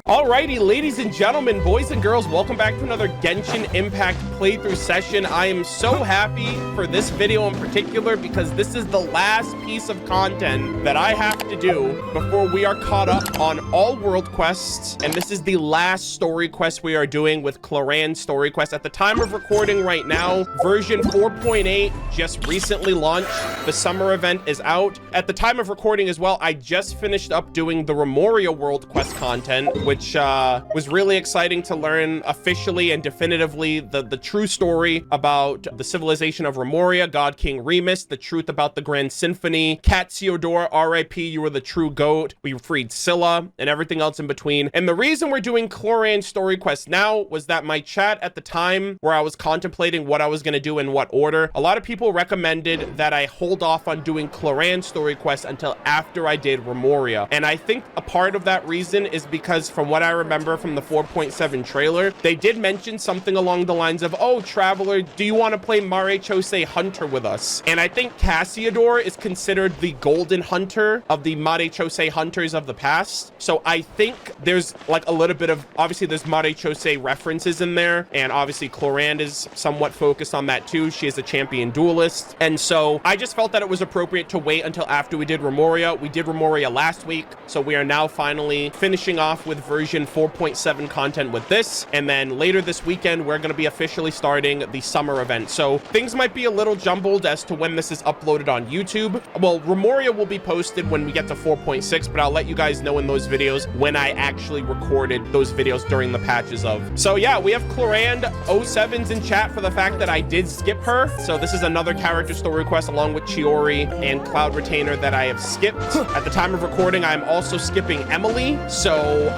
Alrighty, ladies and gentlemen, boys and girls, welcome back to another Genshin Impact playthrough session. I am so happy for this video in particular because this is the last piece of content that I have to do before we are caught up on all world quests, and this is the last story quest we are doing with Clorinde Story Quest. At the time of recording right now, version 4.8 just recently launched. The summer event is out. At the time of recording as well, I just finished up doing the Remoria world quest content, which was really exciting to learn officially and definitively the true story about the civilization of Remoria, God King Remus, the truth about the Grand Symphony, Catsiodor, RIP, you were the true goat. We freed Scylla and everything else in between. And the reason we're doing Clorinde Story Quest now was that my chat at the time where I was contemplating what I was going to do in what order, a lot of people recommended that I hold off on doing Clorinde Story Quest until after I did Remoria. And I think a part of that reason is because from what I remember from the 4.7 trailer, they did mention something along the lines of, oh, Traveler, do you want to play Mare Chose Hunter with us? And I think Cassiodor is considered the golden hunter of the Mare Chose hunters of the past. So I think there's like a little bit of, obviously there's Mare Chose references in there. And obviously Clorinde is somewhat focused on that too. She is a champion duelist. And so I just felt that it was appropriate to wait until after we did Remoria. We did Remoria last week. So we are now finally finishing off with version 4.7 content with this, and then later this weekend we're going to be officially starting the summer event. So things might be a little jumbled as to when this is uploaded on YouTube. Well, Remoria will be posted when we get to 4.6, but I'll let you guys know in those videos when I actually recorded those videos during the patches of. So yeah, we have Clorinde 07's in chat for the fact that I did skip her. So this is another character story request along with Chiori and Cloud Retainer that I have skipped. At the time of recording, I'm also skipping Emily. So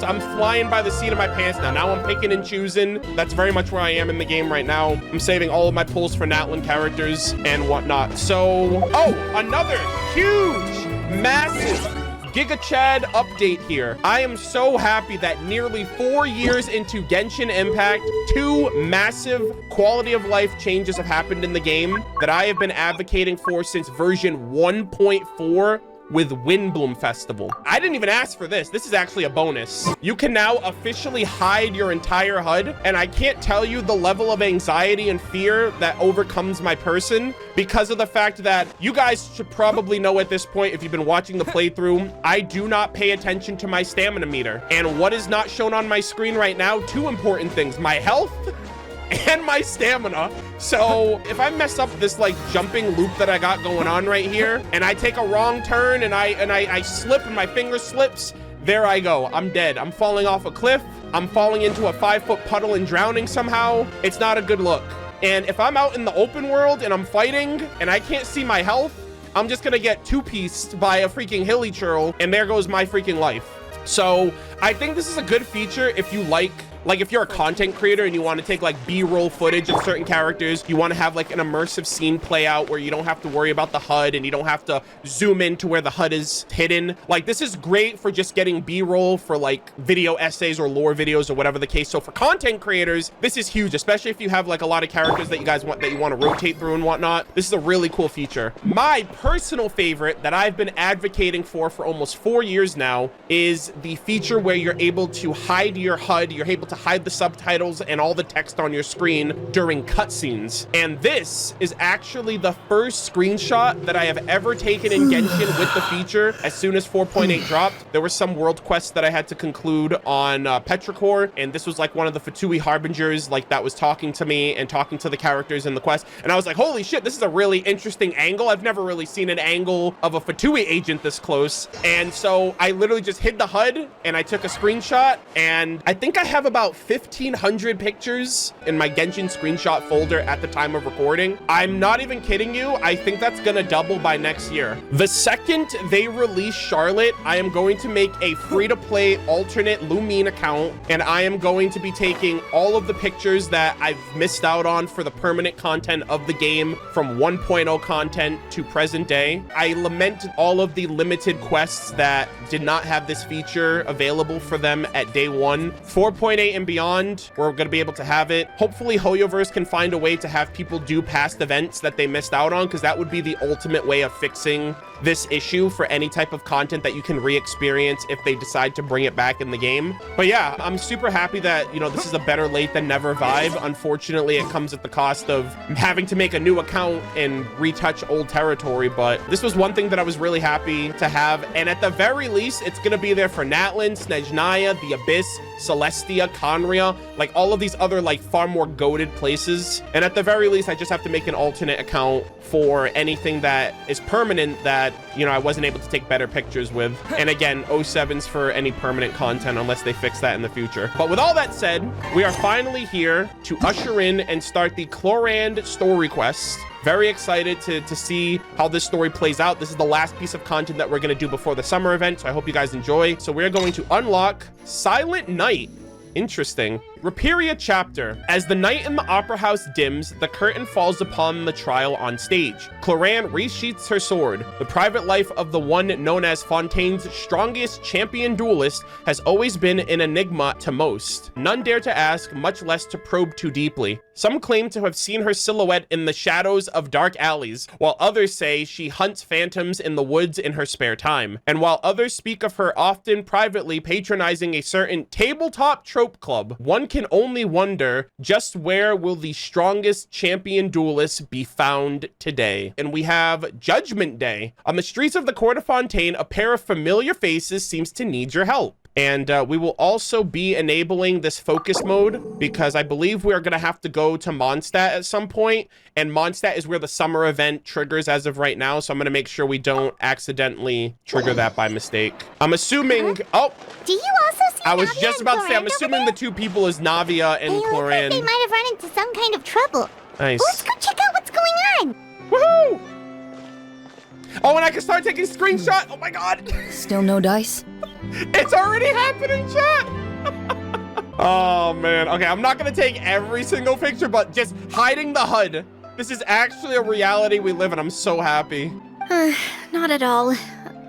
I'm flying by the seat of my pants now. Now I'm picking and choosing. That's very much where I am in the game right now. I'm saving all of my pulls for Natlan characters and whatnot. So, oh, another huge, massive Giga Chad update here. I am so happy that nearly 4 years into Genshin Impact, 2 massive quality of life changes have happened in the game that I have been advocating for since version 1.4 with Windbloom Festival. I didn't even ask for this. This is actually a bonus. You can now officially hide your entire HUD, and I can't tell you the level of anxiety and fear that overcomes my person because of the fact that you guys should probably know at this point, if you've been watching the playthrough, I do not pay attention to my stamina meter. And what is not shown on my screen right now, 2 important things: my health and my stamina. So if I mess up this like jumping loop that I got going on right here, and I take a wrong turn and I slip and my finger slips, there I go. I'm dead. I'm falling off a cliff. I'm falling into a 5-foot puddle and drowning somehow. It's not a good look. And if I'm out in the open world and I'm fighting and I can't see my health, I'm just gonna get two-pieced by a freaking hilly churl, and there goes my freaking life. So I think this is a good feature if you like if you're a content creator and you want to take like B-roll footage of certain characters, you want to have like an immersive scene play out where you don't have to worry about the HUD and you don't have to zoom in to where the HUD is hidden. Like, this is great for just getting B-roll for like video essays or lore videos or whatever the case. So for content creators, this is huge, especially if you have like a lot of characters that you guys want, that you want to rotate through and whatnot. This is a really cool feature. My personal favorite that I've been advocating for almost 4 years now is the feature where you're able to hide your HUD. You're able to hide the subtitles and all the text on your screen during cutscenes. And this is actually the first screenshot that I have ever taken in Genshin with the feature. As soon as 4.8 dropped, there were some world quests that I had to conclude on Petrichor, and this was like one of the Fatui Harbingers like that was talking to me and talking to the characters in the quest. And I was like, holy shit, this is a really interesting angle. I've never really seen an angle of a Fatui agent this close. And so I literally just hid the HUD and I took a screenshot, and I think I have about 1,500 pictures in my Genshin screenshot folder at the time of recording. I'm not even kidding you. I think that's gonna double by next year. The second they release Charlotte, I am going to make a free-to-play alternate Lumine account, and I am going to be taking all of the pictures that I've missed out on for the permanent content of the game from 1.0 content to present day. I lament all of the limited quests that did not have this feature available for them at day 1. 4.8 and beyond, we're going to be able to have it. Hopefully Hoyoverse can find a way to have people do past events that they missed out on, because that would be the ultimate way of fixing this issue for any type of content that you can re-experience if they decide to bring it back in the game. But yeah, I'm super happy that, you know, this is a better late than never vibe. Unfortunately, it comes at the cost of having to make a new account and retouch old territory, but this was one thing that I was really happy to have. And at the very least, it's gonna be there for Natlin, Snezhnaya, the Abyss, Celestia, Conria, like all of these other like far more goated places. And at the very least, I just have to make an alternate account for anything that is permanent that, you know, I wasn't able to take better pictures with. And again, 07's for any permanent content unless they fix that in the future. But with all that said, we are finally here to usher in and start the Clorinde Story Quest. Very excited to see how this story plays out. This is the last piece of content that we're going to do before the summer event, so I hope you guys enjoy. So we're going to unlock Silent Night. Interesting. Rapiria chapter. As the night in the opera house dims, the curtain falls upon the trial on stage. Clorinde resheaths her sword. The private life of the one known as Fontaine's strongest champion duelist has always been an enigma to most. None dare to ask, much less to probe too deeply. Some claim to have seen her silhouette in the shadows of dark alleys, while others say she hunts phantoms in the woods in her spare time. And while others speak of her often privately patronizing a certain tabletop trope club, one can only wonder just where will the strongest champion duelist be found today. And we have Judgment Day. On the streets of the Court of Fontaine, a pair of familiar faces seems to need your help. And we will also be enabling this focus mode because I believe we are going to have to go to Mondstadt at some point. And Mondstadt is where the summer event triggers as of right now. So I'm going to make sure we don't accidentally trigger that by mistake. I'm assuming... Oh! Do you also see I was Navia just about to say, I'm assuming the two people is Navia and Clorinde. They might have run into some kind of trouble. Nice. Let's go check out what's going on. Woohoo! Oh, and I can start taking screenshots. Oh my god. Still no dice? It's already happening, chat. Oh man. Okay, I'm not gonna take every single picture, but just hiding the HUD. This is actually a reality we live in. I'm so happy. Not at all.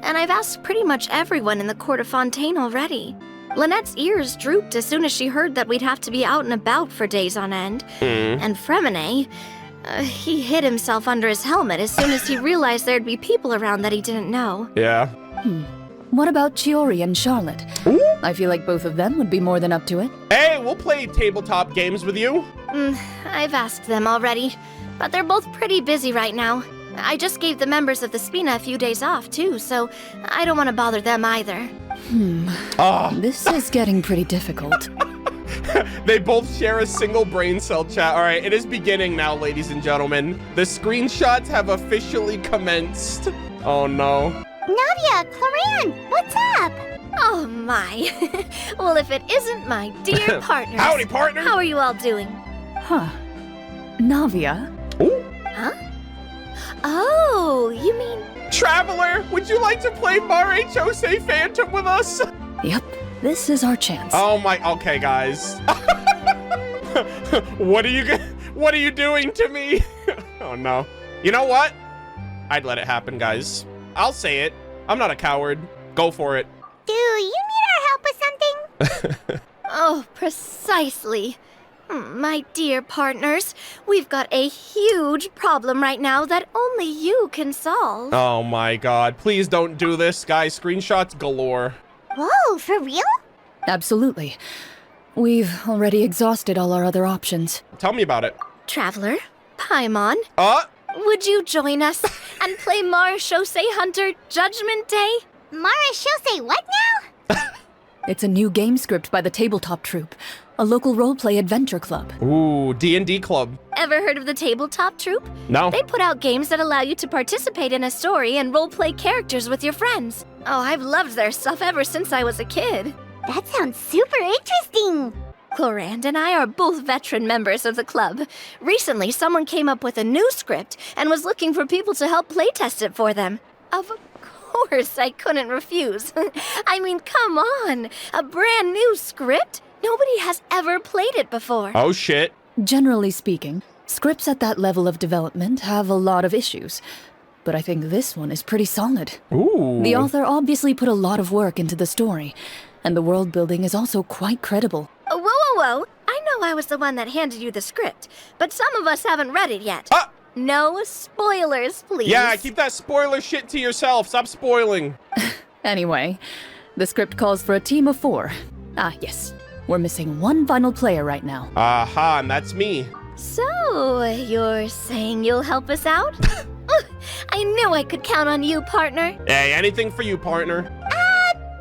And I've asked pretty much everyone in the Court of Fontaine already. Lynette's ears drooped as soon as she heard that we'd have to be out and about for days on end. And Fremine, he hid himself under his helmet as soon as he realized there'd be people around that he didn't know. Yeah. What about Chiori and Charlotte? Ooh. I feel like both of them would be more than up to it. Hey, we'll play tabletop games with you. I've asked them already, but they're both pretty busy right now. I just gave the members of the Spina a few days off, too, so I don't want to bother them either. This is getting pretty difficult. They both share a single brain cell, chat. All right, it is beginning now, ladies and gentlemen. The screenshots have officially commenced. Oh, no. Navia, Clorinde, what's up? Oh, my. Well, if it isn't my dear partners. Howdy, partner. How are you all doing? Huh. Navia? Ooh. Huh? Oh, you mean... Traveler, would you like to play Mare Chose Phantom with us? Yep, this is our chance. Oh my, okay guys. What are you doing to me? Oh no. You know what? I'd let it happen, guys. I'll say it. I'm not a coward. Go for it. Do you need our help with something? Oh, precisely. My dear partners, we've got a huge problem right now that only you can solve. Oh my god. Please don't do this, guys. Screenshots galore. Whoa, for real? Absolutely. We've already exhausted all our other options. Tell me about it. Traveler, Paimon, would you join us and play Mare Chose Hunter Judgment Day? Mare Chose what now? It's a new game script by the Tabletop Troupe, a local roleplay adventure club. Ooh, D&D club. Ever heard of the Tabletop Troupe? No. They put out games that allow you to participate in a story and roleplay characters with your friends. Oh, I've loved their stuff ever since I was a kid. That sounds super interesting. Clorinde and I are both veteran members of the club. Recently, someone came up with a new script and was looking for people to help playtest it for them. Of course, I couldn't refuse. I mean, come on. A brand new script? Nobody has ever played it before. Oh, shit. Generally speaking, scripts at that level of development have a lot of issues. But I think this one is pretty solid. Ooh. The author obviously put a lot of work into the story, and the world building is also quite credible. Whoa. I know I was the one that handed you the script, but some of us haven't read it yet. No spoilers, please. Yeah, keep that spoiler shit to yourself. Stop spoiling. Anyway, the script calls for a team of 4. Ah, yes. We're missing one final player right now. Aha, and that's me. So, you're saying you'll help us out? I knew I could count on you, partner. Hey, anything for you, partner.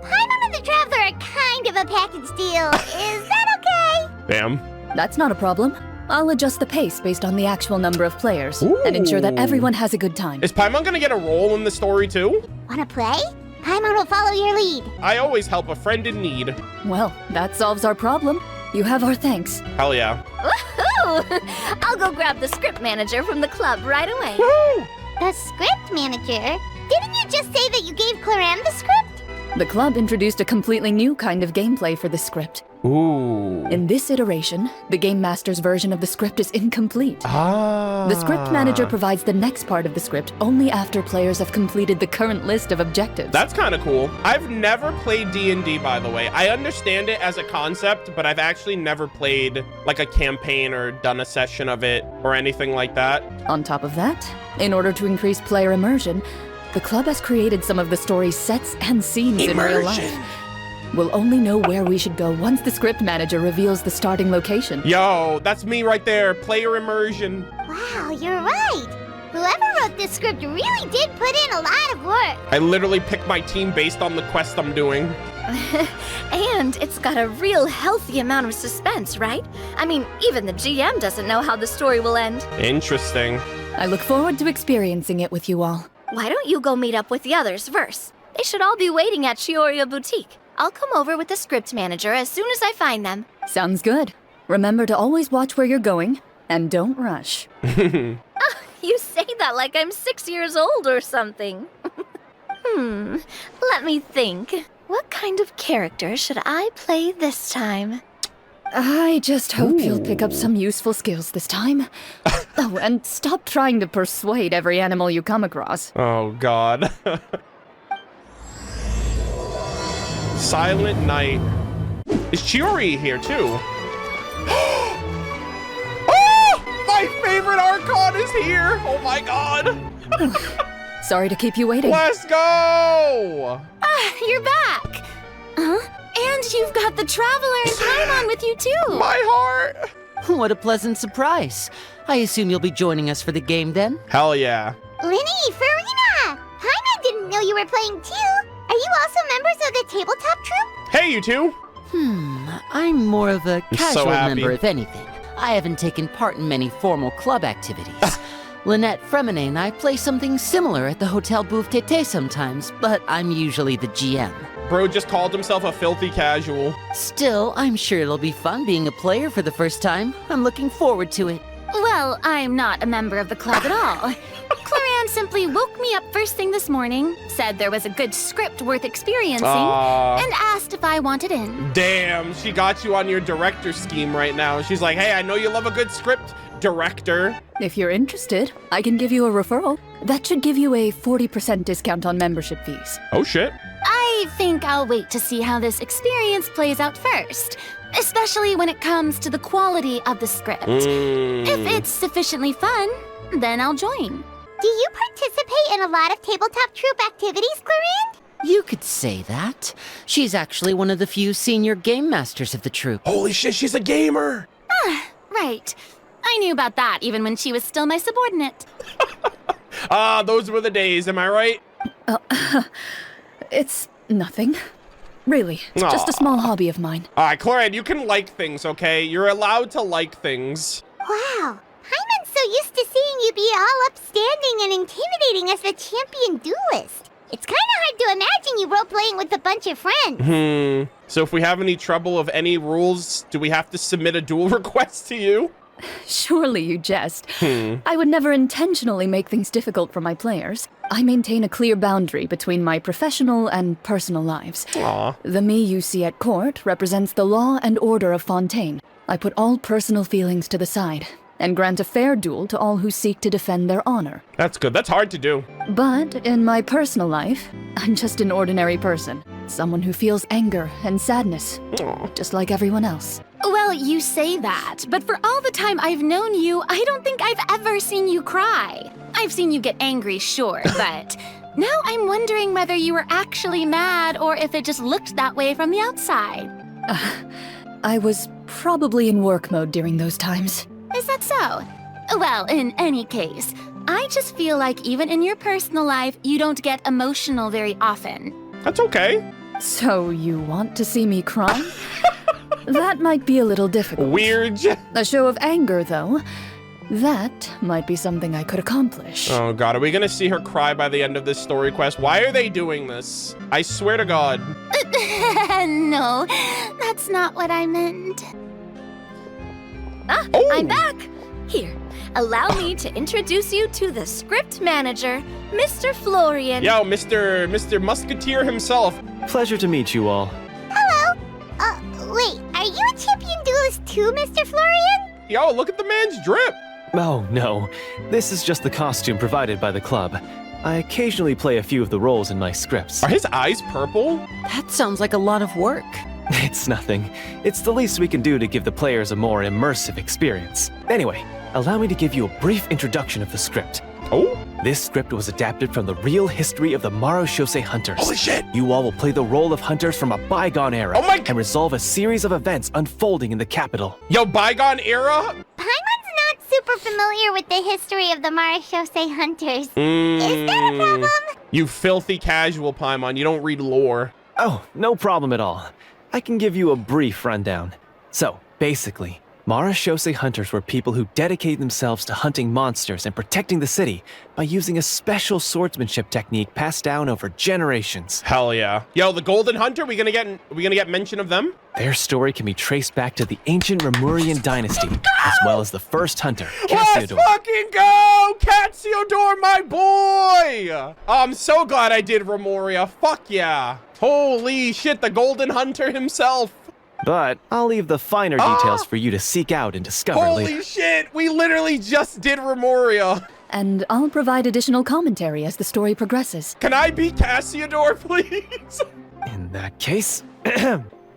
Paimon and the Traveler are kind of a package deal. Is that okay? Bam. That's not a problem. I'll adjust the pace based on the actual number of players and ensure that everyone has a good time. Is Paimon gonna get a role in the story too? Wanna play? Paimon will follow your lead. I always help a friend in need. Well, that solves our problem. You have our thanks. Hell yeah. Woohoo! I'll go grab the script manager from the club right away. Woo! The script manager? Didn't you just say that you gave Clorinde the script? The club introduced a completely new kind of gameplay for the script. Ooh. In this iteration, the Game Master's version of the script is incomplete. Ah. The script manager provides the next part of the script only after players have completed the current list of objectives. That's kind of cool. I've never played D&D, by the way. I understand it as a concept, but I've actually never played like a campaign or done a session of it or anything like that. On top of that, in order to increase player immersion, the club has created some of the story's sets and scenes in real life. We'll only know where we should go once the script manager reveals the starting location. Yo, that's me right there. Player immersion. Wow, you're right. Whoever wrote this script really did put in a lot of work. I literally pick my team based on the quest I'm doing. And it's got a real healthy amount of suspense, right? I mean, even the GM doesn't know how the story will end. Interesting. I look forward to experiencing it with you all. Why don't you go meet up with the others first? They should all be waiting at Chioria Boutique. I'll come over with the script manager as soon as I find them. Sounds good. Remember to always watch where you're going, and don't rush. You say that like I'm 6 years old or something. Let me think. What kind of character should I play this time? I just hope you'll pick up some useful skills this time. Oh, and stop trying to persuade every animal you come across. Oh, God. Silent Night. Is Chiori here, too? Oh! My favorite Archon is here! Oh, my God. Sorry to keep you waiting. Let's go! You're back! Huh? And you've got the Traveler and Paimon with you, too! My heart! What a pleasant surprise. I assume you'll be joining us for the game then? Hell yeah. Linny, Farina! Paimon didn't know you were playing too. Are you also members of the Tabletop troupe? Hey, you two! I'm more of a so casual happy. member, if anything. I haven't taken part in many formal club activities. Lynette, Fremine, and I play something similar at the Hotel Bouffe Tété sometimes, but I'm usually the GM. Bro just called himself a filthy casual. Still, I'm sure it'll be fun being a player for the first time. I'm looking forward to it. Well, I'm not a member of the club at all. Clorinde simply woke me up first thing this morning, said there was a good script worth experiencing, and asked if I wanted in. Damn, she got you on your director scheme right now. She's like, hey, I know you love a good script, director. If you're interested, I can give you a referral. That should give you a 40% discount on membership fees. Oh, shit. I think I'll wait to see how this experience plays out first, especially when it comes to the quality of the script. If it's sufficiently fun, then I'll join. Do you participate in a lot of Tabletop troupe activities, Clorinde? You could say that. She's actually one of the few senior game masters of the troupe. Holy shit, she's a gamer. Right. I knew about that even when she was still my subordinate. Those were the days, am I right? It's nothing. Really, it's just a small hobby of mine. All right, Clorinde, you can like things, okay? You're allowed to like things. Wow. Paimon's so used to seeing you be all upstanding and intimidating as the champion duelist. It's kind of hard to imagine you role-playing with a bunch of friends. So if we have any trouble of any rules, do we have to submit a duel request to you? Surely you jest. I would never intentionally make things difficult for my players. I maintain a clear boundary between my professional and personal lives. Aw. The me you see at court represents the law and order of Fontaine. I put all personal feelings to the side and grant a fair duel to all who seek to defend their honor. That's good. That's hard to do. But in my personal life, I'm just an ordinary person. Someone who feels anger and sadness, Aw. just like everyone else. Well, Well, you say that, but for all the time I've known you, I don't think I've ever seen you cry. I've seen you get angry, sure, but now I'm wondering whether you were actually mad or if it just looked that way from the outside. I was probably in work mode during those times. Is that so? Well, in any case, I just feel like even in your personal life, you don't get emotional very often. That's okay. So you want to see me cry? That might be a little difficult. Weird. A show of anger, though, that might be something I could accomplish. Oh God, are we gonna see her cry by the end of this story quest? Why are they doing this? I swear to God. No, that's not what I meant. Oh. I'm back. Here, allow me to introduce you to the script manager, Mr. Florian. Yo, Mr. Musketeer himself. Pleasure to meet you all. Hello. Wait, are you a champion duelist too, Mr. Florian? Yo, look at the man's drip. Oh, no. This is just the costume provided by the club. I occasionally play a few of the roles in my scripts. Are his eyes purple? That sounds like a lot of work. It's nothing. It's the least we can do to give the players a more immersive experience. Anyway, allow me to give you a brief introduction of the script. Oh? This script was adapted from the real history of the Marashose Hunters. Holy shit. You all will play the role of hunters from a bygone era Oh my- and resolve a series of events unfolding in the capital. Yo, bygone era? Paimon's not super familiar with the history of the Marashose Hunters. Is that a problem? You filthy casual, Paimon. You don't read lore. Oh, no problem at all. I can give you a brief rundown. So, basically, Marashose hunters were people who dedicated themselves to hunting monsters and protecting the city by using a special swordsmanship technique passed down over generations. Hell yeah. Yo, the Golden Hunter, we gonna get mention of them? Their story can be traced back to the ancient Remurian dynasty, as well as the first hunter, Let's Cassiodor. fucking go! Cassiodor, my boy! Oh, I'm so glad I did Remoria. Fuck yeah. Holy shit, the Golden Hunter himself. But I'll leave the finer details for you to seek out and discover Holy later. shit, we literally just did Remoria. And I'll provide additional commentary as the story progresses. Can I be Cassiodor, please? In that case,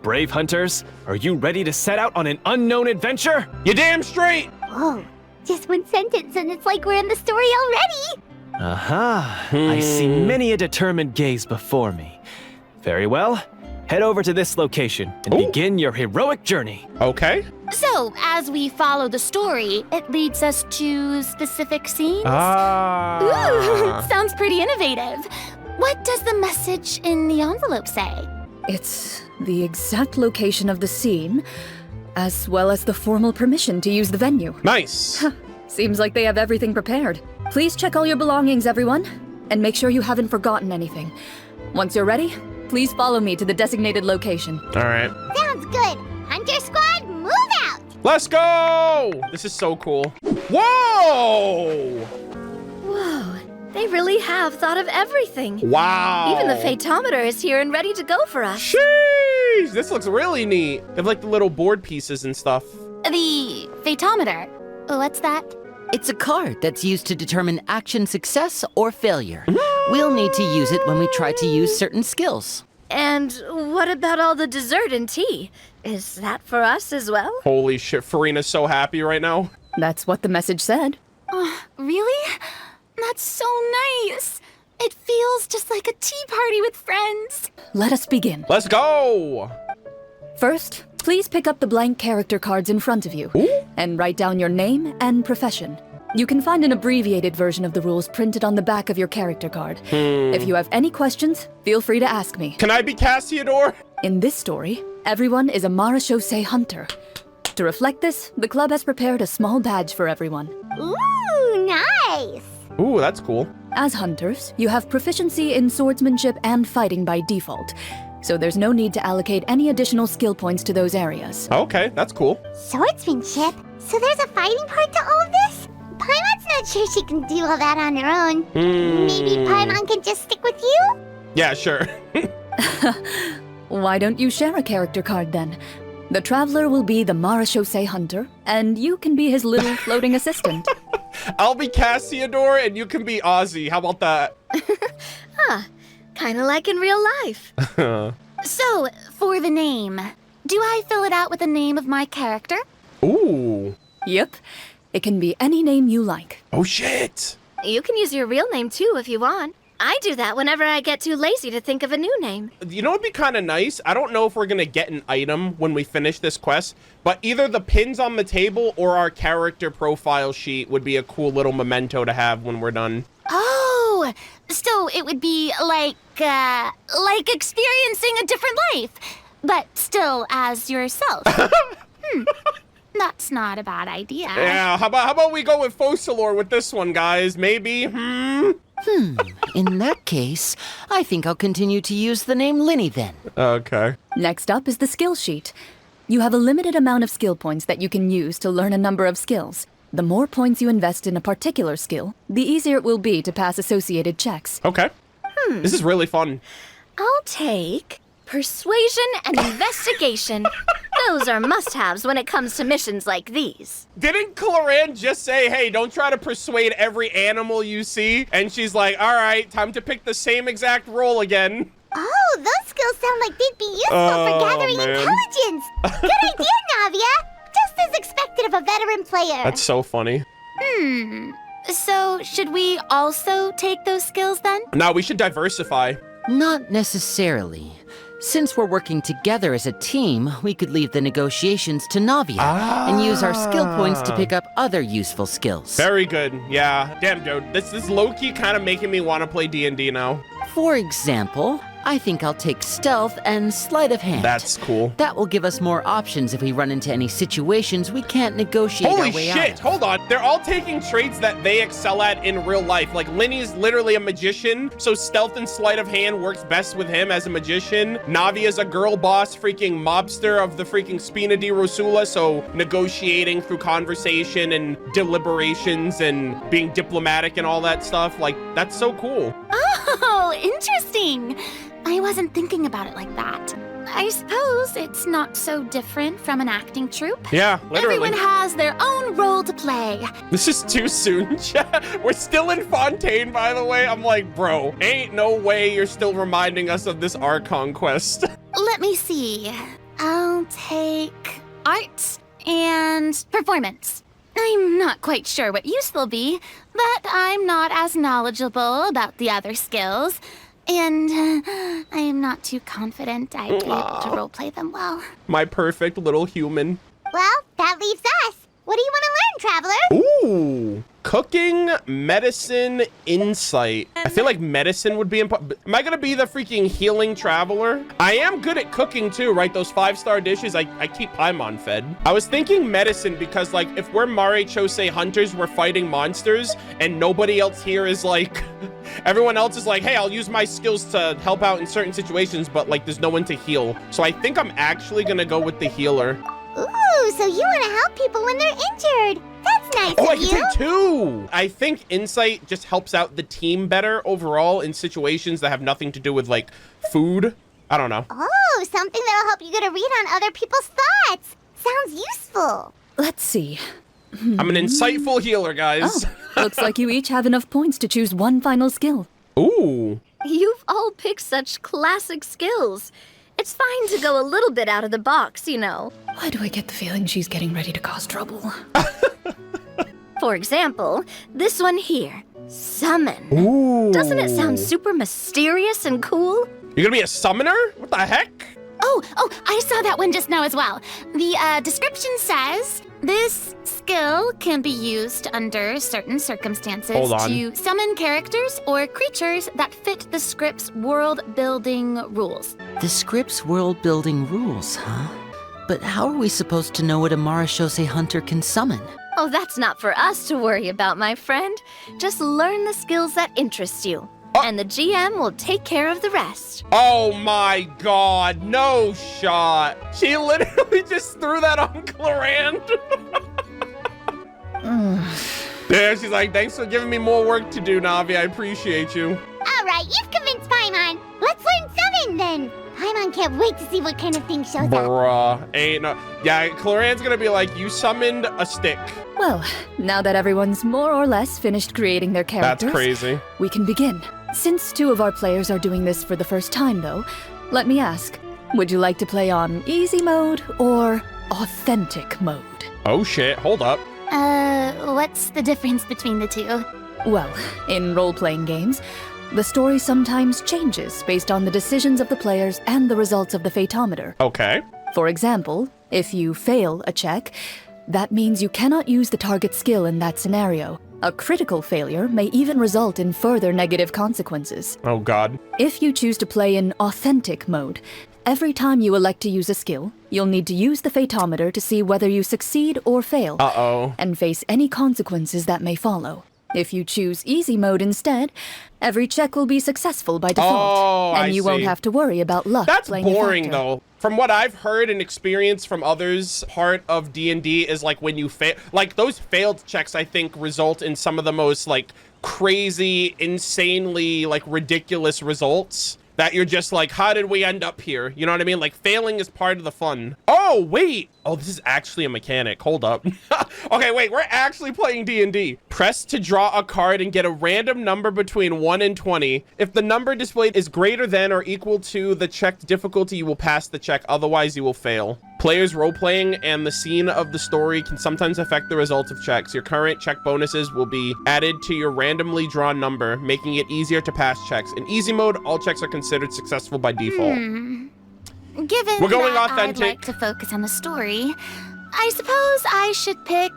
brave hunters, are you ready to set out on an unknown adventure? You damn straight. Whoa, just one sentence and it's like we're in the story already. Aha, I see many a determined gaze before me. Very well, head over to this location and begin your heroic journey. Okay. So, as we follow the story, it leads us to specific scenes? Ooh, sounds pretty innovative. What does the message in the envelope say? It's the exact location of the scene, as well as the formal permission to use the venue. Nice. Seems like they have everything prepared. Please check all your belongings, everyone, and make sure you haven't forgotten anything. Once you're ready, please follow me to the designated location. All right. Sounds good. Hunter Squad, move out. Let's go! This is so cool. Whoa! Whoa, they really have thought of everything. Wow. Even the Fatometer is here and ready to go for us. Sheesh! This looks really neat. They have like the little board pieces and stuff. The Fatometer. What's that? It's a card that's used to determine action success or failure. We'll need to use it when we try to use certain skills. And what about all the dessert and tea? Is that for us as well? Holy shit, Farina's so happy right now. That's what the message said. Really? That's so nice. It feels just like a tea party with friends. Let us begin. Let's go! First, please pick up the blank character cards in front of you and write down your name and profession. You can find an abbreviated version of the rules printed on the back of your character card. If you have any questions, feel free to ask me. Can I be Cassiodor? In this story, everyone is a Marashose hunter. To reflect this, the club has prepared a small badge for everyone. Ooh, nice. Ooh, that's cool. As hunters, you have proficiency in swordsmanship and fighting by default, so there's no need to allocate any additional skill points to those areas. Okay, that's cool. Swordsmanship? So there's a fighting part to all of this? Paimon's not sure she can do all that on her own. Maybe Paimon can just stick with you? Yeah, sure. Why don't you share a character card then? The Traveler will be the Marashose hunter, and you can be his little floating assistant. I'll be Cassiodor and you can be Ozzy. How about that? Kinda like in real life. So, for the name, do I fill it out with the name of my character? Ooh. Yep. It can be any name you like. Oh, shit. You can use your real name too if you want. I do that whenever I get too lazy to think of a new name. You know what'd be kind of nice? I don't know if we're going to get an item when we finish this quest, but either the pins on the table or our character profile sheet would be a cool little memento to have when we're done. Oh, so it would be like experiencing a different life, but still as yourself. That's not a bad idea. Yeah, how about we go with Focalor with this one, guys? Maybe, In that case, I think I'll continue to use the name Linny then. Okay. Next up is the skill sheet. You have a limited amount of skill points that you can use to learn a number of skills. The more points you invest in a particular skill, the easier it will be to pass associated checks. Okay. This is really fun. I'll take persuasion and investigation. Those are must-haves when it comes to missions like these. Didn't Clorinde just say, hey, don't try to persuade every animal you see? And she's like, all right, time to pick the same exact roll again. Oh, those skills sound like they'd be useful for gathering intelligence. Good idea, Navia. Just as expected of a veteran player. That's so funny. So, should we also take those skills then? No, we should diversify. Not necessarily. Since we're working together as a team, we could leave the negotiations to Navia and use our skill points to pick up other useful skills. Very good. Yeah. Damn, dude. This is low-key kind of making me want to play D&D now. For example, I think I'll take stealth and sleight of hand. That's cool. That will give us more options if we run into any situations we can't negotiate Holy our way shit, out of. hold on. They're all taking traits that they excel at in real life. Like, Linny's literally a magician, so stealth and sleight of hand works best with him as a magician. Navia's a girl boss, freaking mobster of the freaking Spina di Rosula, so negotiating through conversation and deliberations and being diplomatic and all that stuff. Like, that's so cool. Oh, interesting. I wasn't thinking about it like that. I suppose it's not so different from an acting troupe. Yeah, literally. Everyone has their own role to play. This is too soon. We're still in Fontaine, by the way. I'm like, bro, ain't no way you're still reminding us of this Archon quest. Let me see. I'll take art and performance. I'm not quite sure what use they'll be, but I'm not as knowledgeable about the other skills. And I am not too confident I'd be able to roleplay them well. My perfect little human. Well, that leaves us. What do you want to learn, Traveler? Ooh, cooking, medicine, insight. I feel like medicine would be important. Am I gonna be the freaking healing traveler? I am good at cooking too, right? Those 5-star dishes, I keep Paimon fed. I was thinking medicine because, like, if we're Mare Chose hunters, we're fighting monsters, and nobody else here is like, everyone else is like, hey, I'll use my skills to help out in certain situations, but like, there's no one to heal. So I think I'm actually gonna go with the healer. Ooh, so you want to help people when they're injured. That's nice Oh, I of can you. take two. I think insight just helps out the team better overall in situations that have nothing to do with, like, food. I don't know. Oh, something that'll help you get a read on other people's thoughts. Sounds useful. Let's see. I'm an insightful healer, guys. Oh, looks like you each have enough points to choose one final skill. Ooh. You've all picked such classic skills. It's fine to go a little bit out of the box, you know. Why do I get the feeling she's getting ready to cause trouble? For example, this one here, summon. Ooh. Doesn't it sound super mysterious and cool? You're gonna be a summoner? What the heck? Oh, I saw that one just now as well. The description says, this skill can be used under certain circumstances Hold on. to summon characters or creatures that fit the script's world-building rules. The script's world-building rules, huh? But how are we supposed to know what a Marachose hunter can summon? Oh, that's not for us to worry about, my friend. Just learn the skills that interest you. And the GM will take care of the rest. Oh my god, no shot. She literally just threw that on Clorinde. Yeah, she's like, thanks for giving me more work to do, Navi. I appreciate you. All right, you've convinced Paimon. Let's learn summon then. Paimon can't wait to see what kind of thing shows up. Bruh, ain't no. Yeah, Clorinde's gonna be like, you summoned a stick. Well, now that everyone's more or less finished creating their characters, That's crazy. we can begin. Since 2 of our players are doing this for the first time, though, let me ask, Would you like to play on easy mode or authentic mode? Oh shit, hold up. What's the difference between the two? Well, in role-playing games, the story sometimes changes based on the decisions of the players and the results of the fatometer. Okay. For example, if you fail a check, that means you cannot use the target skill in that scenario. A critical failure may even result in further negative consequences. Oh god. If you choose to play in authentic mode, every time you elect to use a skill, you'll need to use the fatometer to see whether you succeed or fail, and face any consequences that may follow. If you choose easy mode instead, every check will be successful by default, and you won't have to worry about luck. That's playing a boring, factor. though. From what I've heard and experienced from others, part of D&D is like when you fail, like those failed checks, I think, result in some of the most like crazy, insanely like ridiculous results that you're just like, how did we end up here? You know what I mean? Like failing is part of the fun. Oh, wait. Oh, this is actually a mechanic. Hold up. Okay, wait, we're actually playing D&D. Press to draw a card and get a random number between 1 and 20. If the number displayed is greater than or equal to the checked difficulty, you will pass the check. Otherwise, you will fail. Players role-playing and the scene of the story can sometimes affect the results of checks. Your current check bonuses will be added to your randomly drawn number, making it easier to pass checks. In easy mode, all checks are considered successful by default. Given We're going that authentic. I'd like to focus on the story, I suppose I should pick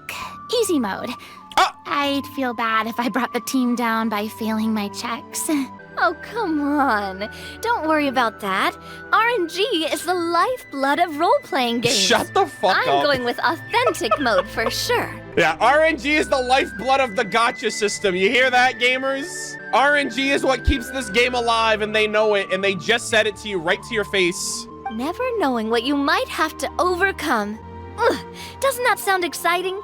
easy mode. I'd feel bad if I brought the team down by failing my checks. Oh, come on. Don't worry about that. RNG is the lifeblood of role-playing games. Shut the fuck up. I'm going with authentic mode for sure. Yeah, RNG is the lifeblood of the gacha system. You hear that, gamers? RNG is what keeps this game alive, and they know it, and they just said it to you right to your face. Never knowing what you might have to overcome. Ugh, doesn't that sound exciting?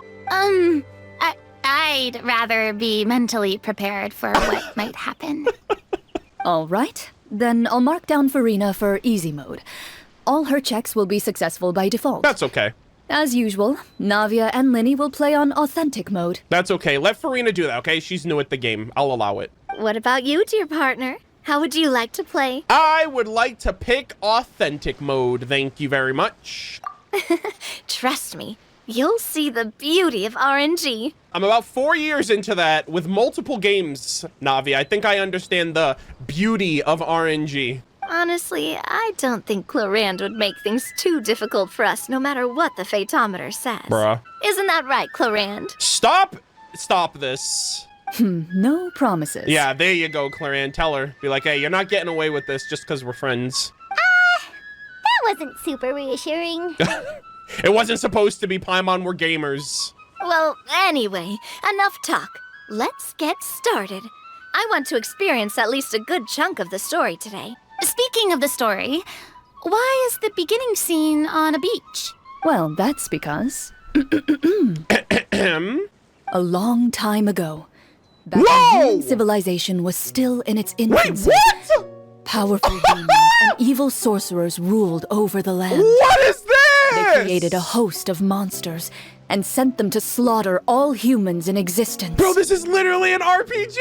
I'd rather be mentally prepared for what might happen. All right, then I'll mark down Farina for easy mode. All her checks will be successful by default. That's okay. As usual, Navia and Linny will play on authentic mode. That's okay. Let Farina do that, okay? She's new at the game. I'll allow it. What about you, dear partner? How would you like to play? I would like to pick authentic mode. Thank you very much. Trust me, you'll see the beauty of RNG. I'm about 4 years into that with multiple games, Navi. I think I understand the beauty of RNG. Honestly, I don't think Clorinde would make things too difficult for us no matter what the fatometer says. Bruh. Isn't that right, Clorinde? Stop this. No promises. Yeah, there you go, Clorinde. Tell her. Be like, hey, you're not getting away with this just because we're friends. That wasn't super reassuring. It wasn't supposed to be Paimon, we're gamers. Well, anyway, enough talk. Let's get started. I want to experience at least a good chunk of the story today. Speaking of the story, why is the beginning scene on a beach? Well, that's because a long time ago, back when human civilization was still in its infancy. Wait, what? Powerful demons and evil sorcerers ruled over the land. What is this? They created a host of monsters and sent them to slaughter all humans in existence. Bro, this is literally an RPG.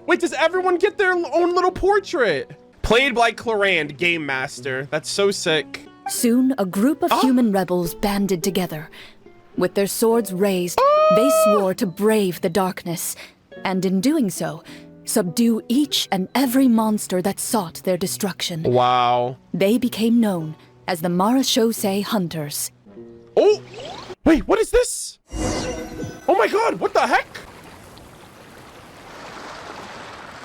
Wait, does everyone get their own little portrait? Played by Clorinde, Game Master. That's so sick. Soon, a group of human rebels banded together. With their swords raised, they swore to brave the darkness, and in doing so, subdue each and every monster that sought their destruction. Wow. They became known as the Marashosei Hunters. Oh, wait, what is this? Oh my god, what the heck?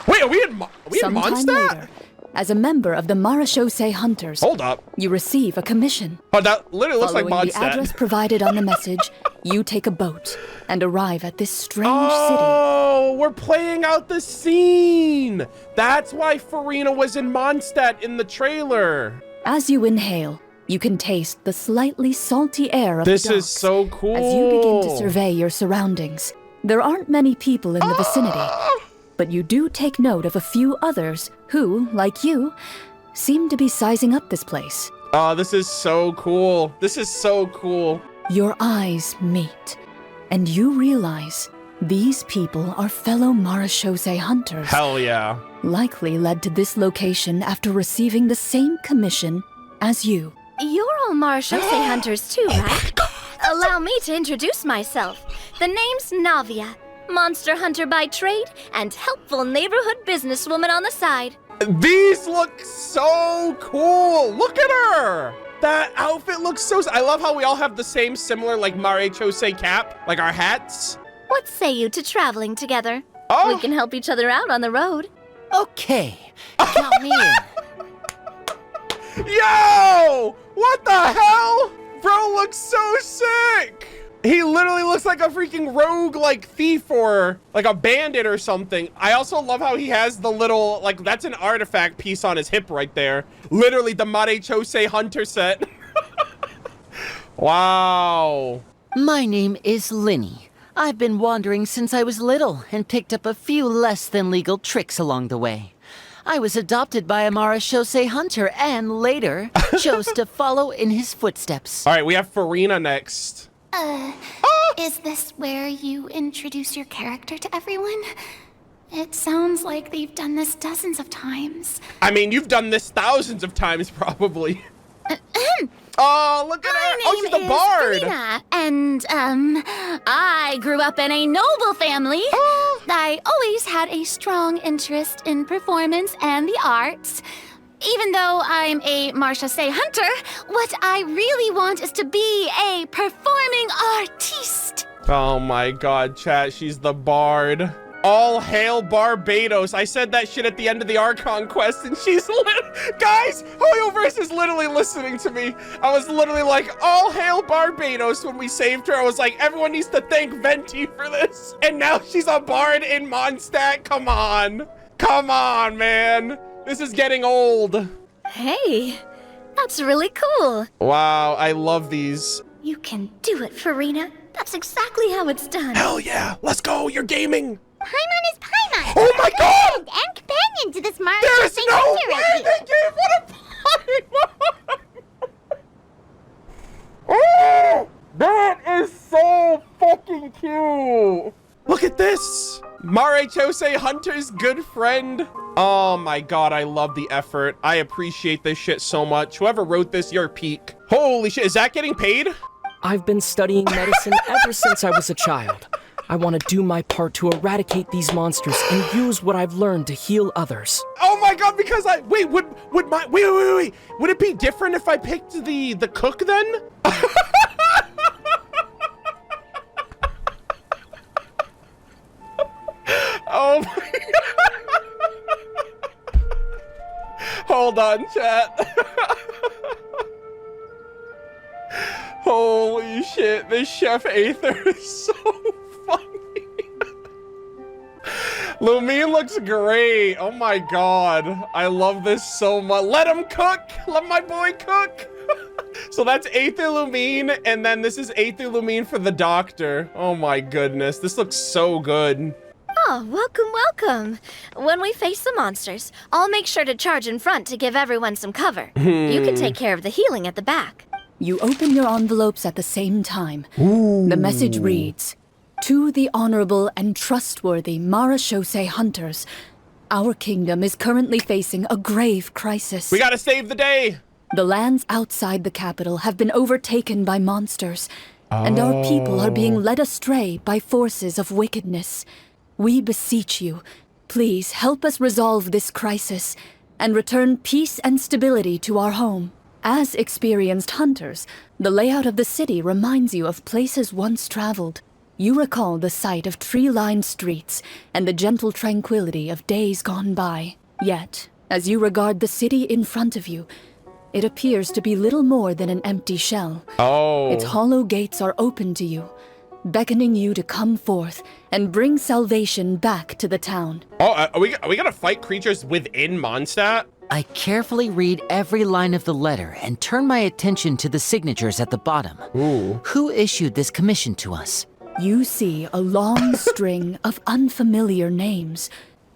Wait, are we in Sometime Mondstadt? later, as a member of the Marashosei Hunters, Hold up. you receive a commission. Oh, that literally looks like Following the address Mondstadt. provided on the message, you take a boat and arrive at this strange Oh, we're playing out the scene. That's why Farina was in Mondstadt in the trailer. city. As you inhale, you can taste the slightly salty air of This the is docks so cool. as you begin to survey your surroundings. There aren't many people in the vicinity, but you do take note of a few others who, like you, seem to be sizing up this place. Oh, this is so cool. This is so cool. Your eyes meet, and you realize these people are fellow Marashosei hunters. Hell yeah. Likely led to this location after receiving the same commission as you. You're all Marshosei hunters too, right? Allow me to introduce myself. The name's Navia, monster hunter by trade and helpful neighborhood businesswoman on the side. These look so cool. Look at her. That outfit looks so... I love how we all have the same similar, like, Marechosei cap, like our hats. What say you to traveling together? Oh. We can help each other out on the road. Okay, count me in. Yo! What the hell? Bro looks so sick. He literally looks like a freaking rogue, like, thief or like a bandit or something. I also love how he has the little, like, that's an artifact piece on his hip right there. Literally the Marechosei hunter set. Wow. My name is Linny. I've been wandering since I was little and picked up a few less than legal tricks along the way. I was adopted by a Mareshosei hunter and later chose to follow in his footsteps. All right, we have Farina next. Is this where you introduce your character to everyone? It sounds like they've done this dozens of times. I mean, you've done this thousands of times, probably. Oh, look at her. Oh, she's the bard. Farina, and, I grew up in a noble family. I always had a strong interest in performance and the arts. Even though I'm a Marshosei hunter, what I really want is to be a performing artiste. Oh my god, chat, she's the bard. All hail Barbados. I said that shit at the end of the Archon quest and she's guys, Hoyoverse is literally listening to me. I was literally like, all hail Barbados when we saved her. I was like, everyone needs to thank Venti for this. And now she's a bard in Mondstadt. Come on. Come on, man. This is getting old. Hey, that's really cool. Wow, I love these. You can do it, Farina. That's exactly how it's done. Hell yeah, let's go, you're gaming. Paimon is Paimon. Oh my god! And companion to this There's Marshosei no hunter way right they here. gave what a Paimon! Oh, that is so fucking cute. Look at this. Marechosei hunter's good friend. Oh my god, I love the effort. I appreciate this shit so much. Whoever wrote this, you're peak. Holy shit, is that getting paid? I've been studying medicine ever since I was a child. I want to do my part to eradicate these monsters and use what I've learned to heal others. Oh my god, because wait, would it be different if I picked the cook then? Oh my god. Hold on, chat. Holy shit, this Chef Aether is so funny. Lumine looks great. Oh my god. I love this so much. Let him cook. Let my boy cook. So that's Aether Lumine, and then this is Aether Lumine for the doctor. Oh my goodness. This looks so good. Oh, welcome, welcome. When we face the monsters, I'll make sure to charge in front to give everyone some cover. You can take care of the healing at the back. You open your envelopes at the same time. The message reads, "To the honorable and trustworthy Mareshosei hunters, our kingdom is currently facing a grave crisis. We gotta save the day. The lands outside the capital have been overtaken by monsters, and our people are being led astray by forces of wickedness. We beseech you, please help us resolve this crisis and return peace and stability to our home. As experienced hunters, the layout of the city reminds you of places once traveled. You recall the sight of tree-lined streets and the gentle tranquility of days gone by. Yet, as you regard the city in front of you, it appears to be little more than an empty shell. Its hollow gates are open to you, beckoning you to come forth and bring salvation back to the town." Are we gonna fight creatures within Mondstadt? I carefully read every line of the letter and turn my attention to the signatures at the bottom. Who issued this commission to us? You see a long string of unfamiliar names.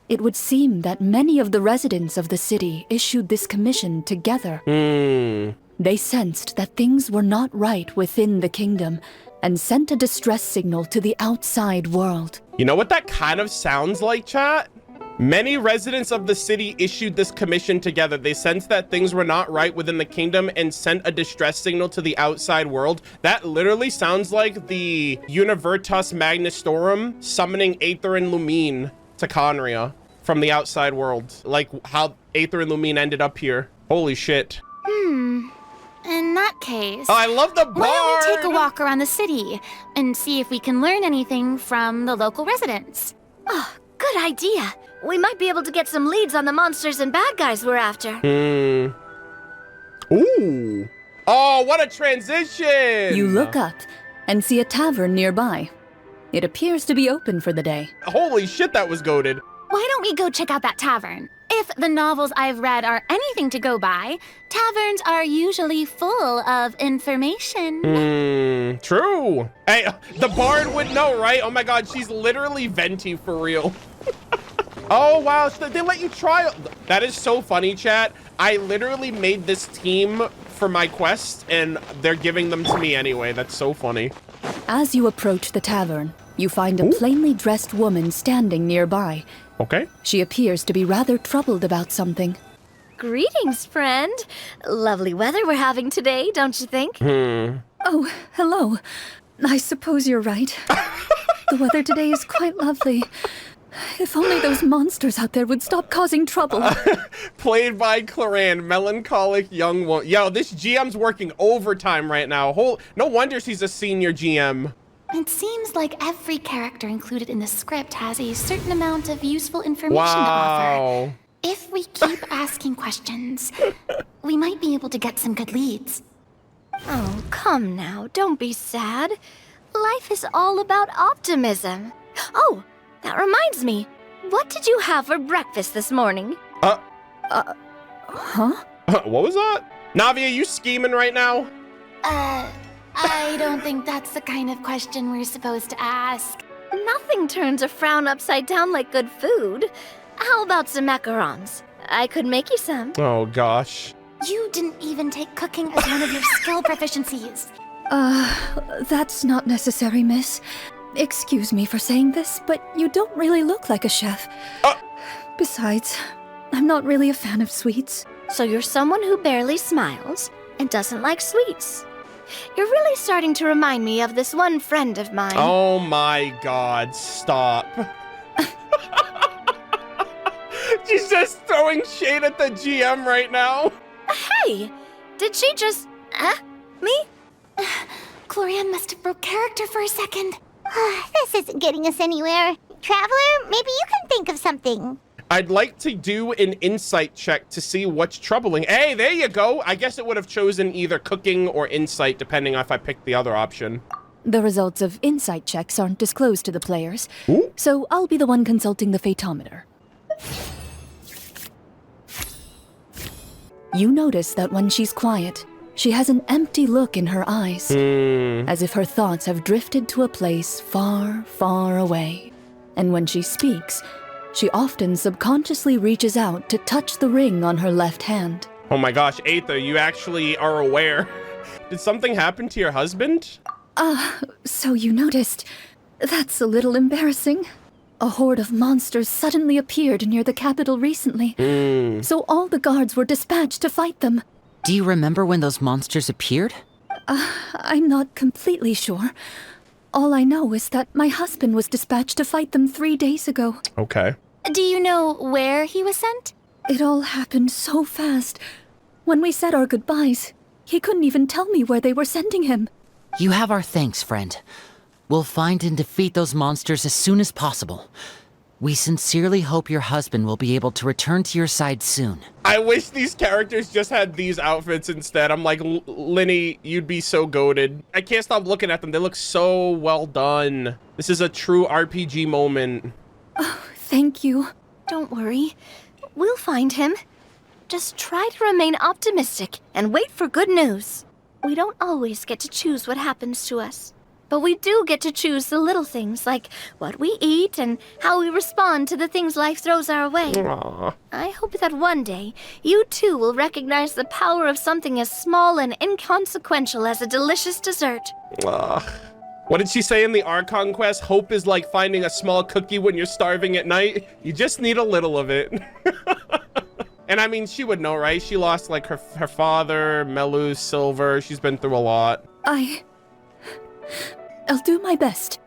It would seem that many of the residents of the city issued this commission together. They sensed that things were not right within the kingdom and sent a distress signal to the outside world. You know what that kind of sounds like, chat? Many residents of the city issued this commission together. They sensed that things were not right within the kingdom and sent a distress signal to the outside world. That literally sounds like the Univertas Magnistorum summoning Aether and Lumine to Conria from the outside world. Like how Aether and Lumine ended up here. Holy shit. In that case, Oh, I love the bard. why don't we take a walk around the city and see if we can learn anything from the local residents? Oh, good idea. We might be able to get some leads on the monsters and bad guys we're after. Ooh. Oh, what a transition. You look up and see a tavern nearby. It appears to be open for the day. Holy shit, that was goated. Why don't we go check out that tavern? If the novels I've read are anything to go by, taverns are usually full of information. True. Hey, the bard would know, right? Oh my god, she's literally Venti for real. Oh wow, so they let you try. That is so funny, chat. I literally made this team for my quest and they're giving them to me anyway. That's so funny. As you approach the tavern, you find a plainly dressed woman standing nearby. Okay. She appears to be rather troubled about something. Greetings, friend. Lovely weather we're having today, don't you think? Oh, hello. I suppose you're right. The weather today is quite lovely. If only those monsters out there would stop causing trouble. Played by Clorinde, melancholic young woman. Yo, this GM's working overtime right now. No wonder she's a senior GM. It seems like every character included in the script has a certain amount of useful information to offer. Wow. If we keep asking questions, we might be able to get some good leads. Oh, come now, don't be sad. Life is all about optimism. Oh, that reminds me. What did you have for breakfast this morning? Huh? What was that? Navi, are you scheming right now? I don't think that's the kind of question we're supposed to ask. Nothing turns a frown upside down like good food. How about some macarons? I could make you some. Oh gosh. You didn't even take cooking as one of your skill proficiencies. That's not necessary, miss. Excuse me for saying this, but you don't really look like a chef. Besides, I'm not really a fan of sweets. So you're someone who barely smiles and doesn't like sweets. You're really starting to remind me of this one friend of mine. Oh my god, stop. She's just throwing shade at the GM right now. Hey, did she just... me? Clorinde must have broke character for a second. This isn't getting us anywhere. Traveler, maybe you can think of something. I'd like to do an insight check to see what's troubling. Hey, there you go. I guess it would have chosen either cooking or insight, depending if I picked the other option. The results of insight checks aren't disclosed to the players, so I'll be the one consulting the fatometer. You notice that when she's quiet, she has an empty look in her eyes, as if her thoughts have drifted to a place far, far away. And when she speaks, she often subconsciously reaches out to touch the ring on her left hand. Oh my gosh, Aether, you actually are aware. Did something happen to your husband? So you noticed. That's a little embarrassing. A horde of monsters suddenly appeared near the capital recently, so all the guards were dispatched to fight them. Do you remember when those monsters appeared? I'm not completely sure. All I know is that my husband was dispatched to fight them 3 days ago. Okay. Do you know where he was sent? It all happened so fast. When we said our goodbyes, he couldn't even tell me where they were sending him. You have our thanks, friend. We'll find and defeat those monsters as soon as possible. We sincerely hope your husband will be able to return to your side soon. I wish these characters just had these outfits instead. I'm like, Linny, you'd be so goated. I can't stop looking at them. They look so well done. This is a true RPG moment. Thank you. Don't worry. We'll find him. Just try to remain optimistic and wait for good news. We don't always get to choose what happens to us. But we do get to choose the little things, like what we eat and how we respond to the things life throws our way. Aww. I hope that one day, you too will recognize the power of something as small and inconsequential as a delicious dessert. What did she say in the Archon quest? Hope is like finding a small cookie when you're starving at night. You just need a little of it. And I mean, she would know, right? She lost like her father, Melu, Silver. She's been through a lot. I'll do my best.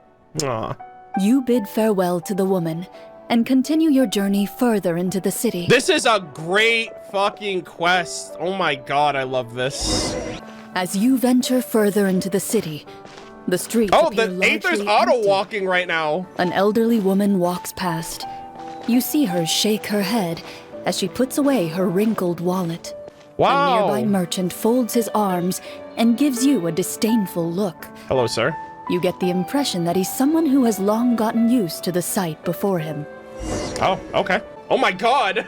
Aw. You bid farewell to the woman and continue your journey further into the city. This is a great fucking quest. Oh my god, I love this. As you venture further into the city, the streets Oh, appear the Aether's largely auto empty. walking right now. An elderly woman walks past. You see her shake her head as she puts away her wrinkled wallet. Wow. A nearby merchant folds his arms and gives you a disdainful look. Hello, sir. You get the impression that he's someone who has long gotten used to the sight before him. Oh, okay. Oh my god.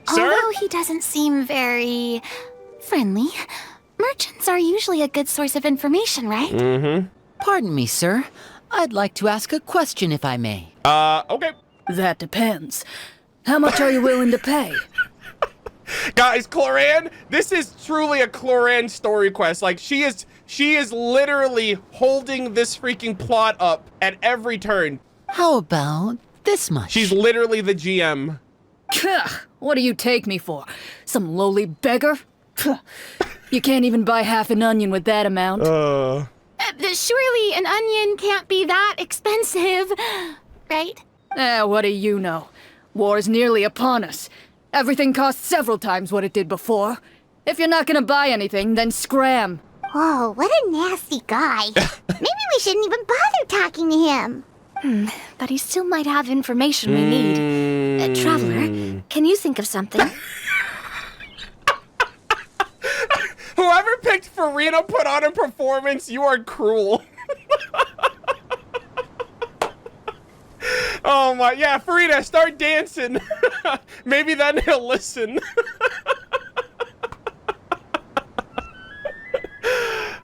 Sir? Although he doesn't seem very friendly, merchants are usually a good source of information, right? Mm-hmm. Pardon me, sir. I'd like to ask a question if I may. Okay. That depends. How much are you willing to pay? Guys, Clorinde, this is truly a Clorinde story quest. Like, she is literally holding this freaking plot up at every turn. How about this much? She's literally the GM. What do you take me for? Some lowly beggar? You can't even buy half an onion with that amount. Surely an onion can't be that expensive, right? What do you know? War's nearly upon us. Everything costs several times what it did before. If you're not gonna buy anything, then scram. Whoa, what a nasty guy. Maybe we shouldn't even bother talking to him. But he still might have information we need. Traveler, can you think of something? Whoever picked Farina put on a performance, you are cruel. Oh my, yeah, Farina, start dancing. Maybe then he'll listen.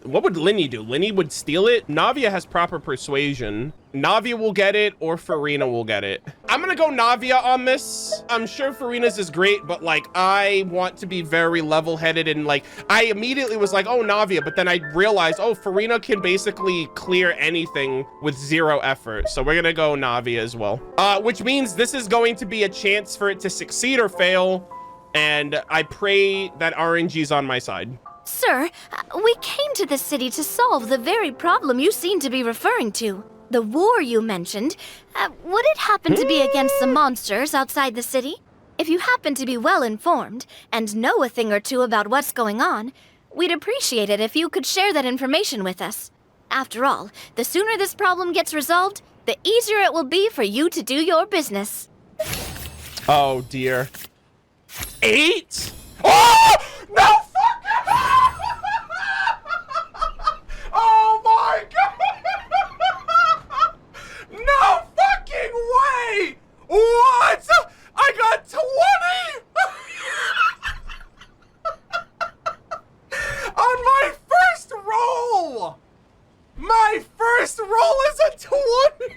What would Linny do? Linny would steal it? Navia has proper persuasion. Navia will get it, or Farina will get it. I'm gonna go Navia on this. I'm sure Farina's is great, but like, I want to be very level-headed, and like, I immediately was like, oh, Navia, but then I realized, oh, Farina can basically clear anything with 0 effort. So we're gonna go Navia as well. Which means this is going to be a chance for it to succeed or fail, and I pray that RNG's on my side. Sir, we came to this city to solve the very problem you seem to be referring to. The war you mentioned, would it happen to be against the monsters outside the city? If you happen to be well informed and know a thing or two about what's going on, we'd appreciate it if you could share that information with us. After all, the sooner this problem gets resolved, the easier it will be for you to do your business. Oh dear. 8? Oh! No fucking! Oh my god! No fucking way! What? I got 20! On my first roll! My first roll is a 20!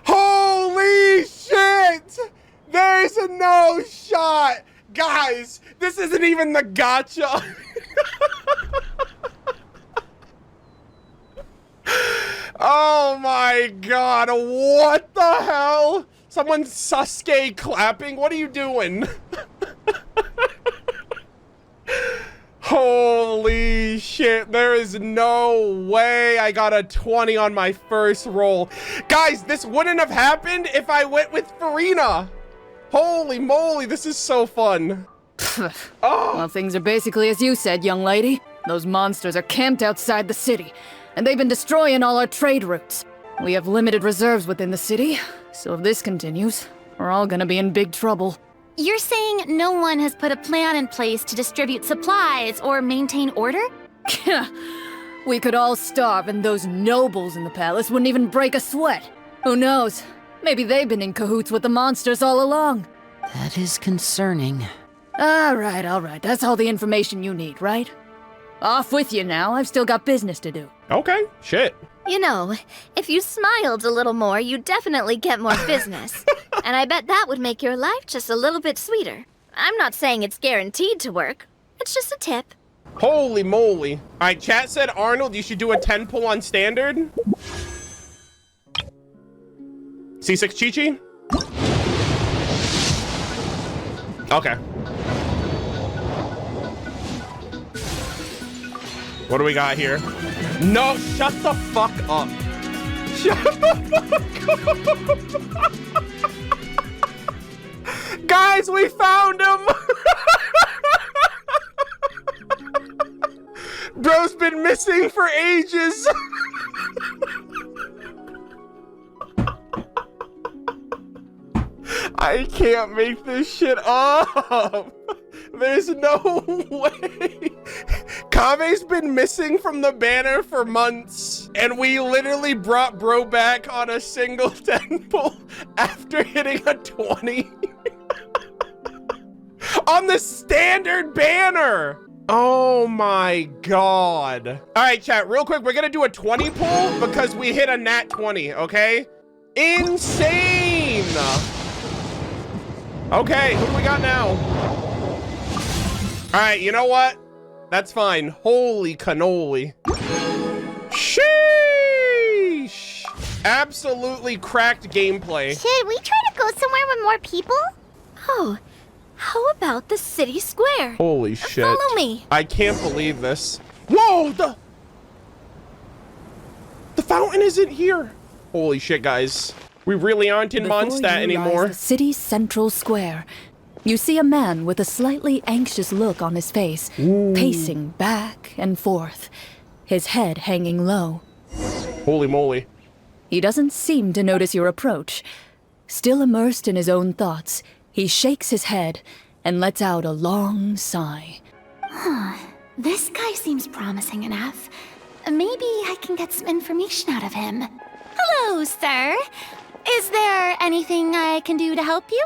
Holy shit! There's no shot! Guys, this isn't even the gotcha! Oh my god, what the hell? Someone's Sasuke clapping? What are you doing? Holy shit, there is no way I got a 20 on my first roll. Guys, this wouldn't have happened if I went with Farina. Holy moly, this is so fun. Oh. Well, things are basically as you said, young lady. Those monsters are camped outside the city, and they've been destroying all our trade routes. We have limited reserves within the city, so if this continues, we're all gonna be in big trouble. You're saying no one has put a plan in place to distribute supplies or maintain order? We could all starve and those nobles in the palace wouldn't even break a sweat. Who knows? Maybe they've been in cahoots with the monsters all along. That is concerning. All right. That's all the information you need, right? Off with you now. I've still got business to do. Okay, shit. You know, if you smiled a little more, you'd definitely get more business. And I bet that would make your life just a little bit sweeter. I'm not saying it's guaranteed to work. It's just a tip. Holy moly. All right, chat said, Arnold, you should do a 10 pull on standard. C6 Chi-Chi? Okay. What do we got here? No, shut the fuck up. Shut the fuck up. Guys, we found him. Bro's been missing for ages. I can't make this shit up. There's no way. Kame's been missing from the banner for months, and we literally brought Bro back on a single 10 pull after hitting a 20 on the standard banner. Oh my god. All right, chat, real quick, we're gonna do a 20 pull because we hit a nat 20, okay? Insane. Okay, who do we got now? All right, you know what? That's fine. Holy cannoli. Sheesh. Absolutely cracked gameplay. Should we try to go somewhere with more people? Oh, how about the city square? Holy shit. Follow me. I can't believe this. Whoa, the fountain isn't here. Holy shit, guys. We really aren't in Mondstadt anymore. The city's central square. You see a man with a slightly anxious look on his face, pacing back and forth, his head hanging low. Holy moly. He doesn't seem to notice your approach. Still immersed in his own thoughts, he shakes his head and lets out a long sigh. This guy seems promising enough. Maybe I can get some information out of him. Hello, sir. Is there anything I can do to help you?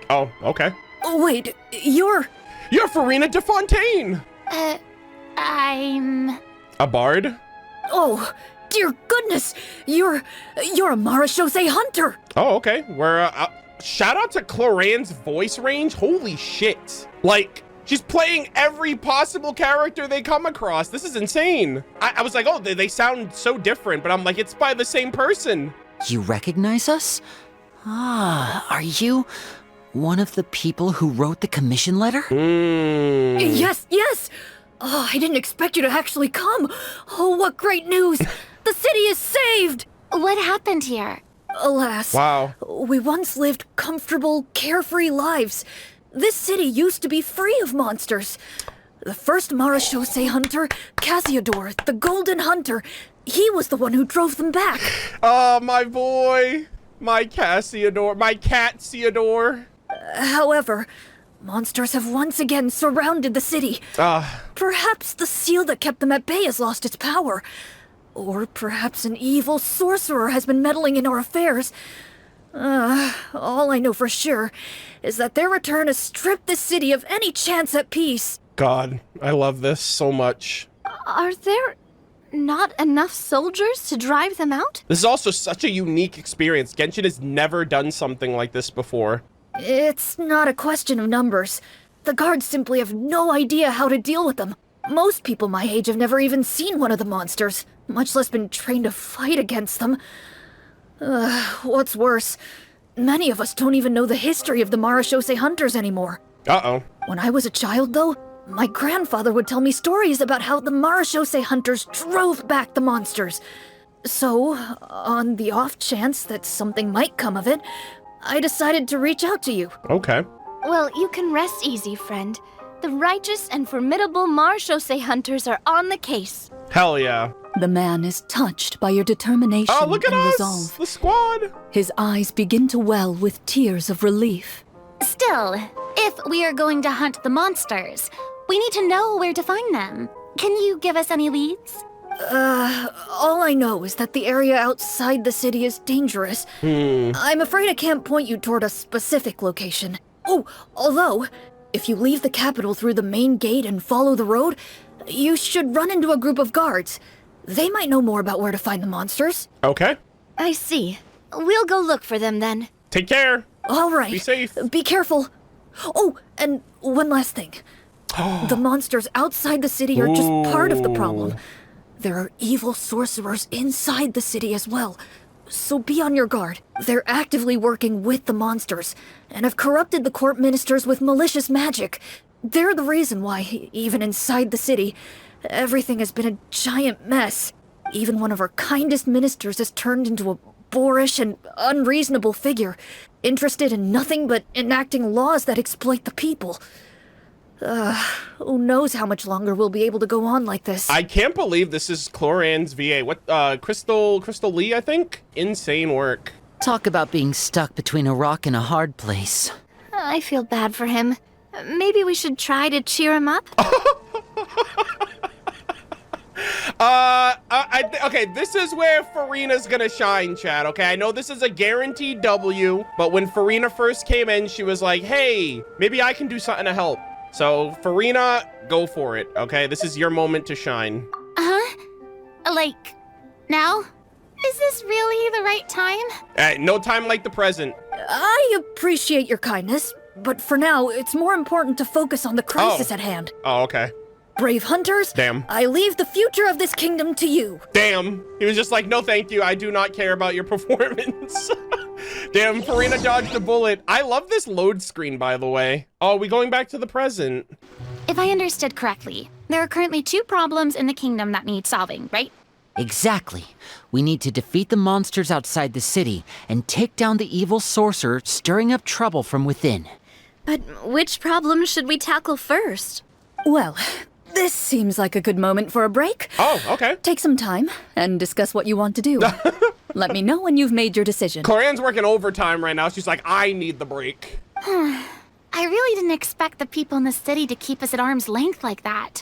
Oh, okay. Wait, you're Farina de Fontaine. I'm... A bard? Oh, dear goodness! You're a Marashose hunter! Oh, okay. We're, shout out to Clorinde's voice range. Holy shit. Like, she's playing every possible character they come across. This is insane. I was like, oh, they sound so different, but I'm like, it's by the same person. You recognize us? Ah, are you one of the people who wrote the commission letter? Yes! Oh, I didn't expect you to actually come. Oh, what great news! The city is saved! What happened here? Alas, Wow. we once lived comfortable, carefree lives. This city used to be free of monsters. The first Marashose hunter, Cassiodor, the Golden Hunter, he was the one who drove them back. Oh, my boy. My Cassiodor. My Catsiodor. However, monsters have once again surrounded the city. Perhaps the seal that kept them at bay has lost its power. Or perhaps an evil sorcerer has been meddling in our affairs. All I know for sure is that their return has stripped the city of any chance at peace. God, I love this so much. Are there not enough soldiers to drive them out? This is also such a unique experience. Genshin has never done something like this before. It's not a question of numbers. The guards simply have no idea how to deal with them. Most people my age have never even seen one of the monsters, much less been trained to fight against them. What's worse, many of us don't even know the history of the Marashose hunters anymore. Uh-oh. When I was a child, though, my grandfather would tell me stories about how the Marashose hunters drove back the monsters. So, on the off chance that something might come of it, I decided to reach out to you. Okay. Well, you can rest easy, friend. The righteous and formidable Marashose hunters are on the case. Hell yeah. The man is touched by your determination Oh, look at and us! resolve. The squad! His eyes begin to well with tears of relief. Still, if we are going to hunt the monsters, we need to know where to find them. Can you give us any leads? All I know is that the area outside the city is dangerous. I'm afraid I can't point you toward a specific location. Oh, although, if you leave the capital through the main gate and follow the road, you should run into a group of guards. They might know more about where to find the monsters. Okay. I see. We'll go look for them then. Take care. All right. Be safe. Be careful. Oh, and one last thing. The monsters outside the city are just part of the problem. There are evil sorcerers inside the city as well. So be on your guard. They're actively working with the monsters and have corrupted the court ministers with malicious magic. They're the reason why, even inside the city, everything has been a giant mess. Even one of our kindest ministers has turned into a boorish and unreasonable figure, interested in nothing but enacting laws that exploit the people. Who knows how much longer we'll be able to go on like this. I can't believe this is Clorinde's VA. What, Crystal Lee, I think? Insane work. Talk about being stuck between a rock and a hard place. I feel bad for him. Maybe we should try to cheer him up? Okay, this is where Farina's gonna shine, Chad, okay? I know this is a guaranteed W, but when Farina first came in, she was like, hey, maybe I can do something to help. So, Farina, go for it, okay? This is your moment to shine. Like, now? Is this really the right time? No time like the present. I appreciate your kindness, but for now, it's more important to focus on the crisis at hand. Oh, okay. Brave hunters, Damn. I leave the future of this kingdom to you. Damn. He was just like, no, thank you. I do not care about your performance. Damn, Farina dodged a bullet. I love this load screen, by the way. Oh, we going back to the present? If I understood correctly, there are currently 2 problems in the kingdom that need solving, right? Exactly. We need to defeat the monsters outside the city and take down the evil sorcerer stirring up trouble from within. But which problem should we tackle first? Well, this seems like a good moment for a break. Oh, okay. Take some time and discuss what you want to do. Let me know when you've made your decision. Clorinde's working overtime right now. She's like, I need the break. I really didn't expect the people in the city to keep us at arm's length like that.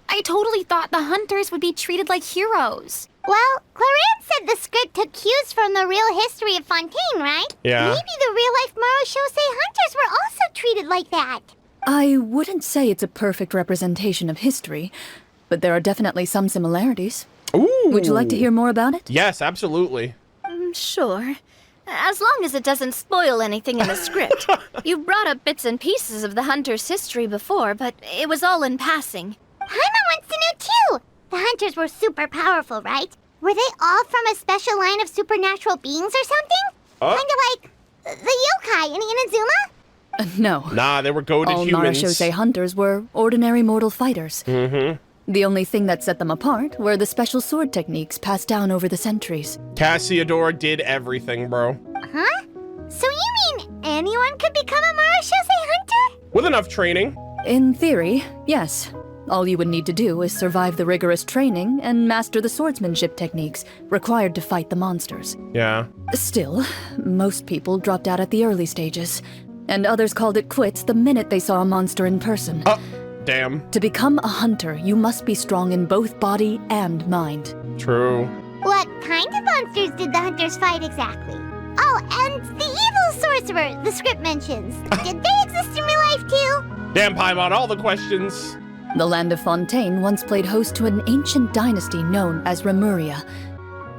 I totally thought the hunters would be treated like heroes. Well, Clorinde said the script took cues from the real history of Fontaine, right? Yeah. Maybe the real-life Marachose hunters were also treated like that. I wouldn't say it's a perfect representation of history, but there are definitely some similarities. Ooh. Would you like to hear more about it? Yes, absolutely. Sure. As long as it doesn't spoil anything in the script. You brought up bits and pieces of the hunter's history before, but it was all in passing. Paimon wants to know too. The hunters were super powerful, right? Were they all from a special line of supernatural beings or something? Kind of like the yokai in Inazuma? No. Nah, they were goated All humans. Marachose hunters were ordinary mortal fighters. Mm-hmm. The only thing that set them apart were the special sword techniques passed down over the centuries. Cassiodor did everything, bro. Huh? So you mean anyone could become a Marachose hunter? With enough training. In theory, yes. All you would need to do is survive the rigorous training and master the swordsmanship techniques required to fight the monsters. Yeah. Still, most people dropped out at the early stages, and others called it quits the minute they saw a monster in person. Damn. To become a hunter, you must be strong in both body and mind. True. What kind of monsters did the hunters fight exactly? Oh, and the evil sorcerer the script mentions. Did they exist in real life too? Damn, Paimon, all the questions. The land of Fontaine once played host to an ancient dynasty known as Remuria.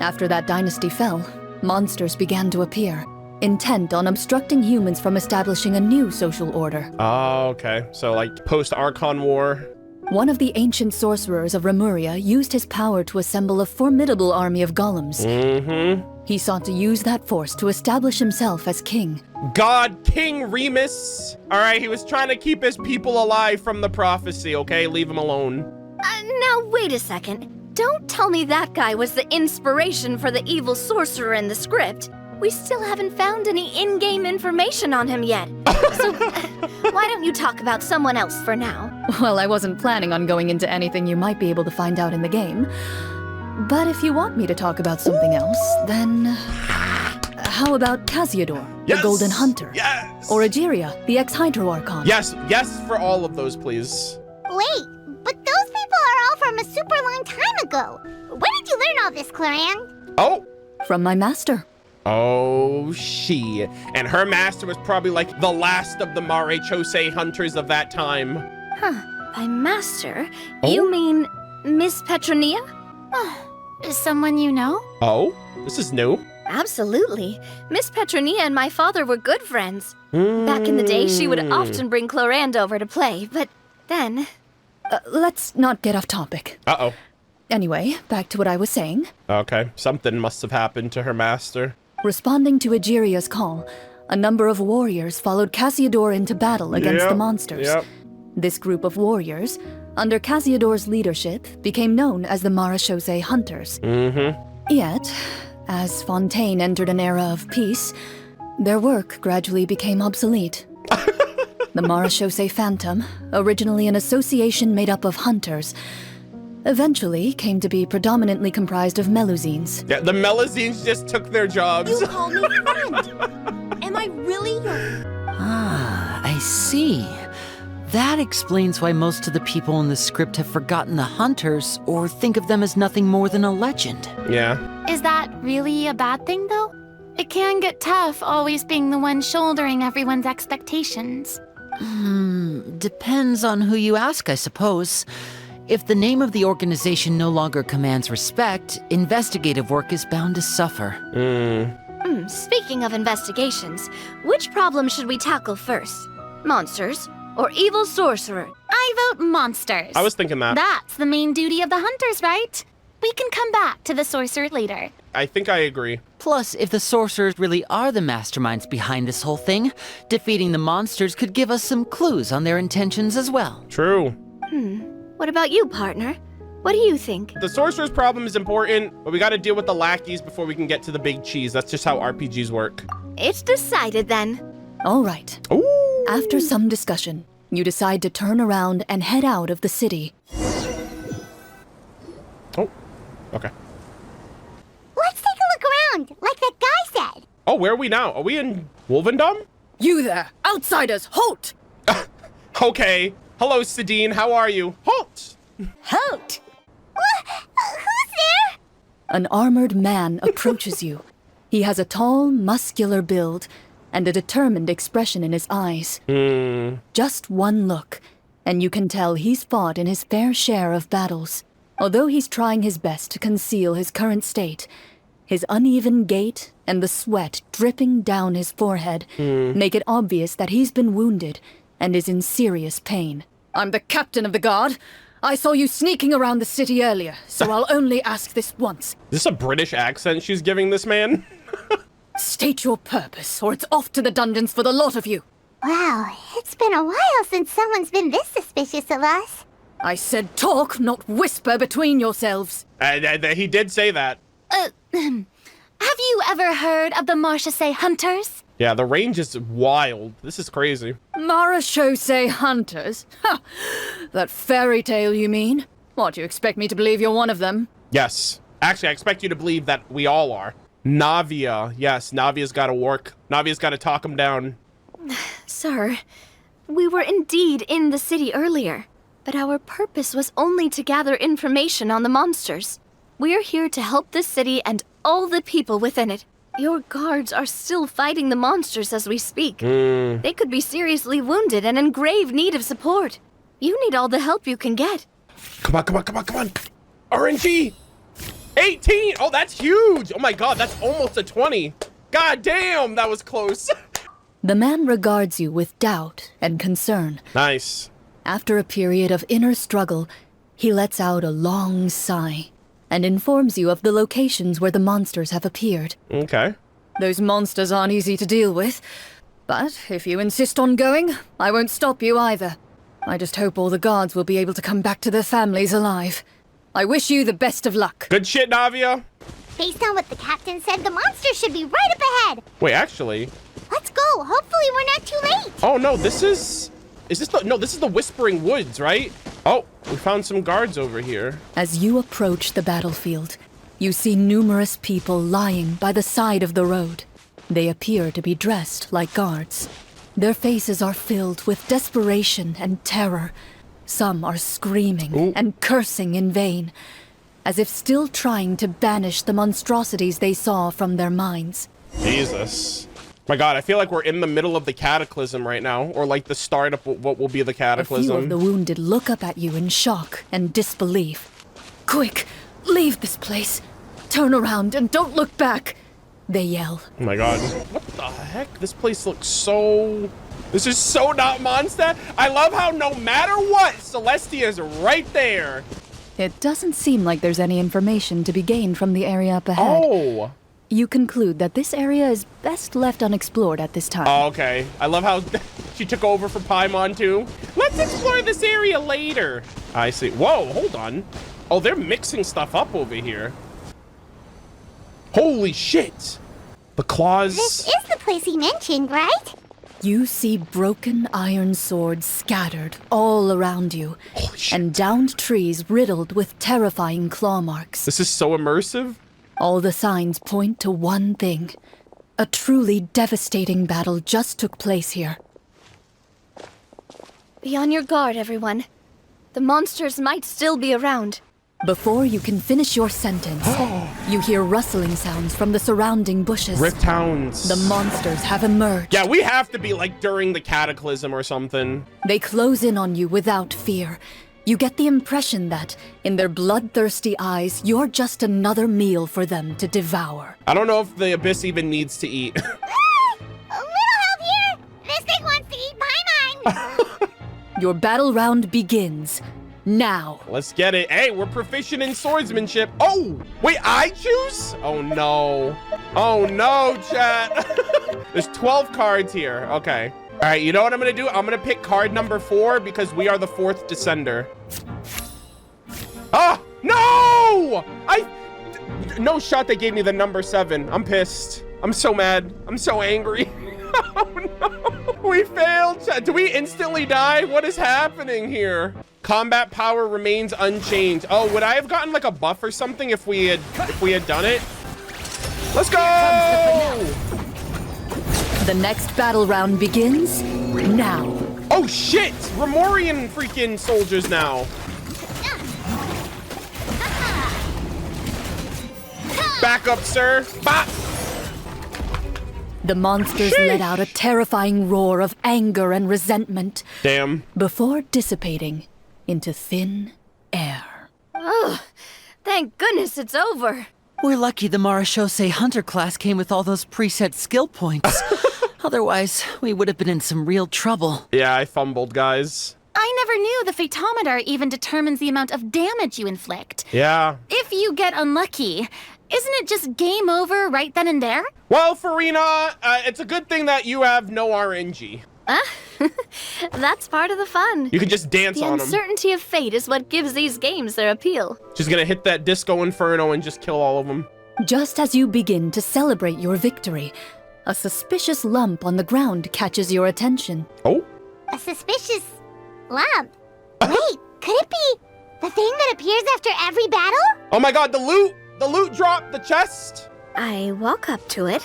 After that dynasty fell, monsters began to appear, intent on obstructing humans from establishing a new social order. Oh, okay. So, like, post-Archon War. One of the ancient sorcerers of Remuria used his power to assemble a formidable army of golems. Mm-hmm. He sought to use that force to establish himself as king. God King Remus. All right, he was trying to keep his people alive from the prophecy, okay? Leave him alone. Now, wait a second. Don't tell me that guy was the inspiration for the evil sorcerer in the script. We still haven't found any in-game information on him yet. So, why don't you talk about someone else for now? Well, I wasn't planning on going into anything you might be able to find out in the game. But if you want me to talk about something else, then... how about Cassiodor, Yes! the Golden Hunter? Yes! Or Egeria, the ex-Hydro Archon? Yes, yes for all of those, please. Wait, but those people are all from a super long time ago. Where did you learn all this, Clorinde? Oh. From my master. Oh, she. And her master was probably like the last of the Marachose hunters of that time. By master, Oh? you mean Miss Petronia? Is someone you know? Oh, this is new. Absolutely. Miss Petronia and my father were good friends. Back in the day, she would often bring Clorinde over to play, but Then, Let's not get off topic. Uh-oh. Anyway, back to what I was saying. Okay, something must have happened to her master. Responding to Egeria's call, a number of warriors followed Cassiodor into battle against the monsters. Yep. This group of warriors, under Cassiodor's leadership, became known as the Marechaussee Hunters. Yet, as Fontaine entered an era of peace, their work gradually became obsolete. The Marechaussee Phantom, originally an association made up of hunters, eventually came to be predominantly comprised of Melusines. Yeah, the Melusines just took their jobs. You call me friend. Am I really your... Ah, I see. That explains why most of the people in the script have forgotten the hunters or think of them as nothing more than a legend. Yeah. Is that really a bad thing, though? It can get tough always being the one shouldering everyone's expectations. Depends on who you ask, I suppose. If the name of the organization no longer commands respect, investigative work is bound to suffer. Speaking of investigations, which problem should we tackle first? Monsters or evil sorcerer? I vote monsters. I was thinking that. That's the main duty of the hunters, right? We can come back to the sorcerer later. I think I agree. Plus, if the sorcerers really are the masterminds behind this whole thing, defeating the monsters could give us some clues on their intentions as well. True. What about you, partner? What do you think? The sorcerer's problem is important, but we gotta deal with the lackeys before we can get to the big cheese. That's just how RPGs work. It's decided then. All right. Ooh. After some discussion, you decide to turn around and head out of the city. Oh, okay. Let's take a look around, like that guy said. Oh, where are we now? Are we in Wolvendom? You there, outsiders, halt! Okay. Hello, Sidine. How are you? Halt! Halt! Who's there? An armored man approaches you. He has a tall, muscular build and a determined expression in his eyes. Just one look, and you can tell he's fought in his fair share of battles. Although he's trying his best to conceal his current state, his uneven gait and the sweat dripping down his forehead make it obvious that he's been wounded and is in serious pain. I'm the captain of the guard. I saw you sneaking around the city earlier, so I'll only ask this once. Is this a British accent she's giving this man? State your purpose, or it's off to the dungeons for the lot of you. Wow, it's been a while since someone's been this suspicious of us. I said talk, not whisper between yourselves. He did say that. Have you ever heard of the Marechaussee Hunters? Yeah, the range is wild. This is crazy. Marechaussee Hunters? Ha! That fairy tale, you mean? What, you expect me to believe you're one of them? Yes. Actually, I expect you to believe that we all are. Navia. Yes, Navia's gotta work. Navia's gotta talk him down. Sir, we were indeed in the city earlier, but our purpose was only to gather information on the monsters. We're here to help the city and all the people within it. Your guards are still fighting the monsters as we speak. They could be seriously wounded and in grave need of support. You need all the help you can get. Come on. RNG! 18! Oh, that's huge! Oh my god, that's almost a 20. God damn, that was close. The man regards you with doubt and concern. Nice. After a period of inner struggle, he lets out a long sigh and informs you of the locations where the monsters have appeared. Okay. Those monsters aren't easy to deal with, but if you insist on going, I won't stop you either. I just hope all the guards will be able to come back to their families alive. I wish you the best of luck. Good shit, Navia. Based on what the captain said, the monster should be right up ahead. Wait, actually. Let's go. Hopefully we're not too late. Oh no, this is the Whispering Woods, right? Oh, we found some guards over here. As you approach the battlefield, you see numerous people lying by the side of the road. They appear to be dressed like guards. Their faces are filled with desperation and terror. Some are screaming and cursing in vain, as if still trying to banish the monstrosities they saw from their minds. Jesus. My god, I feel like we're in the middle of the cataclysm right now, or like the start of what will be the A few cataclysm. of the wounded look up at you in shock and disbelief. Quick, leave this place. Turn around and don't look back, they yell. Oh my god. What the heck? This place looks so This is so not Mondstadt. I love how no matter what, Celestia is right there. It doesn't seem like there's any information to be gained from the area up ahead. Oh. You conclude that this area is best left unexplored at this time. Oh, okay. I love how she took over for Paimon too. Let's explore this area later. I see. Whoa, hold on. Oh, they're mixing stuff up over here. Holy shit. The claws. This is the place he mentioned, right? You see broken iron swords scattered all around you, Holy shit. and downed trees riddled with terrifying claw marks. This is so immersive. All the signs point to one thing. A truly devastating battle just took place here. Be on your guard, everyone. The monsters might still be around. Before you can finish your sentence, you hear rustling sounds from the surrounding bushes. Rift Hounds. The monsters have emerged. Yeah, we have to be like during the cataclysm or something. They close in on you without fear. You get the impression that, in their bloodthirsty eyes, you're just another meal for them to devour. I don't know if the Abyss even needs to eat. A little help here. This thing wants to eat Paimon. Your battle round begins. Now. Let's get it. Hey, we're proficient in swordsmanship. Oh, wait, I choose? Oh, no. Oh, no, chat. There's 12 cards here. Okay. All right, you know what I'm going to do? I'm going to pick card number 4 because we are the 4th descender. Ah, no! No shot they gave me the number 7. I'm pissed. I'm so mad. I'm so angry. Oh, no. We failed, chat. Do we instantly die? What is happening here? Combat power remains unchanged. Oh, would I have gotten like a buff or something if we had done it? Let's go! The next battle round begins now. Oh shit! Remorian freaking soldiers now. Back up, sir. Bop! The monsters let out a terrifying roar of anger and resentment. Damn. Before dissipating into thin air. Ugh, thank goodness it's over. We're lucky the Marashose Hunter class came with all those preset skill points. Otherwise, we would have been in some real trouble. Yeah, I fumbled, guys. I never knew the Fatometer even determines the amount of damage you inflict. Yeah. If you get unlucky, isn't it just game over right then and there? Well, Farina, it's a good thing that you have no RNG. That's part of the fun. You can just dance The on them. uncertainty of fate is what gives these games their appeal. Just gonna hit that Disco Inferno and just kill all of them. Just as you begin to celebrate your victory, a suspicious lump on the ground catches your attention. Oh? A suspicious lump. Wait, could it be the thing that appears after every battle? Oh my god, the loot! The loot dropped, the chest! I walk up to it,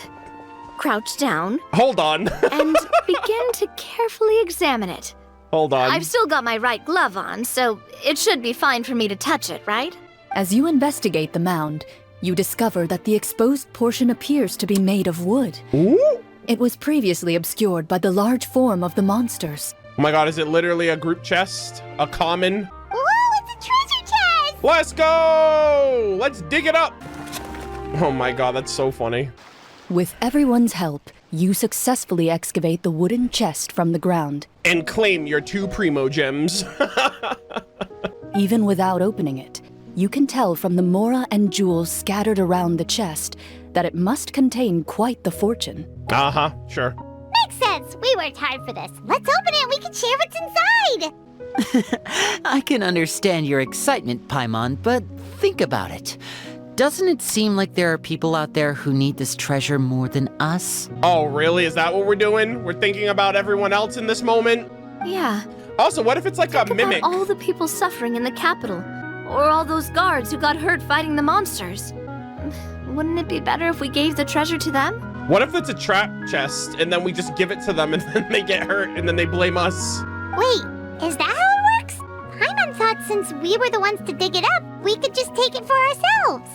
crouch down, Hold on. and begin to carefully examine it. Hold on. I've still got my right glove on, so it should be fine for me to touch it, right? As you investigate the mound, you discover that the exposed portion appears to be made of wood. Ooh! It was previously obscured by the large form of the monsters. Oh my god, is it literally a group chest? A common? Whoa, it's a treasure chest! Let's go! Let's dig it up! Oh my god, that's so funny. With everyone's help, you successfully excavate the wooden chest from the ground. And claim your 2 primo gems. Even without opening it, you can tell from the mora and jewels scattered around the chest that it must contain quite the fortune. Uh-huh, sure. Makes sense. We worked hard for this. Let's open it and we can share what's inside. I can understand your excitement, Paimon, but think about it. Doesn't it seem like there are people out there who need this treasure more than us? Oh, really? Is that what we're doing? We're thinking about everyone else in this moment? Yeah. Also, what if it's like a Think mimic? about all the people suffering in the capital, or all those guards who got hurt fighting the monsters. Wouldn't it be better if we gave the treasure to them? What if it's a trap chest and then we just give it to them and then they get hurt and then they blame us? Wait, is that how it works? Paimon thought since we were the ones to dig it up, we could just take it for ourselves.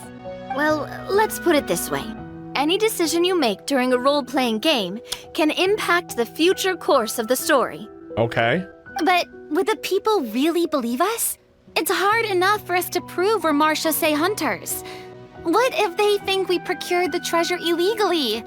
Well, let's put it this way. Any decision you make during a role-playing game can impact the future course of the story. Okay. But would the people really believe us? It's hard enough for us to prove we're Marashose hunters. What if they think we procured the treasure illegally?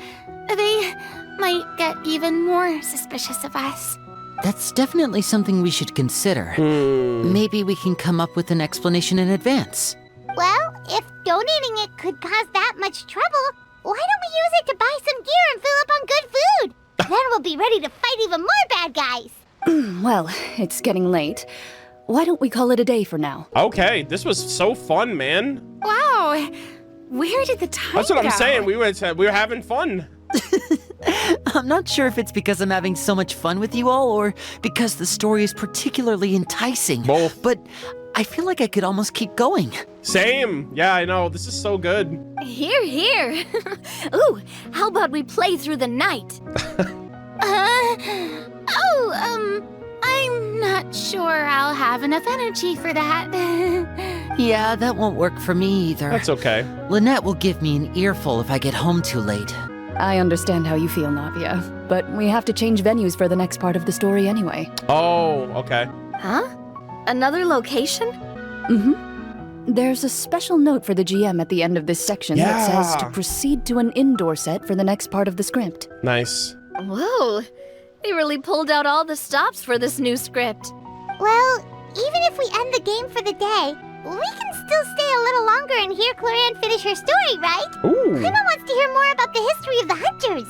might get even more suspicious of us. That's definitely something we should consider. Maybe we can come up with an explanation in advance. Well, if donating it could cause that much trouble, why don't we use it to buy some gear and fill up on good food? Then we'll be ready to fight even more bad guys. Well, it's getting late. Why don't we call it a day for now? Okay, this was so fun, man. Wow, where did the time That's what I'm go? saying. We were having fun. I'm not sure if it's because I'm having so much fun with you all or because the story is particularly enticing. Both. But I feel like I could almost keep going. Same. Yeah, I know. This is so good. Here, here. Ooh, how about we play through the night? I'm not sure I'll have enough energy for that. Yeah, that won't work for me either. That's okay. Lynette will give me an earful if I get home too late. I understand how you feel, Navia, but we have to change venues for the next part of the story anyway. Oh, okay. Huh? Another location? There's a special note for the GM at the end of this section that says to proceed to an indoor set for the next part of the script. Nice. Whoa, they really pulled out all the stops for this new script. Well, even if we end the game for the day, we can still stay a little longer and hear Clorinde finish her story, right? Ooh. Paimon wants to hear more about the history of the hunters.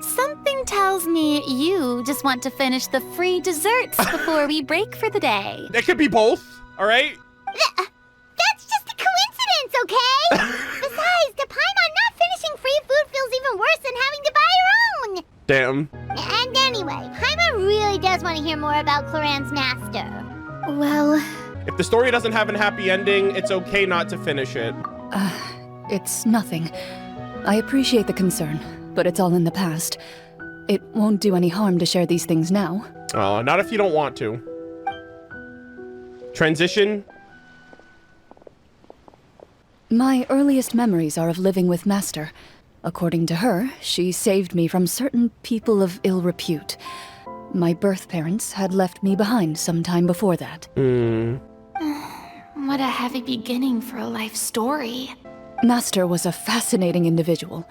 Something tells me you just want to finish the free desserts before we break for the day. It could be both, all right? That's just a coincidence, okay? Besides, to Paimon, not finishing free food feels even worse than having to buy her own. Damn. And anyway, Paimon really does want to hear more about Clorinde's master. Well, If the story doesn't have a happy ending, it's okay not to finish it. It's nothing. I appreciate the concern, but it's all in the past. It won't do any harm to share these things now. Oh, not if you don't want to. Transition. My earliest memories are of living with Master. According to her, she saved me from certain people of ill repute. My birth parents had left me behind some time before that. What a heavy beginning for a life story. Master was a fascinating individual.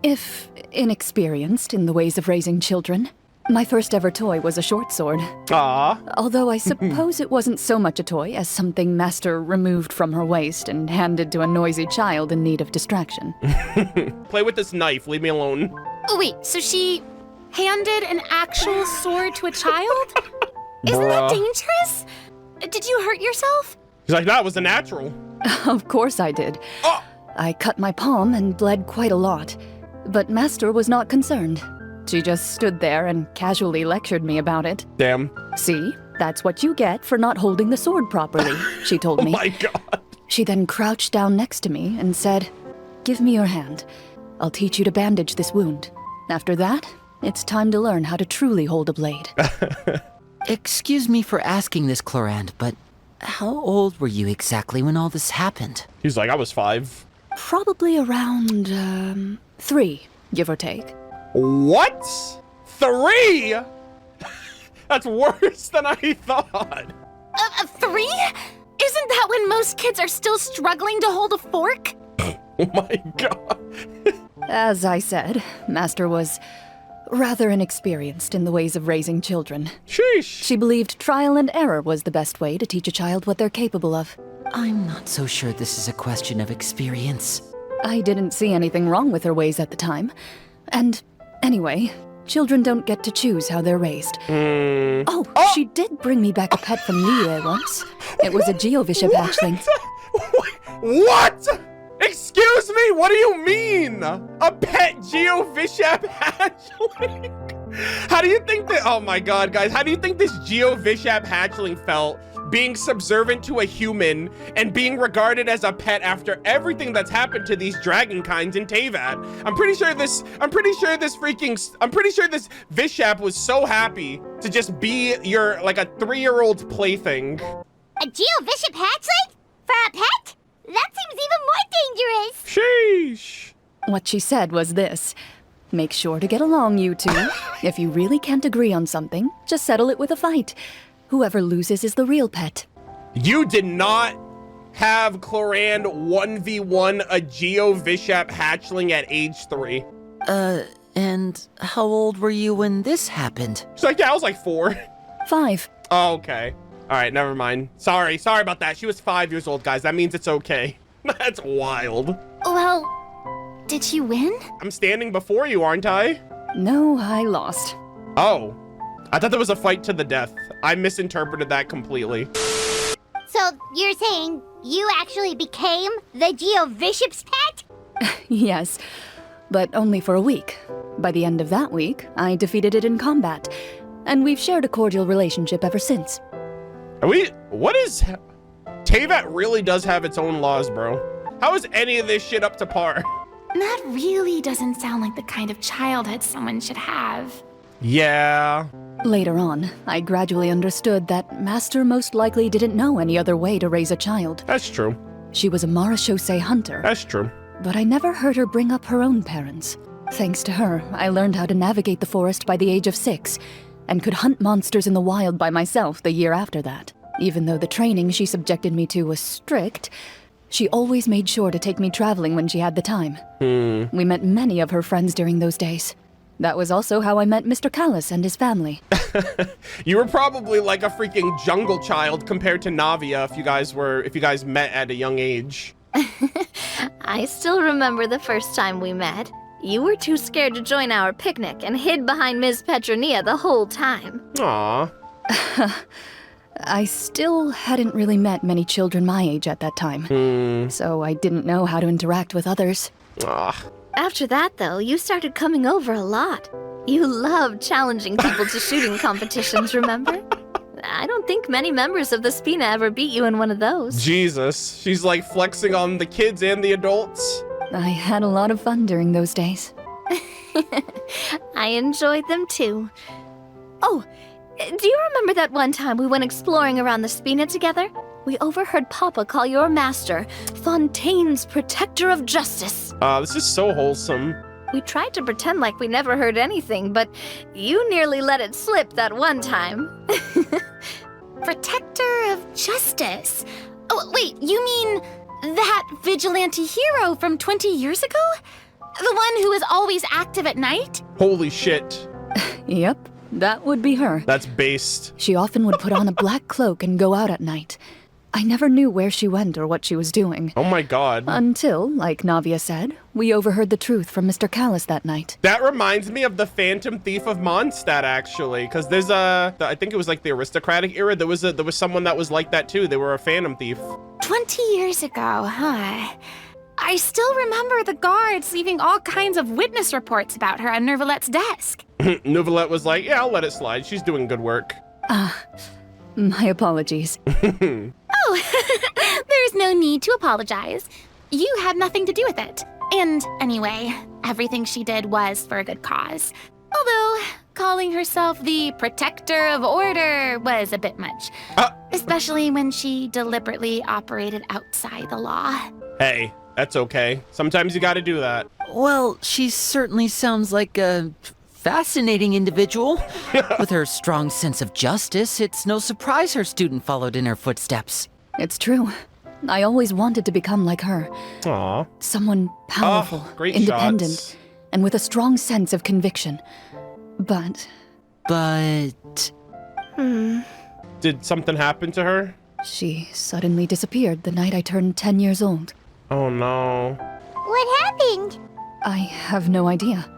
If inexperienced in the ways of raising children. My first ever toy was a short sword. Ah. Although I suppose it wasn't so much a toy as something Master removed from her waist and handed to a noisy child in need of distraction. Play with this knife. Leave me alone. Oh wait, so she handed an actual sword to a child? Isn't that dangerous? Did you hurt yourself? He's like, that was a natural. Of course I did. Oh. I cut my palm and bled quite a lot. But Master was not concerned. She just stood there and casually lectured me about it. Damn. See, that's what you get for not holding the sword properly, she told me. Oh my God. She then crouched down next to me and said, "Give me your hand. I'll teach you to bandage this wound. After that, it's time to learn how to truly hold a blade." Excuse me for asking this, Clorinde, but how old were you exactly when all this happened? He's like, I was 5. Probably around, 3, give or take. What? 3? That's worse than I thought. 3? Isn't that when most kids are still struggling to hold a fork? Oh my God. As I said, Master was rather inexperienced in the ways of raising children. Sheesh. She believed trial and error was the best way to teach a child what they're capable of. I'm not so sure this is a question of experience. I didn't see anything wrong with her ways at the time. And anyway, children don't get to choose how they're raised. Oh, she did bring me back a pet from Liyue once. It was a Geovishap hatchling. What? Excuse me? What do you mean? A pet Geovishap hatchling? How do you think that? Oh my God, guys. How do you think this Geovishap hatchling felt being subservient to a human and being regarded as a pet after everything that's happened to these dragon kinds in Teyvat? I'm pretty sure this Vishap was so happy to just be like a 3-year-old's plaything. A Geovishap hatchling? For a pet? That seems even more dangerous. Sheesh. What she said was this: make sure to get along, you two. If you really can't agree on something, just settle it with a fight. Whoever loses is the real pet. You did not have Clorinde 1v1 a Geovishap hatchling at age 3. And how old were you when this happened? She's like, yeah, I was like 4. 5. Oh, okay. All right, never mind. Sorry about that. She was 5 years old, guys. That means it's okay. That's wild. Well, did she win? I'm standing before you, aren't I? No, I lost. Oh, I thought there was a fight to the death. I misinterpreted that completely. So you're saying you actually became the Geovishop's pet? Yes, but only for a week. By the end of that week, I defeated it in combat, and we've shared a cordial relationship ever since. What is... Teyvat really does have its own laws, bro. How is any of this shit up to par? That really doesn't sound like the kind of childhood someone should have. Yeah. Later on, I gradually understood that Master most likely didn't know any other way to raise a child. That's true. She was a Marachose hunter. That's true. But I never heard her bring up her own parents. Thanks to her, I learned how to navigate the forest by the age of 6, and could hunt monsters in the wild by myself the year after that. Even though the training she subjected me to was strict, she always made sure to take me traveling when she had the time. We met many of her friends during those days. That was also how I met Mr. Callis and his family. You were probably like a freaking jungle child compared to Navia if you guys met at a young age. I still remember the first time we met. You were too scared to join our picnic and hid behind Ms. Petronia the whole time. Aw. I still hadn't really met many children my age at that time, so I didn't know how to interact with others. Ah. After that, though, you started coming over a lot. You loved challenging people to shooting competitions, remember? I don't think many members of the Spina ever beat you in one of those. Jesus. She's like flexing on the kids and the adults. I had a lot of fun during those days. I enjoyed them too. Oh, do you remember that one time we went exploring around the Spina together? We overheard Papa call your master Fontaine's Protector of Justice. This is so wholesome. We tried to pretend like we never heard anything, but you nearly let it slip that one time. Protector of Justice? Oh, wait, you mean that vigilante hero from 20 years ago? The one who is always active at night? Holy shit. Yep, that would be her. That's based. She often would put on a black cloak and go out at night. I never knew where she went or what she was doing. Oh my god. Until, like Navia said, we overheard the truth from Mr. Callis that night. That reminds me of the Phantom Thief of Mondstadt, actually, because there's I think it was like the aristocratic era. There was someone that was like that too. They were a Phantom Thief. 20 years ago, huh? I still remember the guards leaving all kinds of witness reports about her on Nervalette's desk. Nervalette was like, yeah, I'll let it slide. She's doing good work. My apologies. Oh, there's no need to apologize. You had nothing to do with it. And anyway, everything she did was for a good cause. Although, calling herself the Protector of Order was a bit much. Especially when she deliberately operated outside the law. Hey, that's okay. Sometimes you gotta do that. Well, she certainly sounds like a fascinating individual. With her strong sense of justice, it's no surprise her student followed in her footsteps. It's true. I always wanted to become like her. Aw. Someone powerful, great independent, shots. and with a strong sense of conviction. But Did something happen to her? she suddenly disappeared the night I turned 10 years old. Oh no. What happened? I have no idea.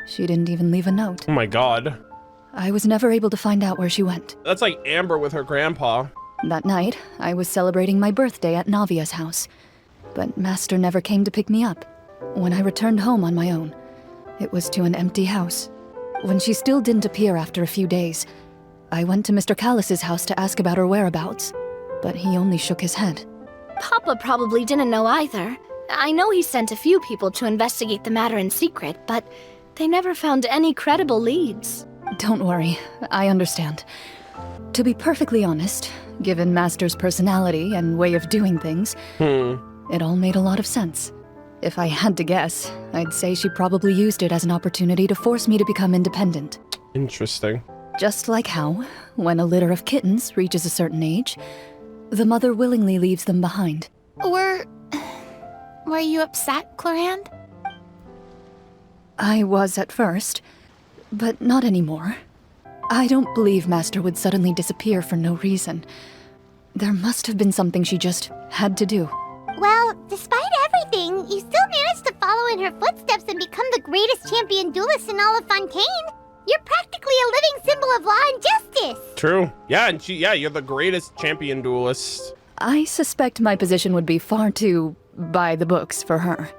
She didn't even leave a note. Oh my god. I was never able to find out where she went. That's like Amber with her grandpa. That night, I was celebrating my birthday at Navia's house, but Master never came to pick me up. When I returned home on my own, it was to an empty house. When she still didn't appear after a few days, I went to Mr. Callis's house to ask about her whereabouts, but he only shook his head. Papa probably didn't know either. I know he sent a few people to investigate the matter in secret, but they never found any credible leads. Don't worry, I understand. To be perfectly honest, given Master's personality and way of doing things, it all made a lot of sense. If I had to guess, I'd say she probably used it as an opportunity to force me to become independent. Interesting. Just like how, when a litter of kittens reaches a certain age, the mother willingly leaves them behind. Were you upset, Clorinde? I was at first, but not anymore. I don't believe Master would suddenly disappear for no reason. There must have been something she just had to do. Well, despite everything, you still managed to follow in her footsteps and become the greatest champion duelist in all of Fontaine. You're practically a living symbol of law and justice. True. Yeah, and you're the greatest champion duelist. I suspect my position would be far too by the books for her.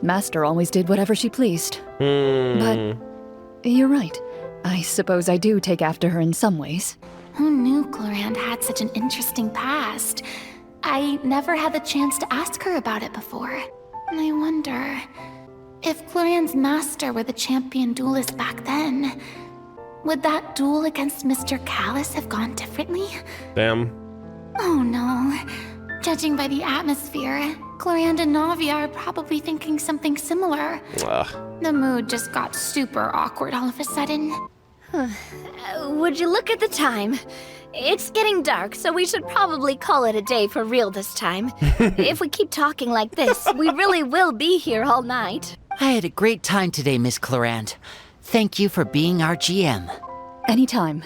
Master always did whatever she pleased. But you're right. I suppose I do take after her in some ways. Who knew Clorinde had such an interesting past? I never had the chance to ask her about it before. And I wonder, if Clorinde's master were the champion duelist back then, would that duel against Mr. Callus have gone differently? Damn. Oh no. Judging by the atmosphere, Clorinde and Navia are probably thinking something similar. Ugh. The mood just got super awkward all of a sudden. Would you look at the time? It's getting dark, so we should probably call it a day for real this time. If we keep talking like this, we really will be here all night. I had a great time today, Miss Clorinde. Thank you for being our GM. Anytime.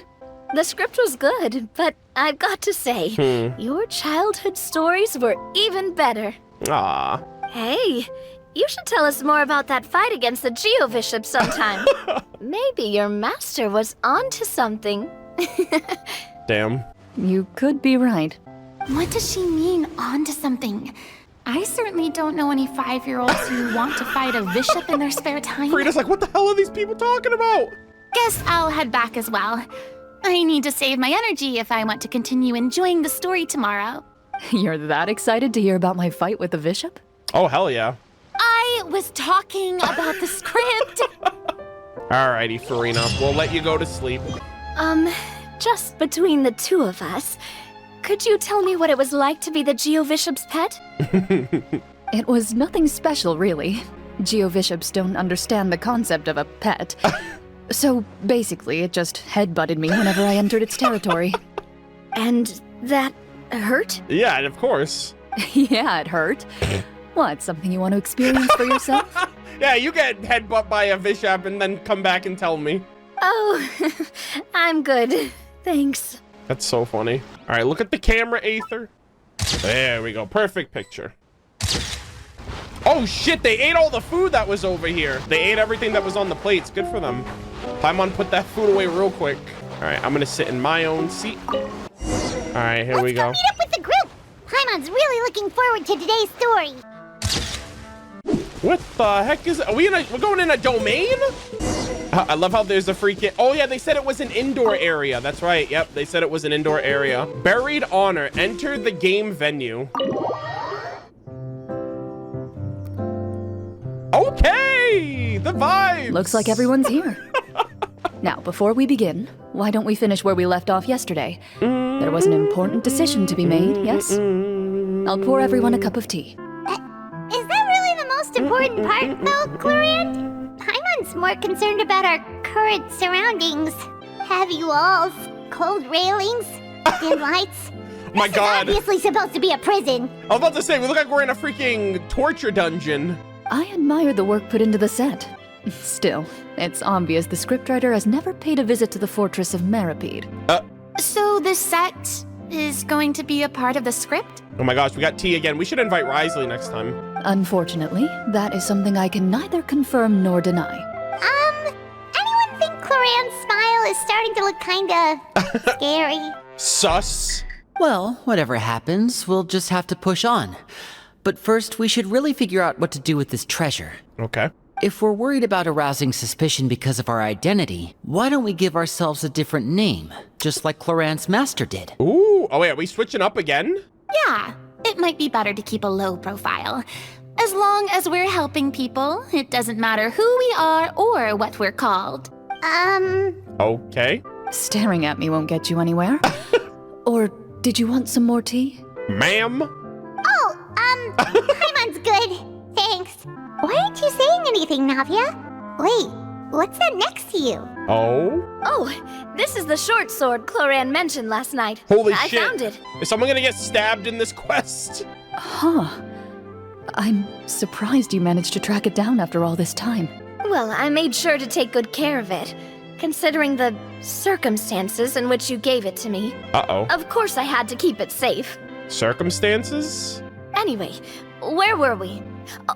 The script was good, but I've got to say, your childhood stories were even better. Ah. Hey, you should tell us more about that fight against the Geobishop sometime. Maybe your master was onto something. Damn. You could be right. What does she mean, onto something? I certainly don't know any 5-year-olds who want to fight a bishop in their spare time. Frida's like, what the hell are these people talking about? Guess I'll head back as well. I need to save my energy if I want to continue enjoying the story tomorrow. You're that excited to hear about my fight with the bishop? Oh, hell yeah. I was talking about the script. Alrighty, Farina. We'll let you go to sleep. Just between the two of us, could you tell me what it was like to be the Geobishop's pet? It was nothing special, really. Geobishops don't understand the concept of a pet. So basically, it just headbutted me whenever I entered its territory. And that hurt? Yeah, and of course. Yeah, it hurt. What, something you want to experience for yourself? Yeah, you get headbutt by a bishop and then come back and tell me. Oh, I'm good. Thanks. That's so funny. All right, look at the camera, Aether. There we go. Perfect picture. Oh, shit. They ate all the food that was over here. They ate everything that was on the plates. Good for them. Paimon, put that food away real quick. All right, I'm going to sit in my own seat. All right, here we go. Let's go meet up with the group. Paimon's really looking forward to today's story. What the heck is it? We're going in a domain? I love how there's a freaking... Oh, yeah, they said it was an indoor area. That's right. Yep, they said it was an indoor area. Buried honor. Enter the game venue. Okay, the vibes. Looks like everyone's here. Now, before we begin, why don't we finish where we left off yesterday? There was an important decision to be made, yes? I'll pour everyone a cup of tea. Is that really the most important part, though, Clorinde? Paimon's more concerned about our current surroundings. Heavy walls, cold railings, dim lights. My God. This is obviously supposed to be a prison. I was about to say, we look like we're in a freaking torture dungeon. I admire the work put into the set. Still, it's obvious the scriptwriter has never paid a visit to the fortress of Meripede. So the set is going to be a part of the script? Oh my gosh, we got tea again. We should invite Risley next time. Unfortunately, that is something I can neither confirm nor deny. Anyone think Clorinde's smile is starting to look kinda scary? Sus. Well, whatever happens, we'll just have to push on. But first, we should really figure out what to do with this treasure. Okay. If we're worried about arousing suspicion because of our identity, why don't we give ourselves a different name, just like Clorinde's master did? Ooh, oh wait, are we switching up again? Yeah, it might be better to keep a low profile. As long as we're helping people, it doesn't matter who we are or what we're called. Okay. Staring at me won't get you anywhere. Or did you want some more tea? Ma'am? Paimon's good. Thanks. Why aren't you saying anything, Navia? Wait, what's that next to you? Oh? Oh, this is the short sword Clorinde mentioned last night. Holy I shit. found it. Is someone gonna get stabbed in this quest? Huh. I'm surprised you managed to track it down after all this time. Well, I made sure to take good care of it, considering the circumstances in which you gave it to me. Uh-oh. Of course I had to keep it safe. Circumstances? Anyway, where were we?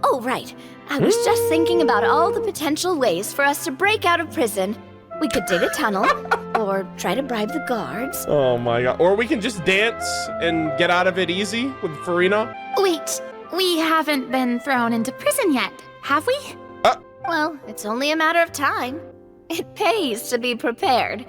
Oh, right. I was just thinking about all the potential ways for us to break out of prison. We could dig a tunnel, or try to bribe the guards. Oh my god. Or we can just dance and get out of it easy with Farina. Wait, we haven't been thrown into prison yet, have we? Well, it's only a matter of time. It pays to be prepared.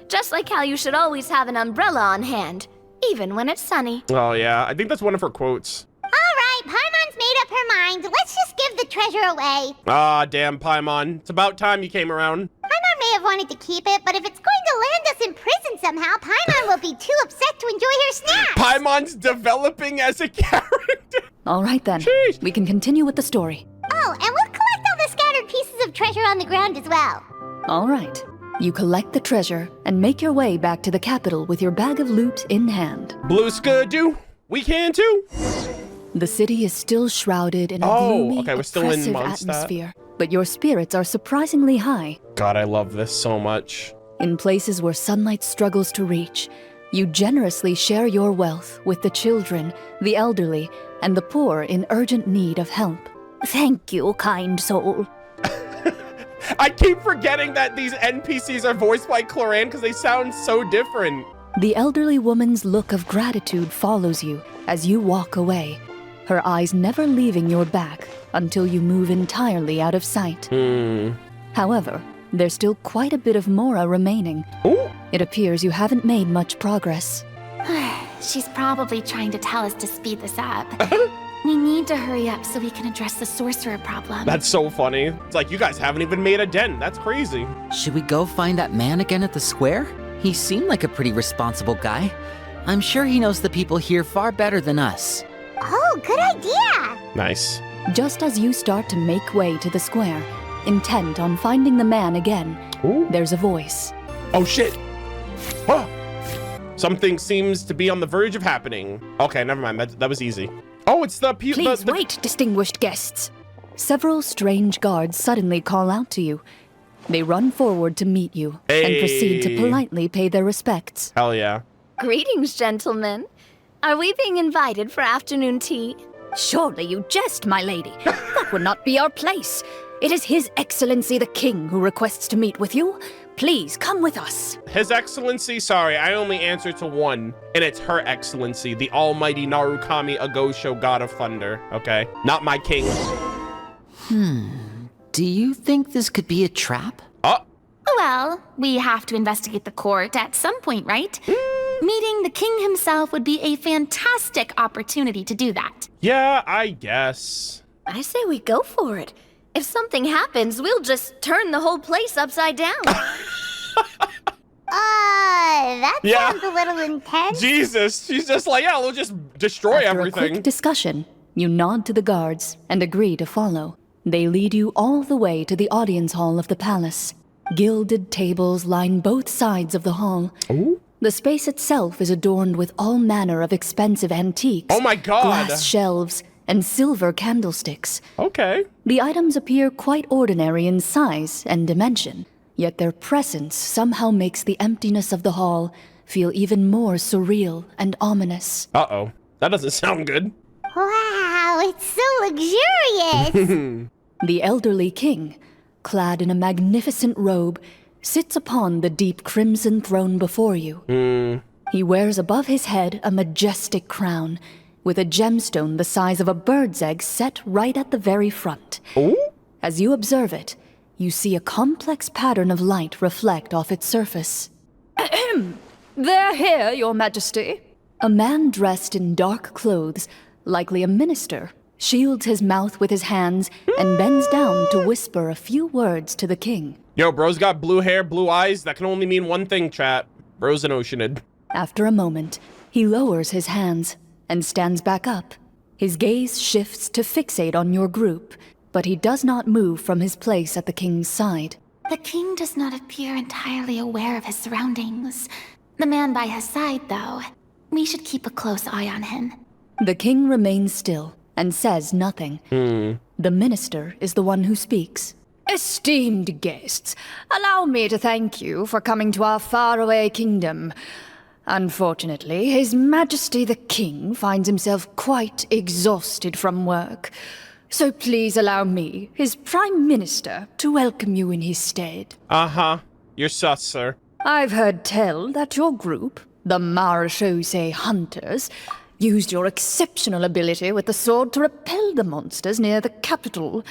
Just like how you should always have an umbrella on hand, even when it's sunny. Oh yeah, I think that's one of her quotes. All right, Paimon's made up her mind. Let's just give the treasure away. Ah, damn, Paimon. It's about time you came around. Paimon may have wanted to keep it, but if it's going to land us in prison somehow, Paimon will be too upset to enjoy her snacks. Paimon's developing as a character. All right then. Sheesh. We can continue with the story. Oh, and we'll collect all the scattered pieces of treasure on the ground as well. All right. You collect the treasure and make your way back to the capital with your bag of loot in hand. Blue Skidoo, we can too. The city is still shrouded in a gloomy, okay, we're still in oppressive Mondstadt. atmosphere, but your spirits are surprisingly high. God, I love this so much. In places where sunlight struggles to reach, you generously share your wealth with the children, the elderly, and the poor in urgent need of help. Thank you, kind soul. I keep forgetting that these NPCs are voiced by Clorinde because they sound so different. The elderly woman's look of gratitude follows you as you walk away, her eyes never leaving your back until you move entirely out of sight. However, there's still quite a bit of Mora remaining. Ooh. It appears you haven't made much progress. She's probably trying to tell us to speed this up. We need to hurry up so we can address the sorcerer problem. That's so funny. It's like you guys haven't even made a den. That's crazy. Should we go find that man again at the square? He seemed like a pretty responsible guy. I'm sure he knows the people here far better than us. Oh, good idea. Nice. Just as you start to make way to the square, intent on finding the man again, Ooh. there's a voice. Oh shit. Oh. Something seems to be on the verge of happening. Okay, never mind. That was easy. Oh, it's the people. Please wait, distinguished guests. Several strange guards suddenly call out to you. They run forward to meet you and proceed to politely pay their respects. Hell yeah. Greetings, gentlemen. Are we being invited for afternoon tea? Surely you jest, my lady. That would not be our place. It is His Excellency the King who requests to meet with you. Please come with us. His Excellency, sorry, I only answer to one, and it's Her Excellency, the almighty Narukami Agosho God of Thunder, okay? Not my king. Do you think this could be a trap? Well, we have to investigate the court at some point, right? Meeting the king himself would be a fantastic opportunity to do that. Yeah, I guess. I say we go for it. If something happens, we'll just turn the whole place upside down. That Yeah. sounds a little intense. Jesus, she's just like, yeah, we'll just destroy After a everything. quick discussion, you nod to the guards and agree to follow. They lead you all the way to the audience hall of the palace. Gilded tables line both sides of the hall. Ooh. The space itself is adorned with all manner of expensive antiques. Oh my God. Glass shelves and silver candlesticks. Okay. The items appear quite ordinary in size and dimension, yet their presence somehow makes the emptiness of the hall feel even more surreal and ominous. Uh-oh. That doesn't sound good. Wow, it's so luxurious. The elderly king, clad in a magnificent robe, sits upon the deep crimson throne before you. He wears above his head a majestic crown, with a gemstone the size of a bird's egg set right at the very front. Ooh. As you observe it, you see a complex pattern of light reflect off its surface. They're here, your majesty. A man dressed in dark clothes, likely a minister, shields his mouth with his hands and bends down to whisper a few words to the king. Yo, bro's got blue hair, blue eyes. That can only mean one thing, chat. Bro's an Oceanid. After a moment, he lowers his hands and stands back up. His gaze shifts to fixate on your group, but he does not move from his place at the king's side. The king does not appear entirely aware of his surroundings. The man by his side, though, we should keep a close eye on him. The king remains still and says nothing. The minister is the one who speaks. Esteemed guests, allow me to thank you for coming to our faraway kingdom. Unfortunately, His Majesty the King finds himself quite exhausted from work. So please allow me, his Prime Minister, to welcome you in his stead. Uh-huh. You're sus, sir. I've heard tell that your group, the Marechaussee Hunters, used your exceptional ability with the sword to repel the monsters near the capital.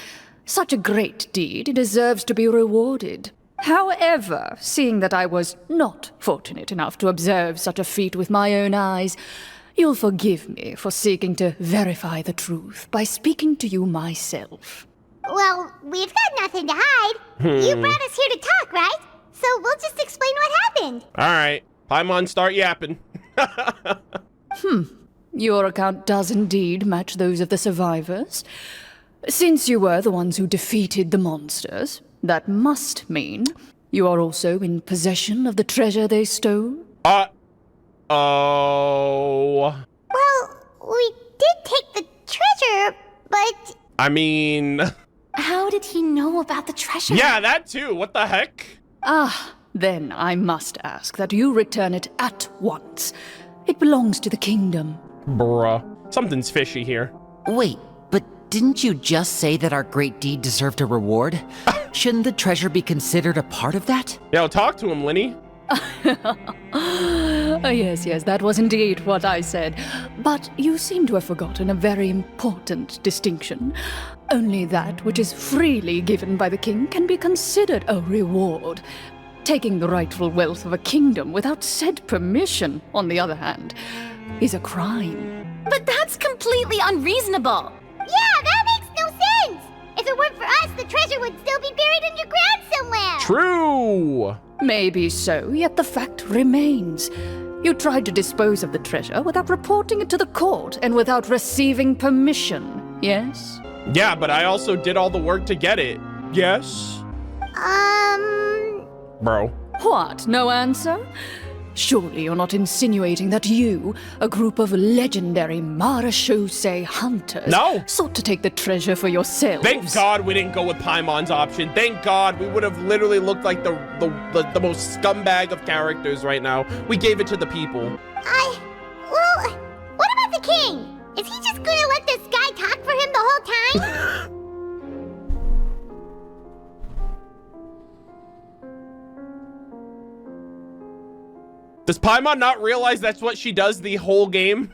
Such a great deed deserves to be rewarded. However, seeing that I was not fortunate enough to observe such a feat with my own eyes, you'll forgive me for seeking to verify the truth by speaking to you myself. Well, we've got nothing to hide. You brought us here to talk, right? So we'll just explain what happened. All right. Paimon, start yapping. Your account does indeed match those of the survivors. Since you were the ones who defeated the monsters, that must mean you are also in possession of the treasure they stole? Oh. Well, we did take the treasure, but... I mean... How did he know about the treasure? Yeah, that too. What the heck? Then I must ask that you return it at once. It belongs to the kingdom. Bruh. Something's fishy here. Wait, but didn't you just say that our great deed deserved a reward? Shouldn't the treasure be considered a part of that? Yo, talk to him, Linny. Yes, that was indeed what I said. But you seem to have forgotten a very important distinction. Only that which is freely given by the king can be considered a reward. Taking the rightful wealth of a kingdom without said permission, on the other hand, is a crime. But that's completely unreasonable. Yeah, that makes no sense! If it weren't for us, the treasure would still be buried underground somewhere! True! Maybe so, yet the fact remains. You tried to dispose of the treasure without reporting it to the court and without receiving permission, yes? Yeah, but I also did all the work to get it. Yes? Bro. What, no answer? Surely you're not insinuating that you, a group of legendary Marechaussee hunters, sought to take the treasure for yourselves? Thank God we didn't go with Paimon's option. Thank God. We would have literally looked like the most scumbag of characters right now. We gave it to the people. Well, what about the king? Is he just gonna let this guy talk for him the whole time? Does Paimon not realize that's what she does the whole game?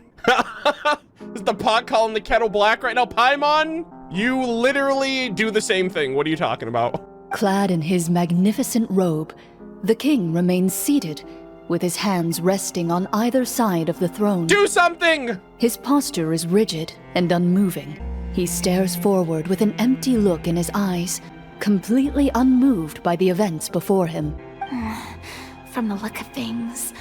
Is the pot calling the kettle black right now? Paimon, you literally do the same thing. What are you talking about? Clad in his magnificent robe, the king remains seated, with his hands resting on either side of the throne. Do something! His posture is rigid and unmoving. He stares forward with an empty look in his eyes, completely unmoved by the events before him. From the look of things,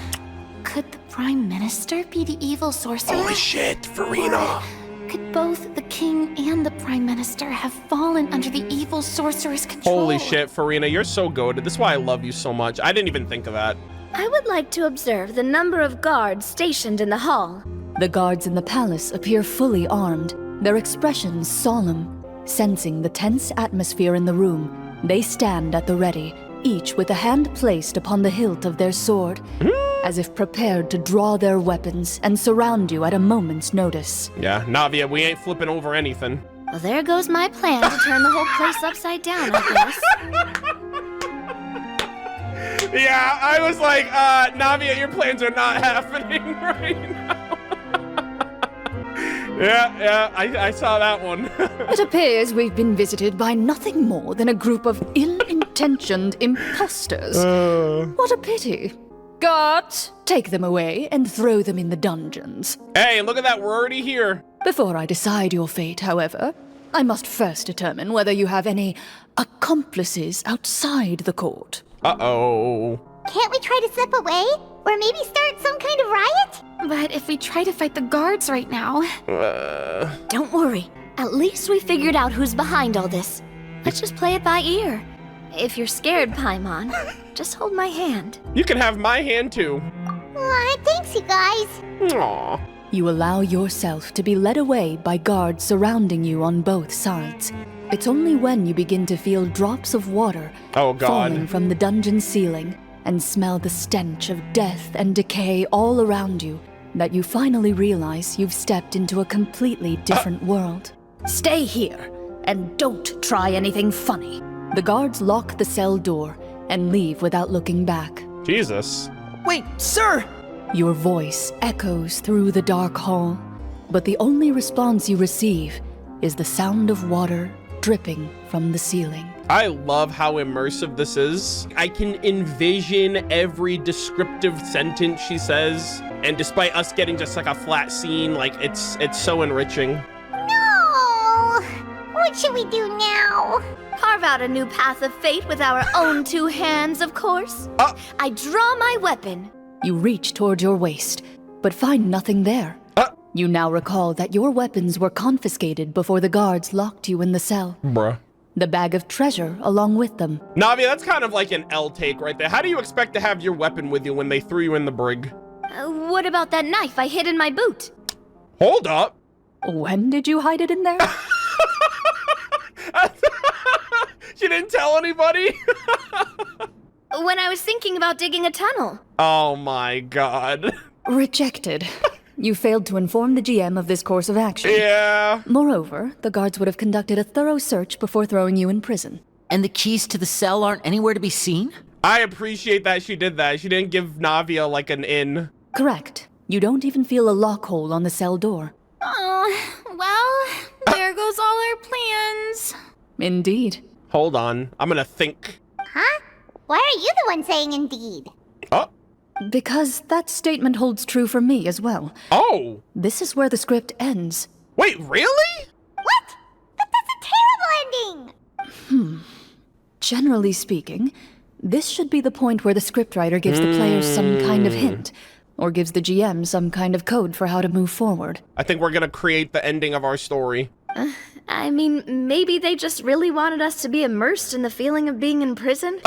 could the Prime Minister be the evil sorcerer? Holy shit, Farina! Could both the King and the Prime Minister have fallen under the evil sorcerer's control? Holy shit, Farina, you're so good. This is why I love you so much. I didn't even think of that. I would like to observe the number of guards stationed in the hall. The guards in the palace appear fully armed, their expressions solemn. Sensing the tense atmosphere in the room, they stand at the ready, each with a hand placed upon the hilt of their sword, as if prepared to draw their weapons and surround you at a moment's notice. Yeah, Navia, we ain't flipping over anything. Well, there goes my plan to turn the whole place upside down, I guess. Yeah, I was like, Navia, your plans are not happening right now. Yeah, I saw that one. It appears we've been visited by nothing more than a group of ill-intentioned imposters. What a pity. Guards, take them away and throw them in the dungeons. Hey, look at that, we're already here. Before I decide your fate, however, I must first determine whether you have any accomplices outside the court. Uh-oh. Can't we try to slip away? Or maybe start some kind of riot? But if we try to fight the guards right now... Don't worry. At least we figured out who's behind all this. Let's just play it by ear. If you're scared, Paimon, just hold my hand. You can have my hand too. Aw, thanks, you guys. Aw. You allow yourself to be led away by guards surrounding you on both sides. It's only when you begin to feel drops of water Oh, God. falling from the dungeon ceiling and smell the stench of death and decay all around you that you finally realize you've stepped into a completely different world. Stay here and don't try anything funny. The guards lock the cell door and leave without looking back. Jesus. Wait, sir! Your voice echoes through the dark hall, but the only response you receive is the sound of water dripping from the ceiling. I love how immersive this is. I can envision every descriptive sentence she says, and despite us getting just like a flat scene, like it's so enriching. No! What should we do now? Carve out a new path of fate with our own two hands, of course. I draw my weapon. You reach toward your waist, but find nothing there. You now recall that your weapons were confiscated before the guards locked you in the cell. Bruh. The bag of treasure along with them. Navia, that's kind of like an L take right there. How do you expect to have your weapon with you when they threw you in the brig? What about that knife I hid in my boot? Hold up. When did you hide it in there? She didn't tell anybody? When I was thinking about digging a tunnel. Oh my God. Rejected. You failed to inform the GM of this course of action. Yeah. Moreover, the guards would have conducted a thorough search before throwing you in prison. And the keys to the cell aren't anywhere to be seen? I appreciate that she did that. She didn't give Navia like an in. Correct. You don't even feel a lock hole on the cell door. Oh, well, there goes all our plans. Indeed. Hold on. I'm gonna think. Huh? Why are you the one saying indeed? Oh. Because that statement holds true for me as well. Oh. This is where the script ends. Wait, really? What? That's a terrible ending! Generally speaking, this should be the point where the scriptwriter gives the players some kind of hint, or gives the GM some kind of code for how to move forward. I think we're gonna create the ending of our story. I mean, maybe they just really wanted us to be immersed in the feeling of being in prison.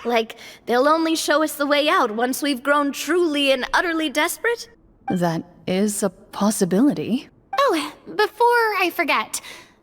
Like, they'll only show us the way out once we've grown truly and utterly desperate? That is a possibility. Oh, before I forget,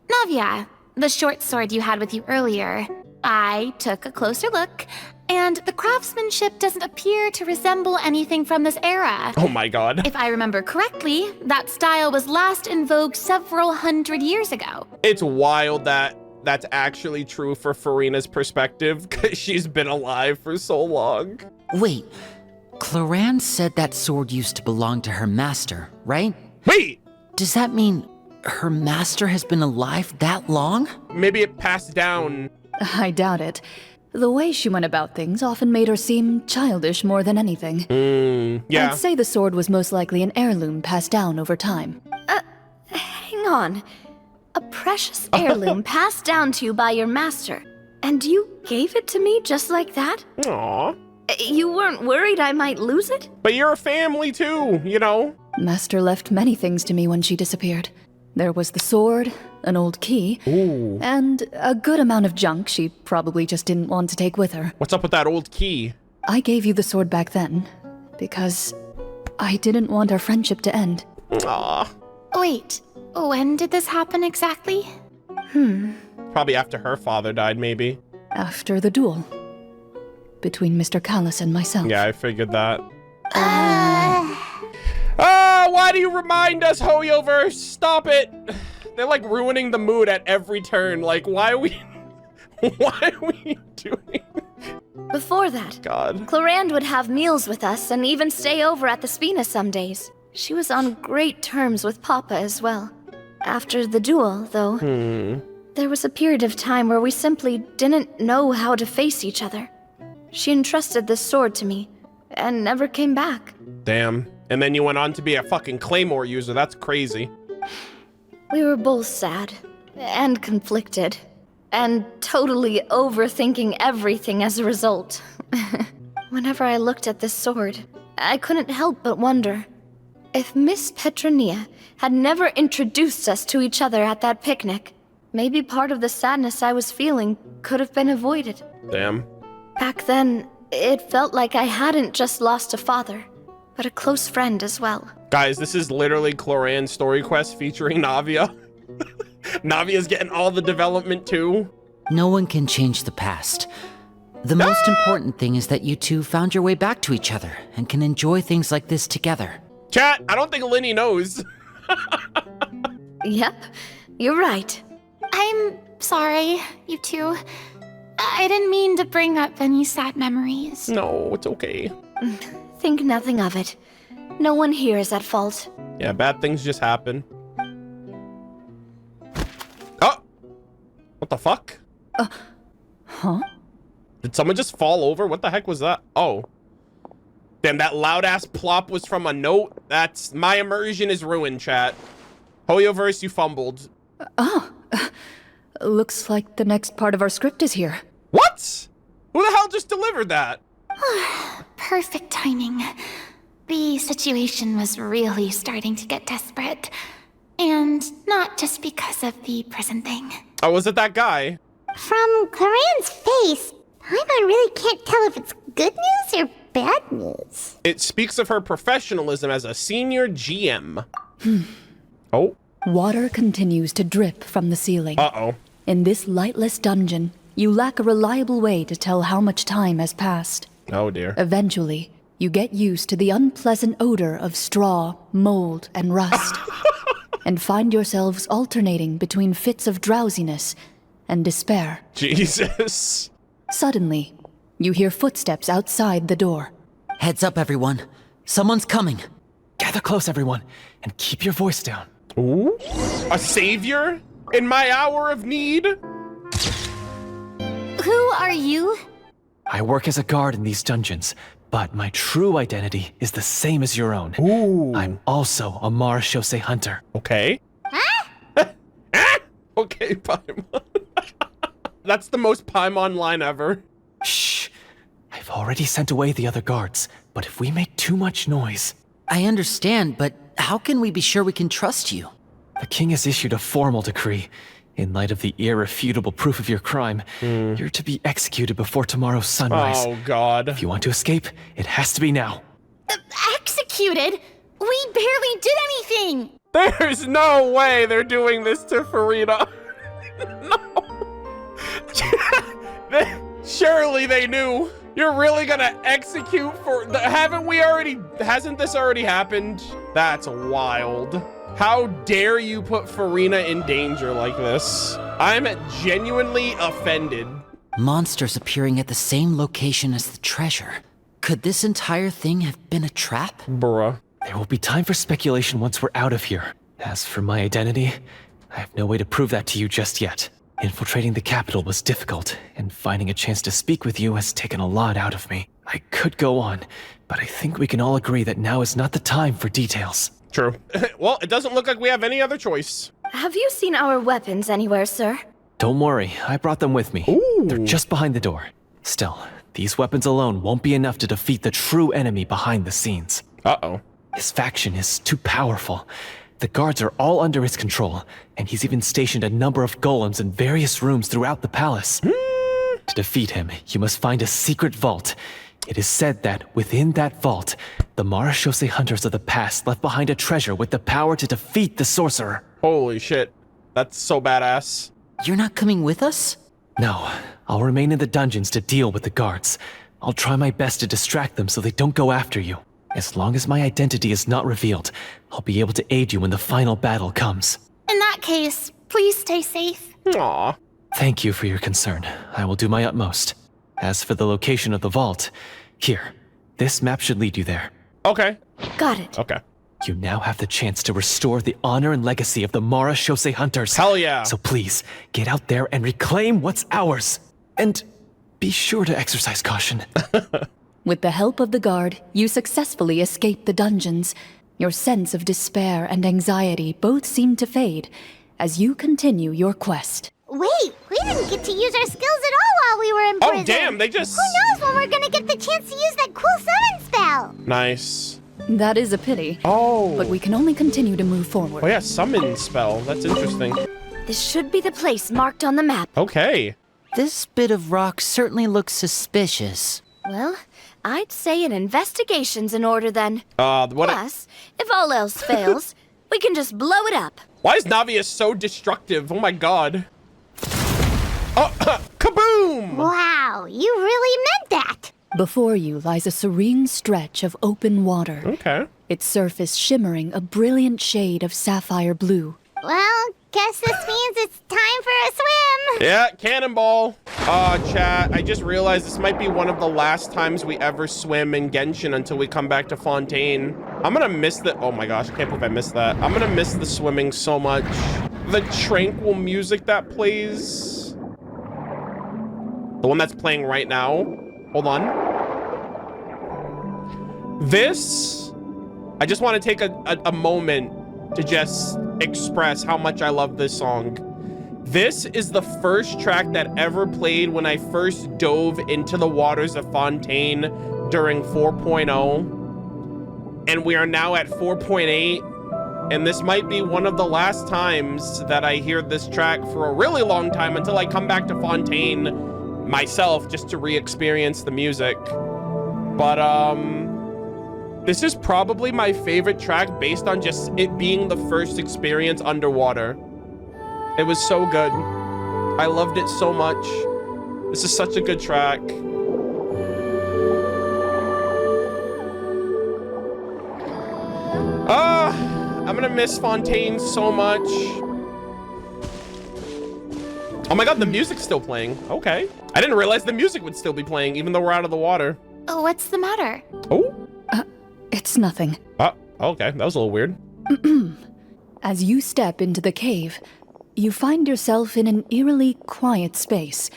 Navia, the short sword you had with you earlier, I took a closer look, and the craftsmanship doesn't appear to resemble anything from this era. Oh my God. If I remember correctly, that style was last in vogue several hundred years ago. It's wild that that's actually true for Farina's perspective, because she's been alive for so long. Wait, Clorinde said that sword used to belong to her master, right? Wait! Does that mean her master has been alive that long? Maybe it passed down. I doubt it. The way she went about things often made her seem childish more than anything. Yeah. I'd say the sword was most likely an heirloom passed down over time. Hang on. A precious heirloom passed down to you by your master. And you gave it to me just like that? Aw. You weren't worried I might lose it? But you're a family too, you know? Master left many things to me when she disappeared. There was the sword, an old key, and a good amount of junk she probably just didn't want to take with her. What's up with that old key? I gave you the sword back then, because I didn't want our friendship to end. Aw. Wait, when did this happen exactly? Probably after her father died, maybe. After the duel. Between Mr. Callis and myself. Yeah, I figured that. Why do you remind us, Hoyoverse? Stop it. They're like ruining the mood at every turn. Like, why are we doing? Before that, God. Clorinde would have meals with us and even stay over at the Spina some days. She was on great terms with Papa as well. After the duel, though, there was a period of time where we simply didn't know how to face each other. She entrusted this sword to me and never came back. Damn. And then you went on to be a fucking Claymore user. That's crazy. We were both sad and conflicted and totally overthinking everything as a result. Whenever I looked at this sword, I couldn't help but wonder if Miss Petronia had never introduced us to each other at that picnic. Maybe part of the sadness I was feeling could have been avoided. Damn. Back then, it felt like I hadn't just lost a father, but a close friend as well. Guys, this is literally Clorinde Story Quest featuring Navia. Navia's getting all the development too. No one can change the past. The most important thing is that you two found your way back to each other and can enjoy things like this together. Chat, I don't think Linny knows. Yep, you're right. I'm sorry, you two. I didn't mean to bring up any sad memories. No, it's okay. Think nothing of it. No one here is at fault. Yeah, bad things just happen. Oh! What the fuck? Huh? Did someone just fall over? What the heck was that? Oh. Damn, that loud-ass plop was from a note. That's... My immersion is ruined, chat. Hoyoverse, you fumbled. Looks like the next part of our script is here. What? Who the hell just delivered that? Perfect timing. The situation was really starting to get desperate. And not just because of the prison thing. Oh, was it that guy? From Clorinde's face, I really can't tell if it's good news or bad news. It speaks of her professionalism as a senior GM. Oh. Water continues to drip from the ceiling. Uh-oh. In this lightless dungeon, you lack a reliable way to tell how much time has passed. Oh, dear. Eventually, you get used to the unpleasant odor of straw, mold, and rust, and find yourselves alternating between fits of drowsiness and despair. Jesus. Suddenly, you hear footsteps outside the door. Heads up, everyone. Someone's coming. Gather close, everyone, and keep your voice down. Ooh? A savior? In my hour of need? Who are you? I work as a guard in these dungeons, but my true identity is the same as your own. Ooh. I'm also a Marashose hunter. Okay. Okay, Paimon. That's the most Paimon line ever. Shh. I've already sent away the other guards, but if we make too much noise... I understand, but how can we be sure we can trust you? The king has issued a formal decree. In light of the irrefutable proof of your crime, you're to be executed before tomorrow's sunrise. Oh, God. If you want to escape, it has to be now. Executed? We barely did anything! There's no way they're doing this to Farida. No. Surely they knew. You're really gonna execute for... Hasn't this already happened? That's wild. How dare you put Farina in danger like this? I'm genuinely offended. Monsters appearing at the same location as the treasure. Could this entire thing have been a trap? Bruh. There will be time for speculation once we're out of here. As for my identity, I have no way to prove that to you just yet. Infiltrating the capital was difficult, and finding a chance to speak with you has taken a lot out of me. I could go on, but I think we can all agree that now is not the time for details. True. Well, it doesn't look like we have any other choice. Have you seen our weapons anywhere, sir? Don't worry, I brought them with me. Ooh. They're just behind the door. Still, these weapons alone won't be enough to defeat the true enemy behind the scenes. Uh-oh. His faction is too powerful. The guards are all under his control, and he's even stationed a number of golems in various rooms throughout the palace. To defeat him, you must find a secret vault. It is said that within that vault, the Marashose hunters of the past left behind a treasure with the power to defeat the sorcerer. Holy shit. That's so badass. You're not coming with us? No, I'll remain in the dungeons to deal with the guards. I'll try my best to distract them so they don't go after you. As long as my identity is not revealed, I'll be able to aid you when the final battle comes. In that case, please stay safe. Aw. Thank you for your concern. I will do my utmost. As for the location of the vault, here, this map should lead you there. Okay. Got it. Okay. You now have the chance to restore the honor and legacy of the Marashose hunters. Hell yeah. So please, get out there and reclaim what's ours. And be sure to exercise caution. With the help of the guard, you successfully escape the dungeons. Your sense of despair and anxiety both seem to fade as you continue your quest. Wait, we didn't get to use our skills at all while we were in prison. Oh, damn, they just... Who knows when we're gonna get the chance to use that cool summon spell? Nice. That is a pity. Oh. But we can only continue to move forward. Oh, yeah, summon spell. That's interesting. This should be the place marked on the map. Okay. This bit of rock certainly looks suspicious. Well, I'd say an investigation's in order then. What? Plus, if all else fails, We can just blow it up. Why is Navia so destructive? Oh my god. Oh, kaboom! Wow, you really meant that. Before you lies a serene stretch of open water. Okay. Its surface shimmering a brilliant shade of sapphire blue. Well, guess this means it's time for a swim. Yeah, cannonball. Chat, I just realized this might be one of the last times we ever swim in Genshin until we come back to Fontaine. I'm gonna miss the, oh my gosh, I can't believe I missed that. I'm gonna miss the swimming so much. The tranquil music that plays. The one that's playing right now. Hold on. This, I just want to take a moment to just express how much I love this song. This is the first track that ever played when I first dove into the waters of Fontaine during 4.0. And we are now at 4.8. And this might be one of the last times that I hear this track for a really long time until I come back to Fontaine myself just to re-experience the music. But this is probably my favorite track based on just it being the first experience underwater. It was so good. I loved it so much. This is such a good track. I'm gonna miss Fontaine so much. Oh my god, the music's still playing. Okay. I didn't realize the music would still be playing even though we're out of the water. Oh, what's the matter? Oh. It's nothing. Okay. That was a little weird. As you step into the cave, you find yourself in an eerily quiet space.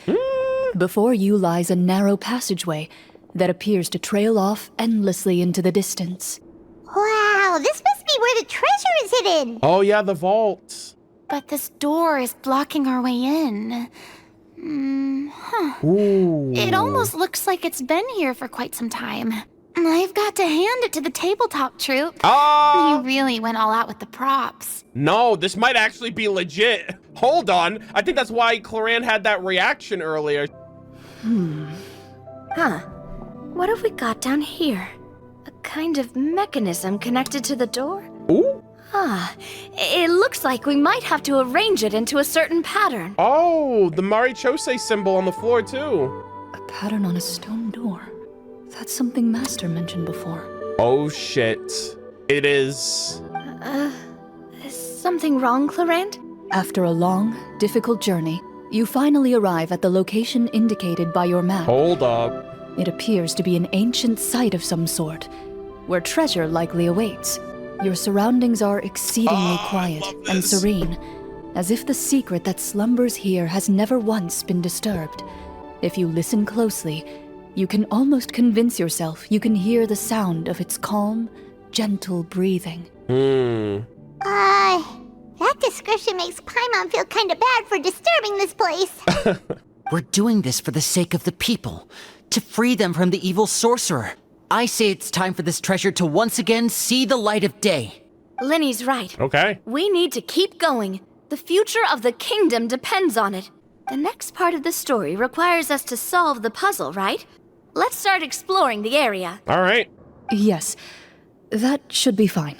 Before you lies a narrow passageway that appears to trail off endlessly into the distance. Wow, this must be where the treasure is hidden. Oh yeah, the vault. But this door is blocking our way in. Ooh. It almost looks like it's been here for quite some time. I've got to hand it to the tabletop troupe. Oh! You really went all out with the props. No, this might actually be legit. Hold on. I think that's why Clorinde had that reaction earlier. Huh. What have we got down here? A kind of mechanism connected to the door? Ooh. It looks like we might have to arrange it into a certain pattern. Oh, the Marichose symbol on the floor too. A pattern on a stone door. That's something Master mentioned before. Oh shit. It is. Is something wrong, Clorinde? After a long, difficult journey, you finally arrive at the location indicated by your map. Hold up. It appears to be an ancient site of some sort, where treasure likely awaits. Your surroundings are exceedingly quiet and serene, as if the secret that slumbers here has never once been disturbed. If you listen closely, you can almost convince yourself you can hear the sound of its calm, gentle breathing. That description makes Paimon feel kind of bad for disturbing this place. We're doing this for the sake of the people, to free them from the evil sorcerer. I say it's time for this treasure to once again see the light of day. Linny's right. Okay. We need to keep going. The future of the kingdom depends on it. The next part of the story requires us to solve the puzzle, right? Let's start exploring the area. All right. Yes, that should be fine.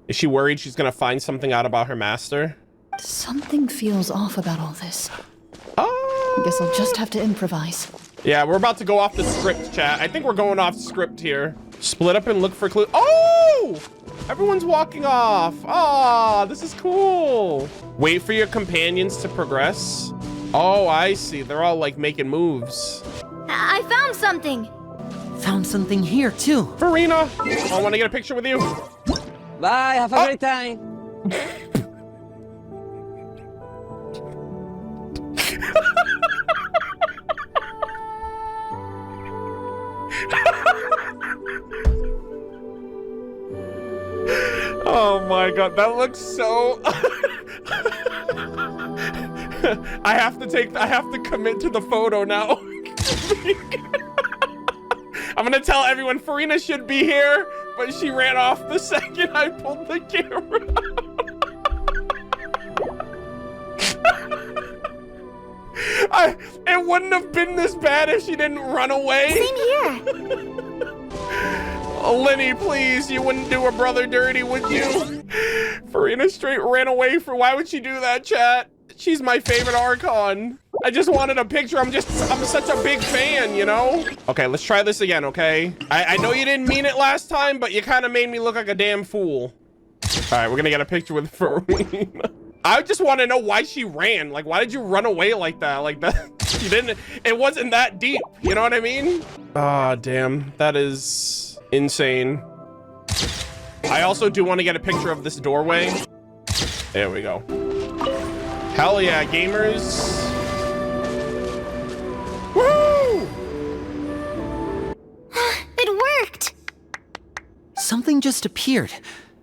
Is she worried she's gonna find something out about her master? Something feels off about all this. Guess I'll just have to improvise. Yeah, we're about to go off the script, chat. I think we're going off script here. Split up and look for clues. Oh! Everyone's walking off. Ah, this is cool. Wait for your companions to progress. Oh, I see. They're all like making moves. I found something. Found something here too. Farina, I want to get a picture with you. Bye, have a great time. Oh my god, that looks so... I have to commit to the photo now. I'm gonna tell everyone Farina should be here, but she ran off the second I pulled the camera out. It wouldn't have been this bad if she didn't run away. Same here. Lenny, please, you wouldn't do a brother dirty, would you? Farina straight ran away for, why would she do that, chat? She's my favorite Archon. I just wanted a picture. I'm such a big fan, you know? Okay, let's try this again, okay? I know you didn't mean it last time, but you kind of made me look like a damn fool. All right, we're gonna get a picture with Farina. I just want to know why she ran. Like, why did you run away like that? Like that, you didn't, it wasn't that deep. You know what I mean? Ah, damn, that is insane. I also do want to get a picture of this doorway. There we go. Hell yeah, gamers. Woo! It worked! Something just appeared.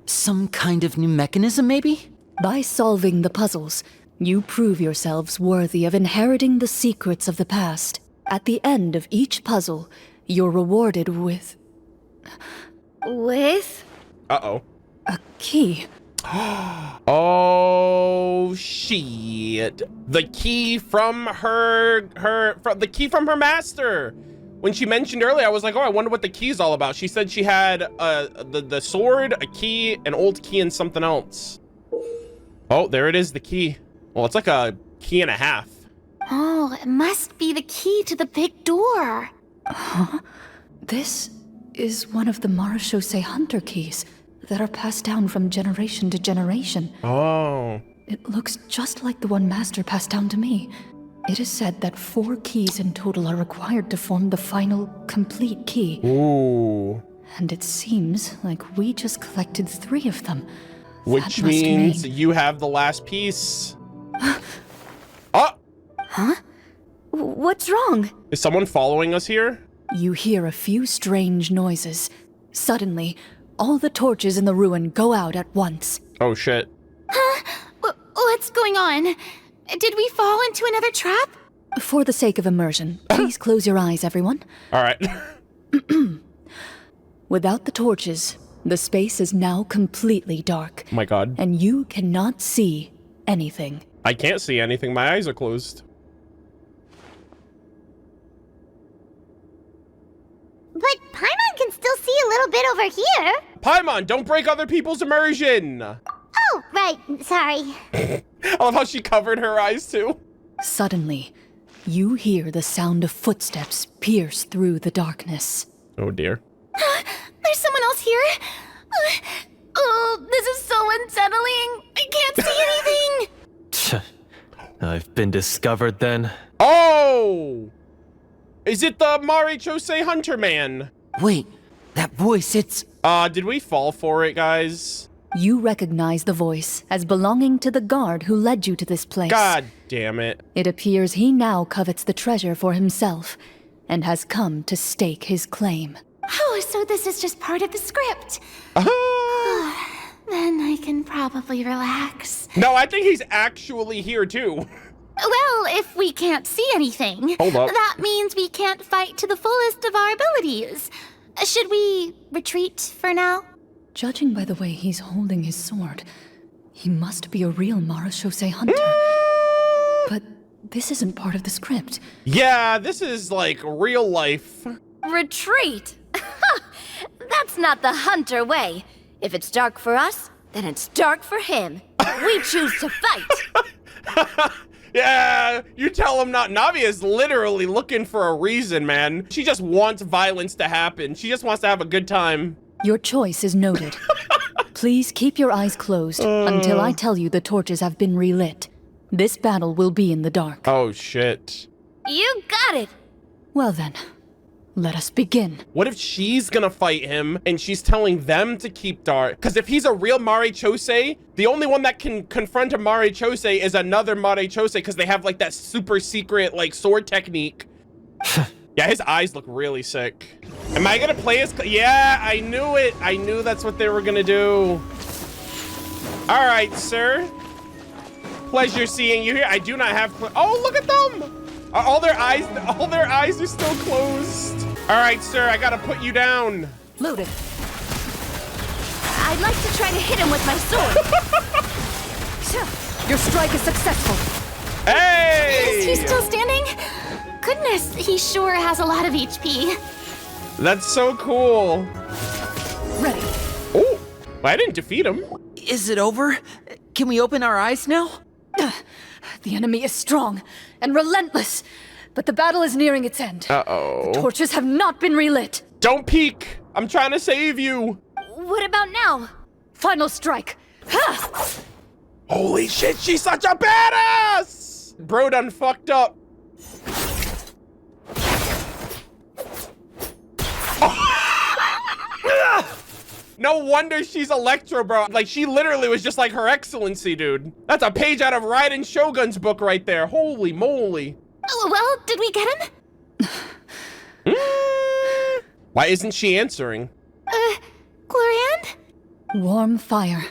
Some kind of new mechanism, maybe? By solving the puzzles, you prove yourselves worthy of inheriting the secrets of the past. At the end of each puzzle, you're rewarded with... With? Uh-oh. a key. Oh shit! The key from the key from her master. When she mentioned earlier, I was like, oh, I wonder what the key's all about. She said she had the sword, a key, an old key, and something else. Oh, there it is, the key. Well, it's like a key and a half. Oh, it must be the key to the big door. Huh? This is one of the Marechaussee Hunter keys that are passed down from generation to generation. Oh. It looks just like the one Master passed down to me. It is said that 4 keys in total are required to form the final, complete key. Ooh. And it seems like we just collected 3 of them. Which means you have the last piece. Oh! Huh? What's wrong? Is someone following us here? You hear a few strange noises. Suddenly, all the torches in the ruin go out at once. Oh shit. Huh? What's going on? Did we fall into another trap? For the sake of immersion, please close your eyes, everyone. All right. Without the torches, the space is now completely dark. Oh my god. And you cannot see anything. I can't see anything. My eyes are closed. But Paimon can still see a little bit over here. Paimon, don't break other people's immersion. Oh, right. Sorry. I love how she covered her eyes too. Suddenly, you hear the sound of footsteps pierce through the darkness. Oh dear. There's someone else here. Oh, this is so unsettling. I can't see anything. I've been discovered then. Oh! Is it the Marechaussee Hunter man? Wait, that voice, it's... Did we fall for it, guys? You recognize the voice as belonging to the guard who led you to this place. God damn it. It appears he now covets the treasure for himself and has come to stake his claim. Oh, so this is just part of the script. Then I can probably relax. No, I think he's actually here too. Well, if we can't see anything, Hold up. that means we can't fight to the fullest of our abilities. Should we retreat for now? Judging by the way he's holding his sword, he must be a real Marechaussee Hunter. But this isn't part of the script. Yeah, this is like real life. Retreat? That's not the Hunter way. If it's dark for us, then it's dark for him. We choose to fight. Yeah, you tell him not. Navi is literally looking for a reason, man. She just wants violence to happen. She just wants to have a good time. Your choice is noted. Please keep your eyes closed until I tell you the torches have been relit. This battle will be in the dark. Oh, shit. You got it. Well then, let us begin. What if she's gonna fight him and she's telling them to keep dark? Because if he's a real Marechaussee, the only one that can confront a Marechaussee is another Marechaussee because they have like that super secret like sword technique. Yeah, his eyes look really sick. Am I gonna play as... Yeah, I knew it. I knew that's what they were gonna do. All right, sir. Pleasure seeing you here. I do not have... Oh, look at them. All their eyes are still closed. All right, sir, I gotta put you down. Loaded. I'd like to try to hit him with my sword. Your strike is successful. Hey! Is he still standing? Goodness, he sure has a lot of HP. That's so cool. Well, I didn't defeat him. Is it over? Can we open our eyes now? The enemy is strong and relentless, but the battle is nearing its end. Uh-oh. The torches have not been relit. Don't peek. I'm trying to save you. What about now? Final strike. Ha! Holy shit, she's such a badass! Bro done fucked up. No wonder she's Electro, bro. Like, she literally was just like Her Excellency, dude. That's a page out of Raiden Shogun's book right there. Holy moly. Oh, well, did we get him? Why isn't she answering? Clorinde? Warm fire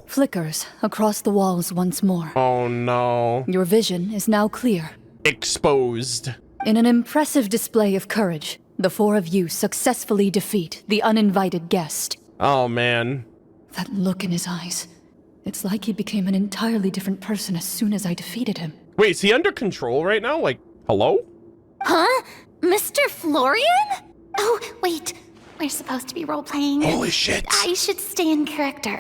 flickers across the walls once more. Oh no. Your vision is now clear. Exposed. In an impressive display of courage, the four of you successfully defeat the uninvited guest. Oh man. That look in his eyes. It's like he became an entirely different person as soon as I defeated him. Wait, is he under control right now? Like, hello? Huh? Mr. Florian? Oh, wait. We're supposed to be role-playing. Holy shit. I should stay in character.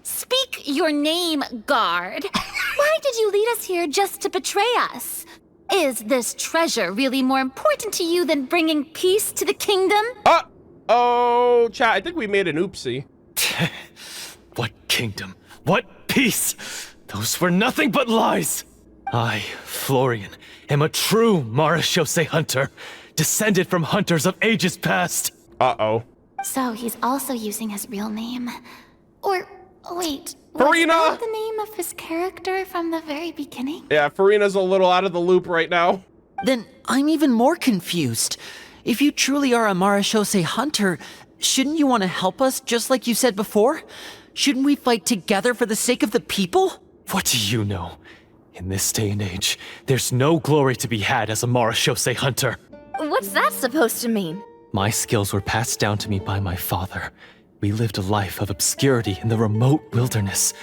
Speak your name, guard. Why did you lead us here just to betray us? Is this treasure really more important to you than bringing peace to the kingdom? Oh, chat, I think we made an oopsie. What kingdom? What peace? Those were nothing but lies. I, Florian, am a true Marashose hunter, descended from hunters of ages past. Uh-oh. So he's also using his real name. Or, wait, Farina! was that the name of his character from the very beginning? Yeah, Farina's a little out of the loop right now. Then I'm even more confused. If you truly are a Marashose hunter, shouldn't you want to help us just like you said before? Shouldn't we fight together for the sake of the people? What do you know? In this day and age, there's no glory to be had as a Marashose hunter. What's that supposed to mean? My skills were passed down to me by my father. We lived a life of obscurity in the remote wilderness.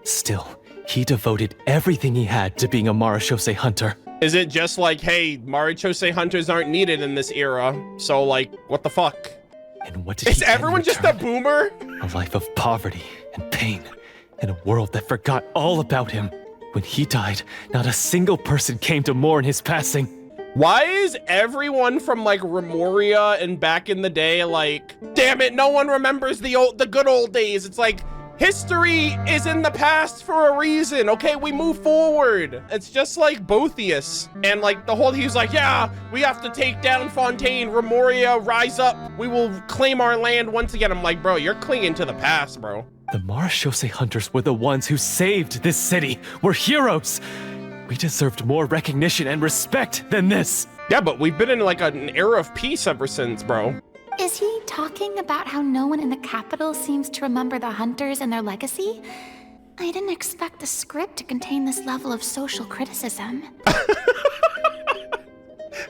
Still, he devoted everything he had to being a Marashose hunter. Is it just like, hey, Marachose hunters aren't needed in this era, so like, what the fuck? And what did Is he get in everyone just a return? boomer? A life of poverty and pain, in a world that forgot all about him. When he died, not a single person came to mourn his passing. Why is everyone from like Remoria and back in the day like, damn it, no one remembers the good old days? It's like, history is in the past for a reason, okay? We move forward. It's just like Boethius. And like the whole, he was like, yeah, we have to take down Fontaine, Remoria, rise up. We will claim our land once again. I'm like, bro, you're clinging to the past, bro. The Marashose hunters were the ones who saved this city. We're heroes. We deserved more recognition and respect than this. Yeah, but we've been in like an era of peace ever since, bro. Is he talking about how no one in the capital seems to remember the hunters and their legacy? I didn't expect the script to contain this level of social criticism.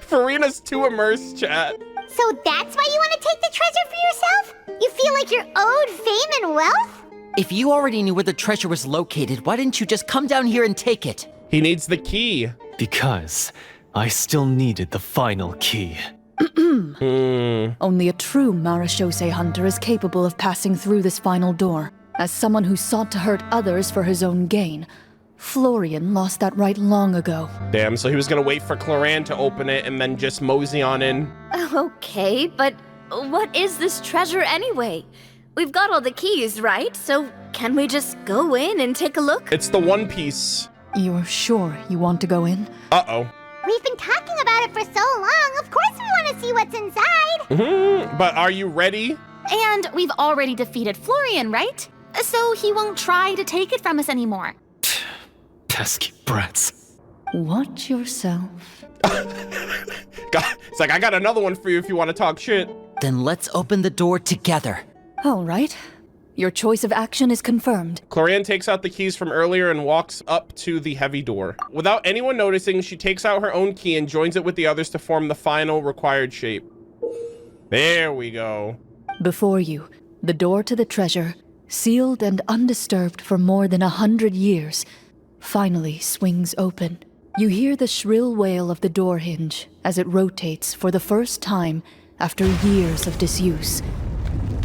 Farina's too immersed, chat. So that's why you want to take the treasure for yourself? You feel like you're owed fame and wealth? If you already knew where the treasure was located, why didn't you just come down here and take it? He needs the key. Because I still needed the final key. Only a true Marashose hunter is capable of passing through this final door. As someone who sought to hurt others for his own gain, Florian lost that right long ago. Damn, so he was gonna wait for Clorinde to open it and then just mosey on in. Okay, but what is this treasure anyway? We've got all the keys, right? So can we just go in and take a look? It's the One Piece. You're sure you want to go in? Uh-oh. We've been talking about it for so long. Of course we want to see what's inside. But are you ready? And we've already defeated Florian, right? So he won't try to take it from us anymore. Pesky brats. Watch yourself. It's like, I got another one for you if you want to talk shit. Then let's open the door together. All right. Your choice of action is confirmed. Clorinde takes out the keys from earlier and walks up to the heavy door. Without anyone noticing, she takes out her own key and joins it with the others to form the final required shape. There we go. Before you, the door to the treasure, sealed and undisturbed for more than 100 years, finally swings open. You hear the shrill wail of the door hinge as it rotates for the first time after years of disuse.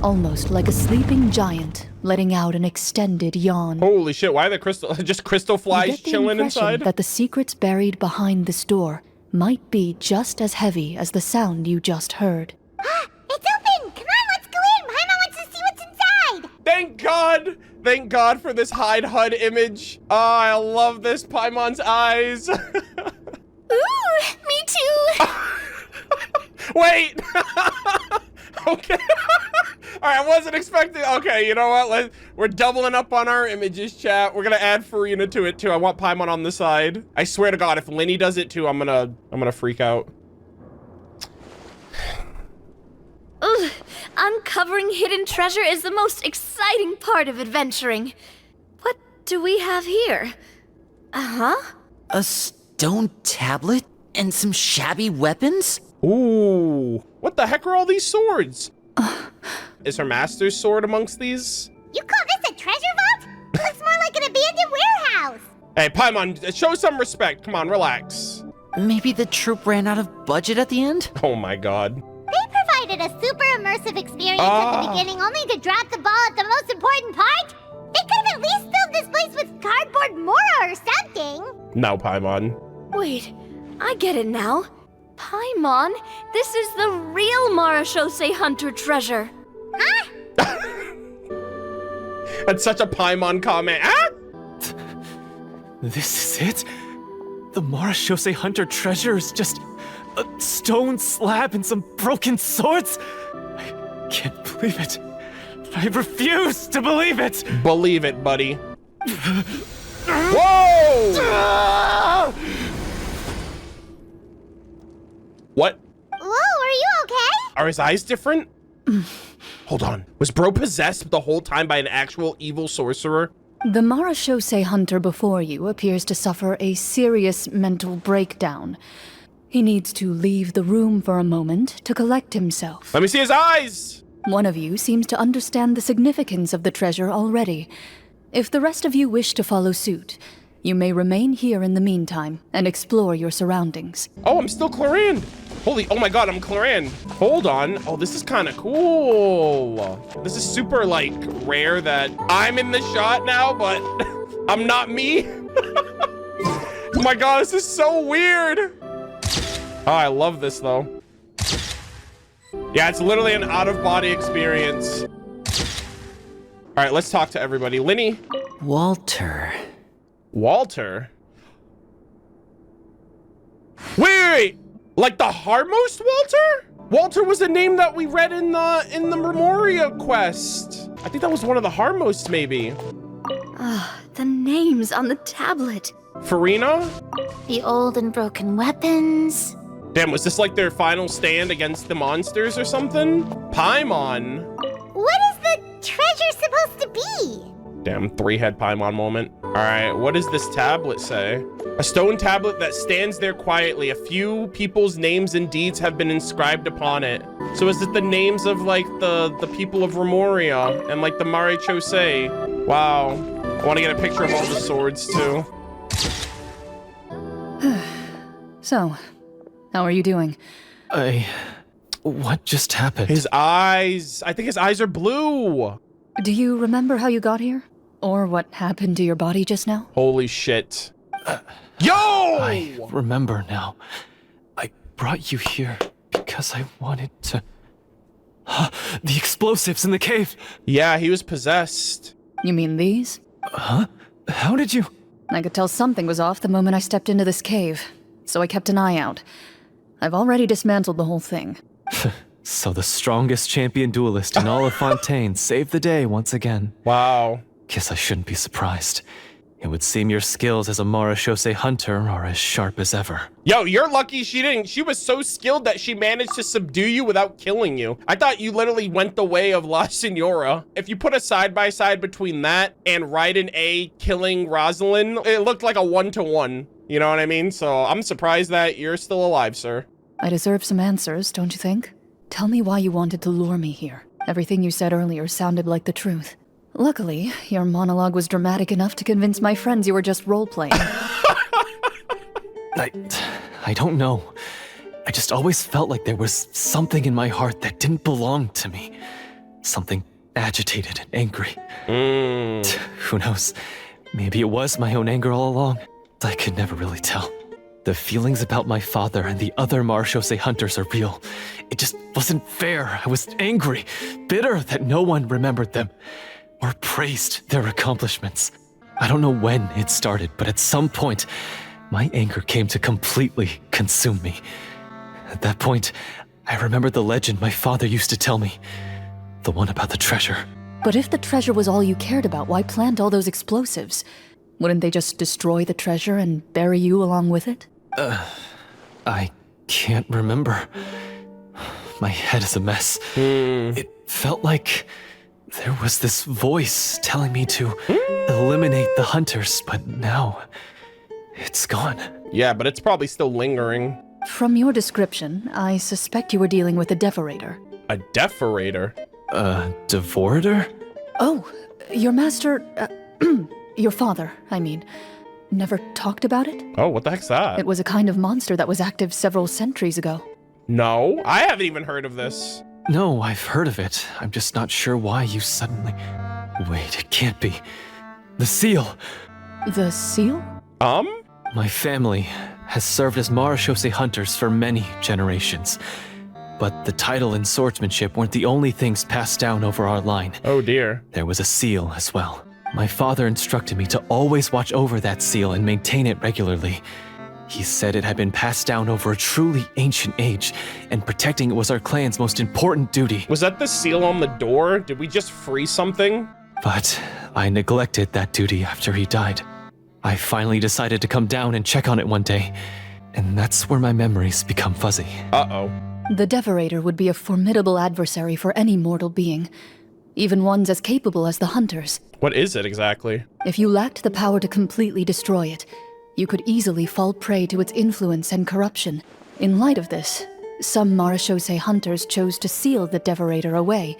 almost like a sleeping giant, letting out an extended yawn. Holy shit, why are there crystal flies You get the chilling impression inside? that the secrets buried behind this door might be just as heavy as the sound you just heard. It's open! Come on, let's go in! Paimon wants to see what's inside! Thank God! Thank God for this hide HUD image. Oh, I love this. Paimon's eyes. Ooh, me too! Wait! Okay. All right, I wasn't expecting. Okay, you know what? We're doubling up on our images, chat. We're gonna add Farina to it too. I want Paimon on the side. I swear to God, if Linny does it too, I'm gonna freak out. Ugh, uncovering hidden treasure is the most exciting part of adventuring. What do we have here? Uh-huh. A stone tablet and some shabby weapons? Ooh, what the heck are all these swords? Is her master's sword amongst these? You call this a treasure vault? Looks more like an abandoned warehouse. Hey, Paimon, show some respect. Come on, relax. Maybe the troop ran out of budget at the end? Oh my God. They provided a super immersive experience at the beginning only to drop the ball at the most important part. They could have at least filled this place with cardboard Mora or something. No, Paimon. Wait, I get it now. Paimon, this is the real Marachose Hunter treasure. Huh? That's such a Paimon comment. Ah! This is it? The Marachose Hunter treasure is just a stone slab and some broken swords? I can't believe it. I refuse to believe it! Believe it, buddy. Whoa! What? Whoa, are you okay? Are his eyes different? Hold on. Was bro possessed the whole time by an actual evil sorcerer? The Marachose Hunter before you appears to suffer a serious mental breakdown. He needs to leave the room for a moment to collect himself. Let me see his eyes! One of you seems to understand the significance of the treasure already. If the rest of you wish to follow suit, you may remain here in the meantime and explore your surroundings. Oh, I'm still Clorinde. Oh my God, I'm Clorinde. Hold on. Oh, this is kind of cool. This is super, like, rare that I'm in the shot now, but I'm not me. Oh my God, this is so weird. Oh, I love this, though. Yeah, it's literally an out-of-body experience. All right, let's talk to everybody. Linny. Walter. Walter? Wait! Like the Harmost Walter? Walter was a name that we read in the Memoria quest. I think that was one of the Harmosts, maybe. The names on the tablet. Farina? The old and broken weapons. Damn, was this like their final stand against the monsters or something? Paimon. What is the treasure supposed to be? Damn, three-head Paimon moment. All right, what does this tablet say? A stone tablet that stands there quietly. A few people's names and deeds have been inscribed upon it. So is it the names of like the people of Remoria and like the Marachose? Wow. I want to get a picture of all the swords too. So, how are you doing? What just happened? His eyes. I think his eyes are blue. Do you remember how you got here? Or what happened to your body just now? Holy shit. Yo! I remember now. I brought you here because I wanted to... The explosives in the cave! Yeah, he was possessed. You mean these? Huh? How did you... I could tell something was off the moment I stepped into this cave, so I kept an eye out. I've already dismantled the whole thing. So the strongest champion duelist in all of Fontaine saved the day once again. Wow. Guess I shouldn't be surprised. It would seem your skills as a Marachose hunter are as sharp as ever. Yo, you're lucky she didn't. She was so skilled that she managed to subdue you without killing you. I thought you literally went the way of La Senora. If you put a side-by-side between that and Raiden A killing Rosalind, it looked like a 1-to-1. You know what I mean? So I'm surprised that you're still alive, sir. I deserve some answers, don't you think? Tell me why you wanted to lure me here. Everything you said earlier sounded like the truth. Luckily, your monologue was dramatic enough to convince my friends you were just role-playing. I don't know. I just always felt like there was something in my heart that didn't belong to me. Something agitated and angry. Who knows? Maybe it was my own anger all along. I could never really tell. The feelings about my father and the other Marechaussee hunters are real. It just wasn't fair. I was angry, bitter that no one remembered them or praised their accomplishments. I don't know when it started, but at some point, my anger came to completely consume me. At that point, I remembered the legend my father used to tell me. The one about the treasure. But if the treasure was all you cared about, why plant all those explosives? Wouldn't they just destroy the treasure and bury you along with it? I can't remember. My head is a mess. It felt like there was this voice telling me to eliminate the hunters, but now it's gone. Yeah, but it's probably still lingering. From your description, I suspect you were dealing with a devorator. A devorator? Devorator? Oh, your master, your father, I mean, never talked about it? Oh, what the heck's that? It was a kind of monster that was active several centuries ago. No, I haven't even heard of this. No, I've heard of it. I'm just not sure why you suddenly... Wait, it can't be. The seal! The seal? My family has served as Marechaussee hunters for many generations. But the title and swordsmanship weren't the only things passed down over our line. Oh dear. There was a seal as well. My father instructed me to always watch over that seal and maintain it regularly. He said it had been passed down over a truly ancient age, and protecting it was our clan's most important duty. Was that the seal on the door? Did we just free something? But I neglected that duty after he died. I finally decided to come down and check on it one day, and that's where my memories become fuzzy. Uh-oh. The devorator would be a formidable adversary for any mortal being, even ones as capable as the hunters. What is it exactly? If you lacked the power to completely destroy it, you could easily fall prey to its influence and corruption. In light of this, some Marechaussee hunters chose to seal the devorator away,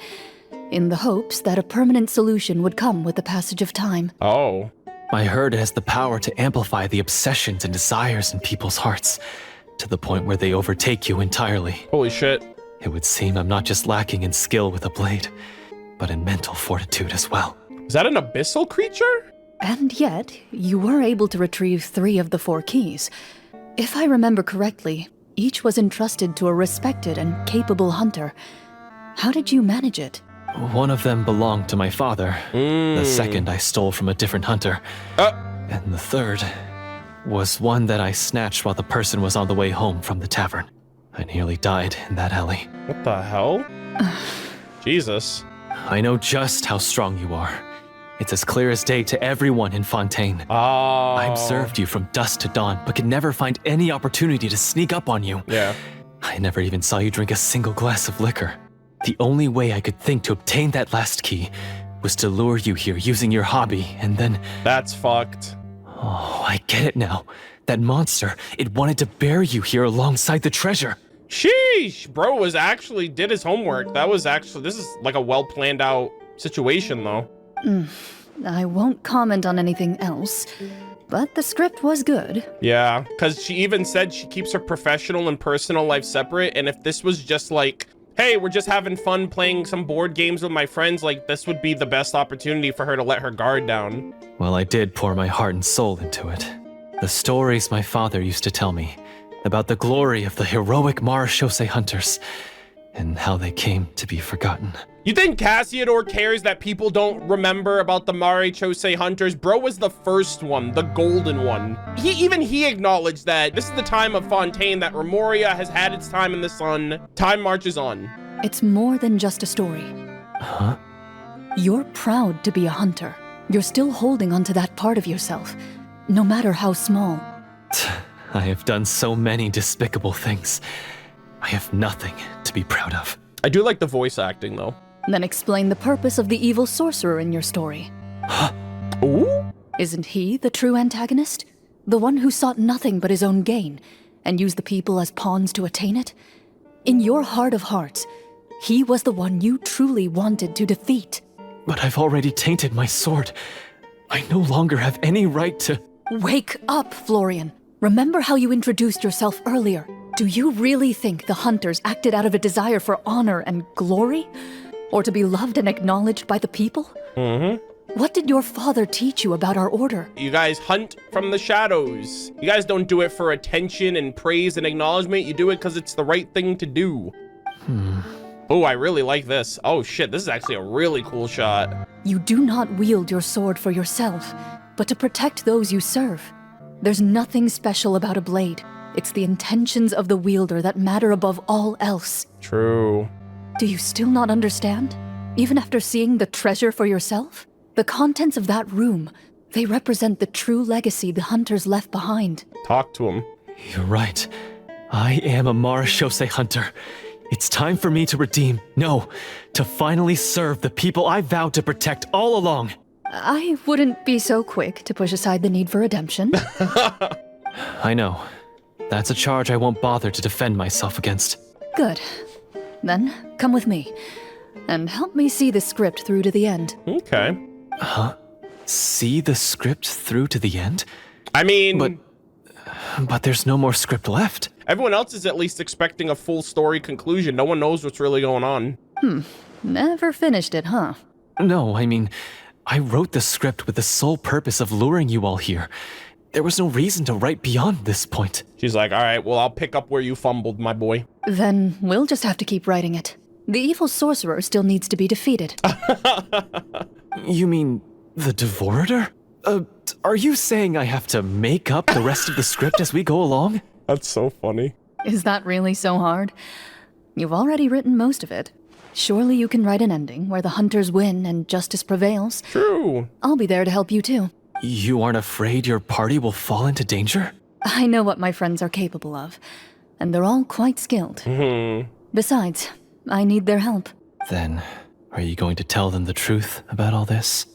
in the hopes that a permanent solution would come with the passage of time. Oh. I heard it has the power to amplify the obsessions and desires in people's hearts, to the point where they overtake you entirely. Holy shit. It would seem I'm not just lacking in skill with a blade, but in mental fortitude as well. Is that an abyssal creature? And yet, you were able to retrieve 3 of the 4 keys. If I remember correctly, each was entrusted to a respected and capable hunter. How did you manage it? One of them belonged to my father. The second I stole from a different hunter. And the third was one that I snatched while the person was on the way home from the tavern. I nearly died in that alley. What the hell? Jesus. I know just how strong you are. It's as clear as day to everyone in Fontaine. Oh. I observed you from dusk to dawn, but could never find any opportunity to sneak up on you. Yeah. I never even saw you drink a single glass of liquor. The only way I could think to obtain that last key was to lure you here using your hobby, and then... That's fucked. Oh, I get it now. That monster, it wanted to bury you here alongside the treasure. Sheesh! Bro did his homework. This is like a well-planned out situation, though. I won't comment on anything else, but the script was good. Yeah, because she even said she keeps her professional and personal life separate, and if this was just like, hey, we're just having fun playing some board games with my friends, like, this would be the best opportunity for her to let her guard down. Well, I did pour my heart and soul into it. The stories my father used to tell me about the glory of the heroic Marechaussee hunters and how they came to be forgotten. You think Cassiodor cares that people don't remember about the Marechaussee hunters? Bro was the first one, the golden one. He acknowledged that this is the time of Fontaine, that Remoria has had its time in the sun. Time marches on. It's more than just a story. Huh? You're proud to be a hunter. You're still holding onto that part of yourself, no matter how small. I have done so many despicable things. I have nothing to be proud of. I do like the voice acting, though. Then explain the purpose of the evil sorcerer in your story. Ooh? Isn't he the true antagonist? The one who sought nothing but his own gain, and used the people as pawns to attain it? In your heart of hearts, he was the one you truly wanted to defeat. But I've already tainted my sword. I no longer have any right to... Wake up, Florian. Remember how you introduced yourself earlier. Do you really think the hunters acted out of a desire for honor and glory? Or to be loved and acknowledged by the people? Mm-hmm. What did your father teach you about our order? You guys hunt from the shadows. You guys don't do it for attention and praise and acknowledgement. You do it because it's the right thing to do. Oh, I really like this. Oh shit, this is actually a really cool shot. You do not wield your sword for yourself, but to protect those you serve. There's nothing special about a blade. It's the intentions of the wielder that matter above all else. True. Do you still not understand? Even after seeing the treasure for yourself? The contents of that room, they represent the true legacy the hunters left behind. Talk to him. You're right. I am a Marashose hunter. It's time for me to redeem, no, to finally serve the people I vowed to protect all along. I wouldn't be so quick to push aside the need for redemption. I know. That's a charge I won't bother to defend myself against. Good. Then, come with me, and help me see the script through to the end. Okay. Huh? See the script through to the end? I mean... But there's no more script left. Everyone else is at least expecting a full story conclusion. No one knows what's really going on. Never finished it, huh? No, I mean, I wrote the script with the sole purpose of luring you all here. There was no reason to write beyond this point. She's like, all right, well, I'll pick up where you fumbled, my boy. Then we'll just have to keep writing it. The evil sorcerer still needs to be defeated. You mean the Devorator? Are you saying I have to make up the rest of the script as we go along? That's so funny. Is that really so hard? You've already written most of it. Surely you can write an ending where the hunters win and justice prevails. True. I'll be there to help you too. You aren't afraid your party will fall into danger? I know what my friends are capable of, and they're all quite skilled. Besides, I need their help. Then, are you going to tell them the truth about all this?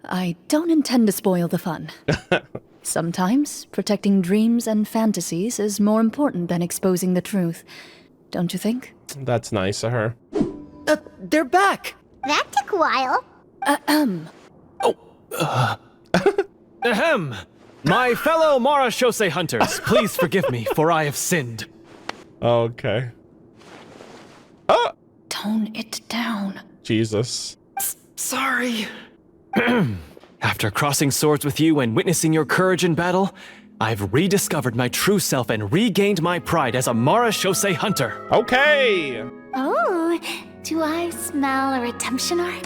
I don't intend to spoil the fun. Sometimes, protecting dreams and fantasies is more important than exposing the truth. Don't you think? That's nice of her. They're back! That took a while. Ahem! My fellow Marashose hunters, please forgive me, for I have sinned. Okay. Tone it down. Jesus. Sorry. After crossing swords with you and witnessing your courage in battle, I've rediscovered my true self and regained my pride as a Marashose hunter. Okay. Oh, do I smell a redemption arc?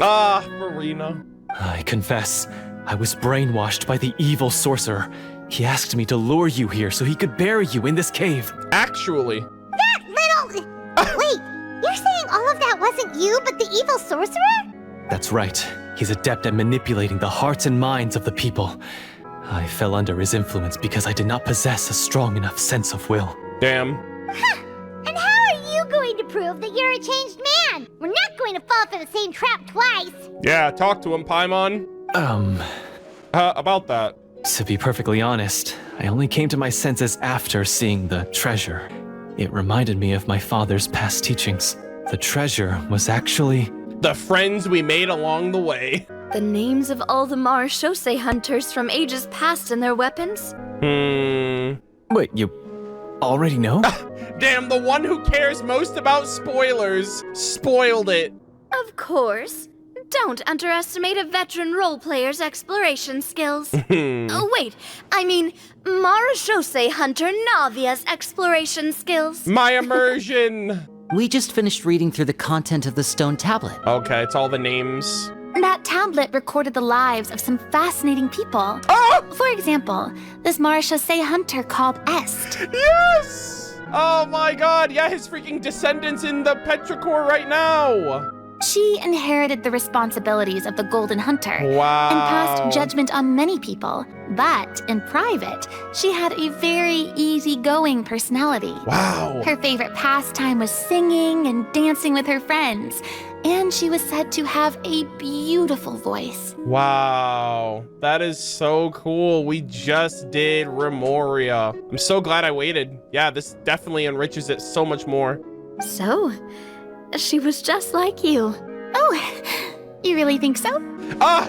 Marina. I confess, I was brainwashed by the evil sorcerer. He asked me to lure you here so he could bury you in this cave. Actually. That little... Wait, you're saying all of that wasn't you, but the evil sorcerer? That's right. He's adept at manipulating the hearts and minds of the people. I fell under his influence because I did not possess a strong enough sense of will. Damn. And how are you going to prove that you're a changed man? We're not going to fall for the same trap twice. Yeah, talk to him, Paimon. About that. To be perfectly honest, I only came to my senses after seeing the treasure. It reminded me of my father's past teachings. The treasure was actually... the friends we made along the way. The names of all the Marashose hunters from ages past and their weapons? Wait, you already know? Damn, the one who cares most about spoilers spoiled it. Of course. Don't underestimate a veteran role player's exploration skills. Oh, wait. I mean, Marashose hunter Navia's exploration skills. My immersion. We just finished reading through the content of the stone tablet. Okay, it's all the names. That tablet recorded the lives of some fascinating people. Oh! For example, this Marashose hunter called Est. Yes! Oh my god, yeah, his freaking descendants in the Petrichor right now. She inherited the responsibilities of the Golden Hunter Wow. and passed judgment on many people. But in private, she had a very easygoing personality. Wow. Her favorite pastime was singing and dancing with her friends. And she was said to have a beautiful voice. Wow. That is so cool. We just did Remoria. I'm so glad I waited. Yeah, this definitely enriches it so much more. So, she was just like you. Oh, you really think so?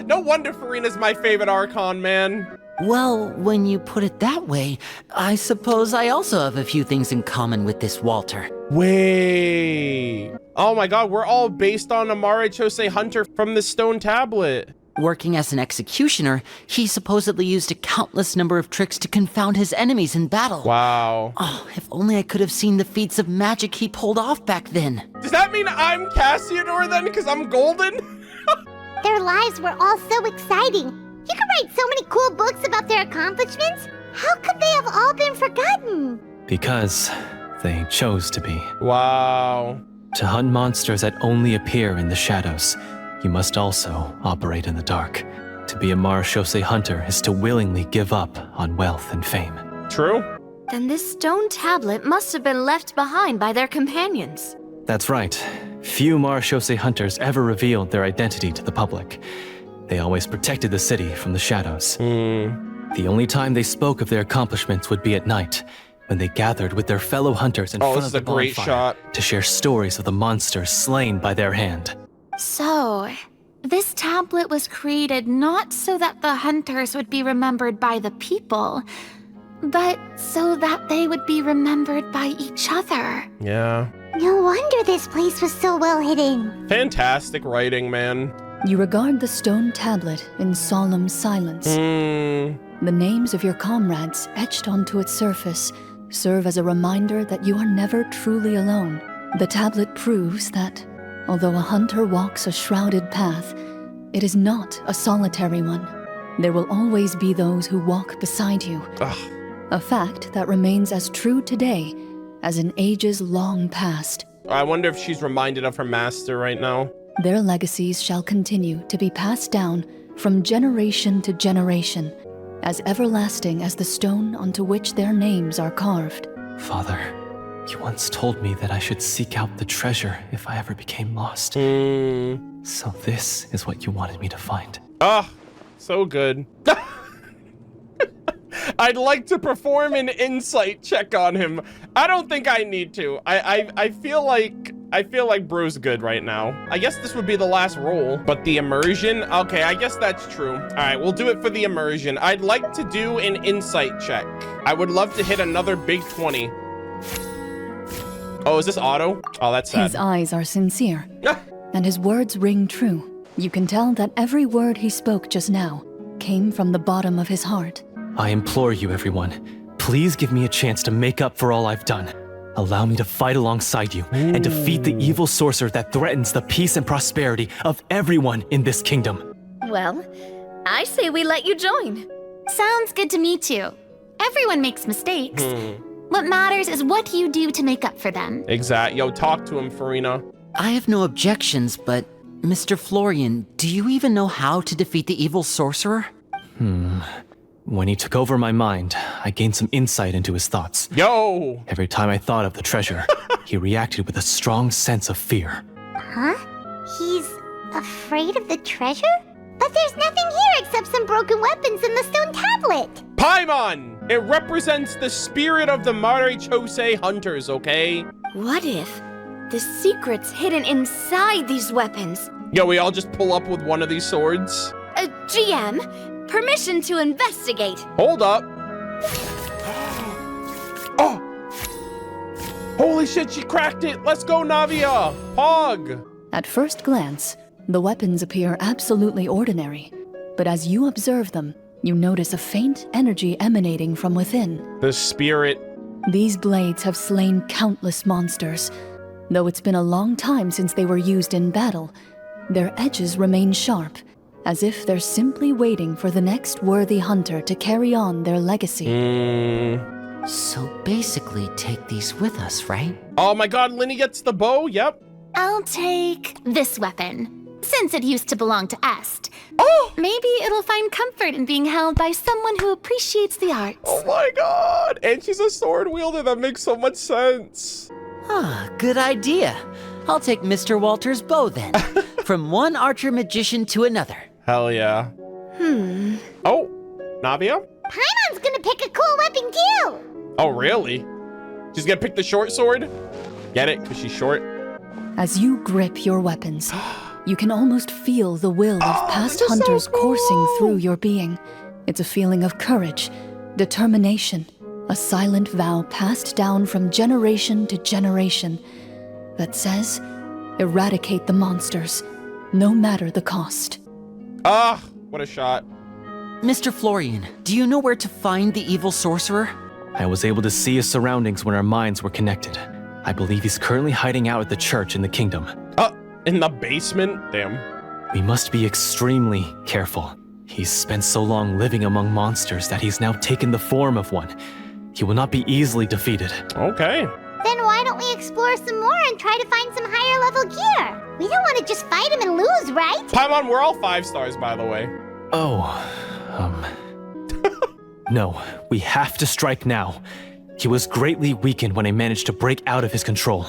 No wonder Farina's my favorite Archon, man. Well, when you put it that way, I suppose I also have a few things in common with this Walter. Wait. Oh my god, we're all based on Amara Chose Hunter from the stone tablet. Working as an executioner, he supposedly used a countless number of tricks to confound his enemies in battle. Wow. Oh, if only I could have seen the feats of magic he pulled off back then. Does that mean I'm Cassiodor then, because I'm golden? Their lives were all so exciting. You could write so many cool books about their accomplishments. How could they have all been forgotten? Because they chose to be. Wow. To hunt monsters that only appear in the shadows, you must also operate in the dark. To be a Marechaussee hunter is to willingly give up on wealth and fame. True. Then this stone tablet must have been left behind by their companions. That's right. Few Marechaussee hunters ever revealed their identity to the public. They always protected the city from the shadows. The only time they spoke of their accomplishments would be at night, when they gathered with their fellow hunters in front of the bonfire great shot. to share stories of the monsters slain by their hand. So, this tablet was created not so that the hunters would be remembered by the people, but so that they would be remembered by each other. Yeah. No wonder this place was so well hidden. Fantastic writing, man. You regard the stone tablet in solemn silence. The names of your comrades etched onto its surface serve as a reminder that you are never truly alone. The tablet proves that, although a hunter walks a shrouded path, it is not a solitary one. There will always be those who walk beside you. Ugh. A fact that remains as true today as in ages long past. I wonder if she's reminded of her master right now. Their legacies shall continue to be passed down from generation to generation, as everlasting as the stone onto which their names are carved. Father, you once told me that I should seek out the treasure if I ever became lost. So this is what you wanted me to find. Ah, so good. I'd like to perform an insight check on him. I don't think I need to. I feel like bro's good right now. I guess this would be the last roll, but the immersion, okay, I guess that's true. All right, we'll do it for the immersion. I'd like to do an insight check. I would love to hit another big 20. Oh, is this auto? Oh, that's sad. His eyes are sincere, and his words ring true. You can tell that every word he spoke just now came from the bottom of his heart. I implore you, everyone, please give me a chance to make up for all I've done. Allow me to fight alongside you and defeat the evil sorcerer that threatens the peace and prosperity of everyone in this kingdom. Well, I say we let you join. Sounds good to me too. Everyone makes mistakes. What matters is what you do to make up for them. Exactly. Yo, talk to him, Farina. I have no objections, but Mr. Florian, do you even know how to defeat the evil sorcerer? When he took over my mind, I gained some insight into his thoughts. Yo! Every time I thought of the treasure, he reacted with a strong sense of fear. Huh? He's afraid of the treasure? But there's nothing here except some broken weapons in the stone tablet. Paimon! It represents the spirit of the Marechaussee hunters, okay? What if the secret's hidden inside these weapons? Yo, we all just pull up with one of these swords. GM, permission to investigate. Hold up. Oh! Holy shit, she cracked it! Let's go, Navia! Pog! At first glance, the weapons appear absolutely ordinary, but as you observe them, you notice a faint energy emanating from within. The spirit. These blades have slain countless monsters. Though it's been a long time since they were used in battle, their edges remain sharp, as if they're simply waiting for the next worthy hunter to carry on their legacy. So basically, take these with us, right? Oh my god, Linny gets the bow? Yep. I'll take this weapon, since it used to belong to Est. Oh! Maybe it'll find comfort in being held by someone who appreciates the arts. Oh my god! And she's a sword wielder, that makes so much sense. Ah, good idea. I'll take Mr. Walter's bow then. From one archer magician to another. Hell yeah. Oh, Navia? Paimon's gonna pick a cool weapon too. Oh, really? She's gonna pick the short sword? Get it? Because she's short? As you grip your weapons, you can almost feel the will of past hunters coursing through your being. It's a feeling of courage, determination, a silent vow passed down from generation to generation that says, Eradicate the monsters, no matter the cost. Ah, what a shot. Mr. Florian, do you know where to find the evil sorcerer? I was able to see his surroundings when our minds were connected. I believe he's currently hiding out at the church in the kingdom. In the basement? Damn. We must be extremely careful. He's spent so long living among monsters that he's now taken the form of one. He will not be easily defeated. Okay. Then why don't we explore some more and try to find some higher level gear? We don't want to just fight him and lose, right? Paimon, we're all 5 stars, by the way. No, we have to strike now. He was greatly weakened when I managed to break out of his control.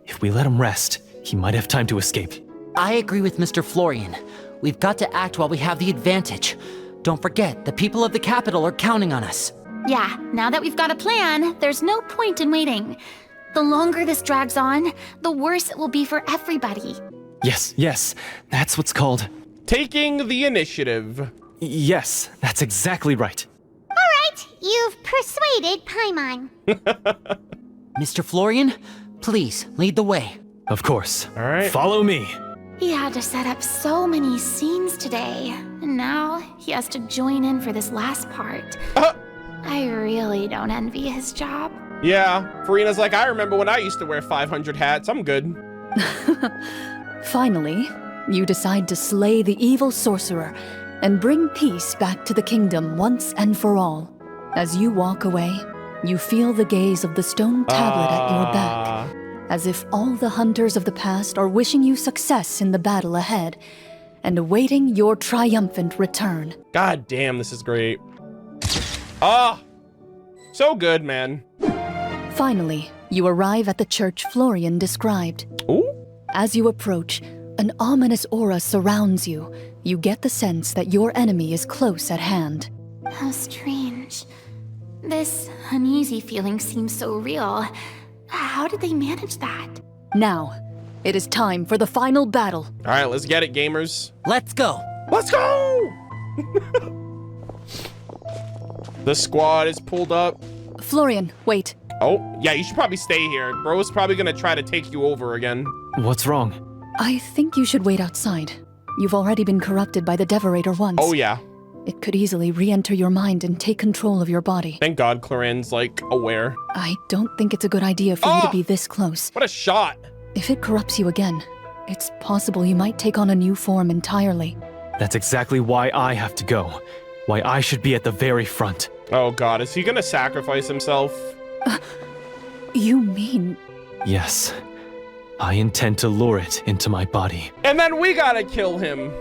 If we let him rest, he might have time to escape. I agree with Mr. Florian. We've got to act while we have the advantage. Don't forget, the people of the capital are counting on us. Yeah, now that we've got a plan, there's no point in waiting. The longer this drags on, the worse it will be for everybody. Yes, that's what's called... Taking the initiative. Yes, that's exactly right. All right, you've persuaded Paimon. Mr. Florian, please lead the way. Of course. All right. Follow me. He had to set up so many scenes today, and now he has to join in for this last part. I really don't envy his job. Yeah, Farina's like, I remember when I used to wear 500 hats. I'm good. Finally, you decide to slay the evil sorcerer and bring peace back to the kingdom once and for all. As you walk away, you feel the gaze of the stone tablet at your back, as if all the hunters of the past are wishing you success in the battle ahead and awaiting your triumphant return. God damn, this is great. So good, man. Finally, you arrive at the church Florian described. Ooh. As you approach, an ominous aura surrounds you. You get the sense that your enemy is close at hand. How strange. This uneasy feeling seems so real. How did they manage that? Now, it is time for the final battle. All right, let's get it, gamers. Let's go. Let's go! The squad is pulled up. Florian, wait. Oh, yeah, you should probably stay here. Bro's probably gonna try to take you over again. What's wrong? I think you should wait outside. You've already been corrupted by the Devorator once. Oh, yeah. It could easily re-enter your mind and take control of your body. Thank God Clorinde's, like, aware. I don't think it's a good idea for you to be this close. What a shot. If it corrupts you again, it's possible you might take on a new form entirely. That's exactly why I have to go. Why I should be at the very front. Oh, God, is he gonna sacrifice himself? You mean... Yes. I intend to lure it into my body. And then we gotta kill him.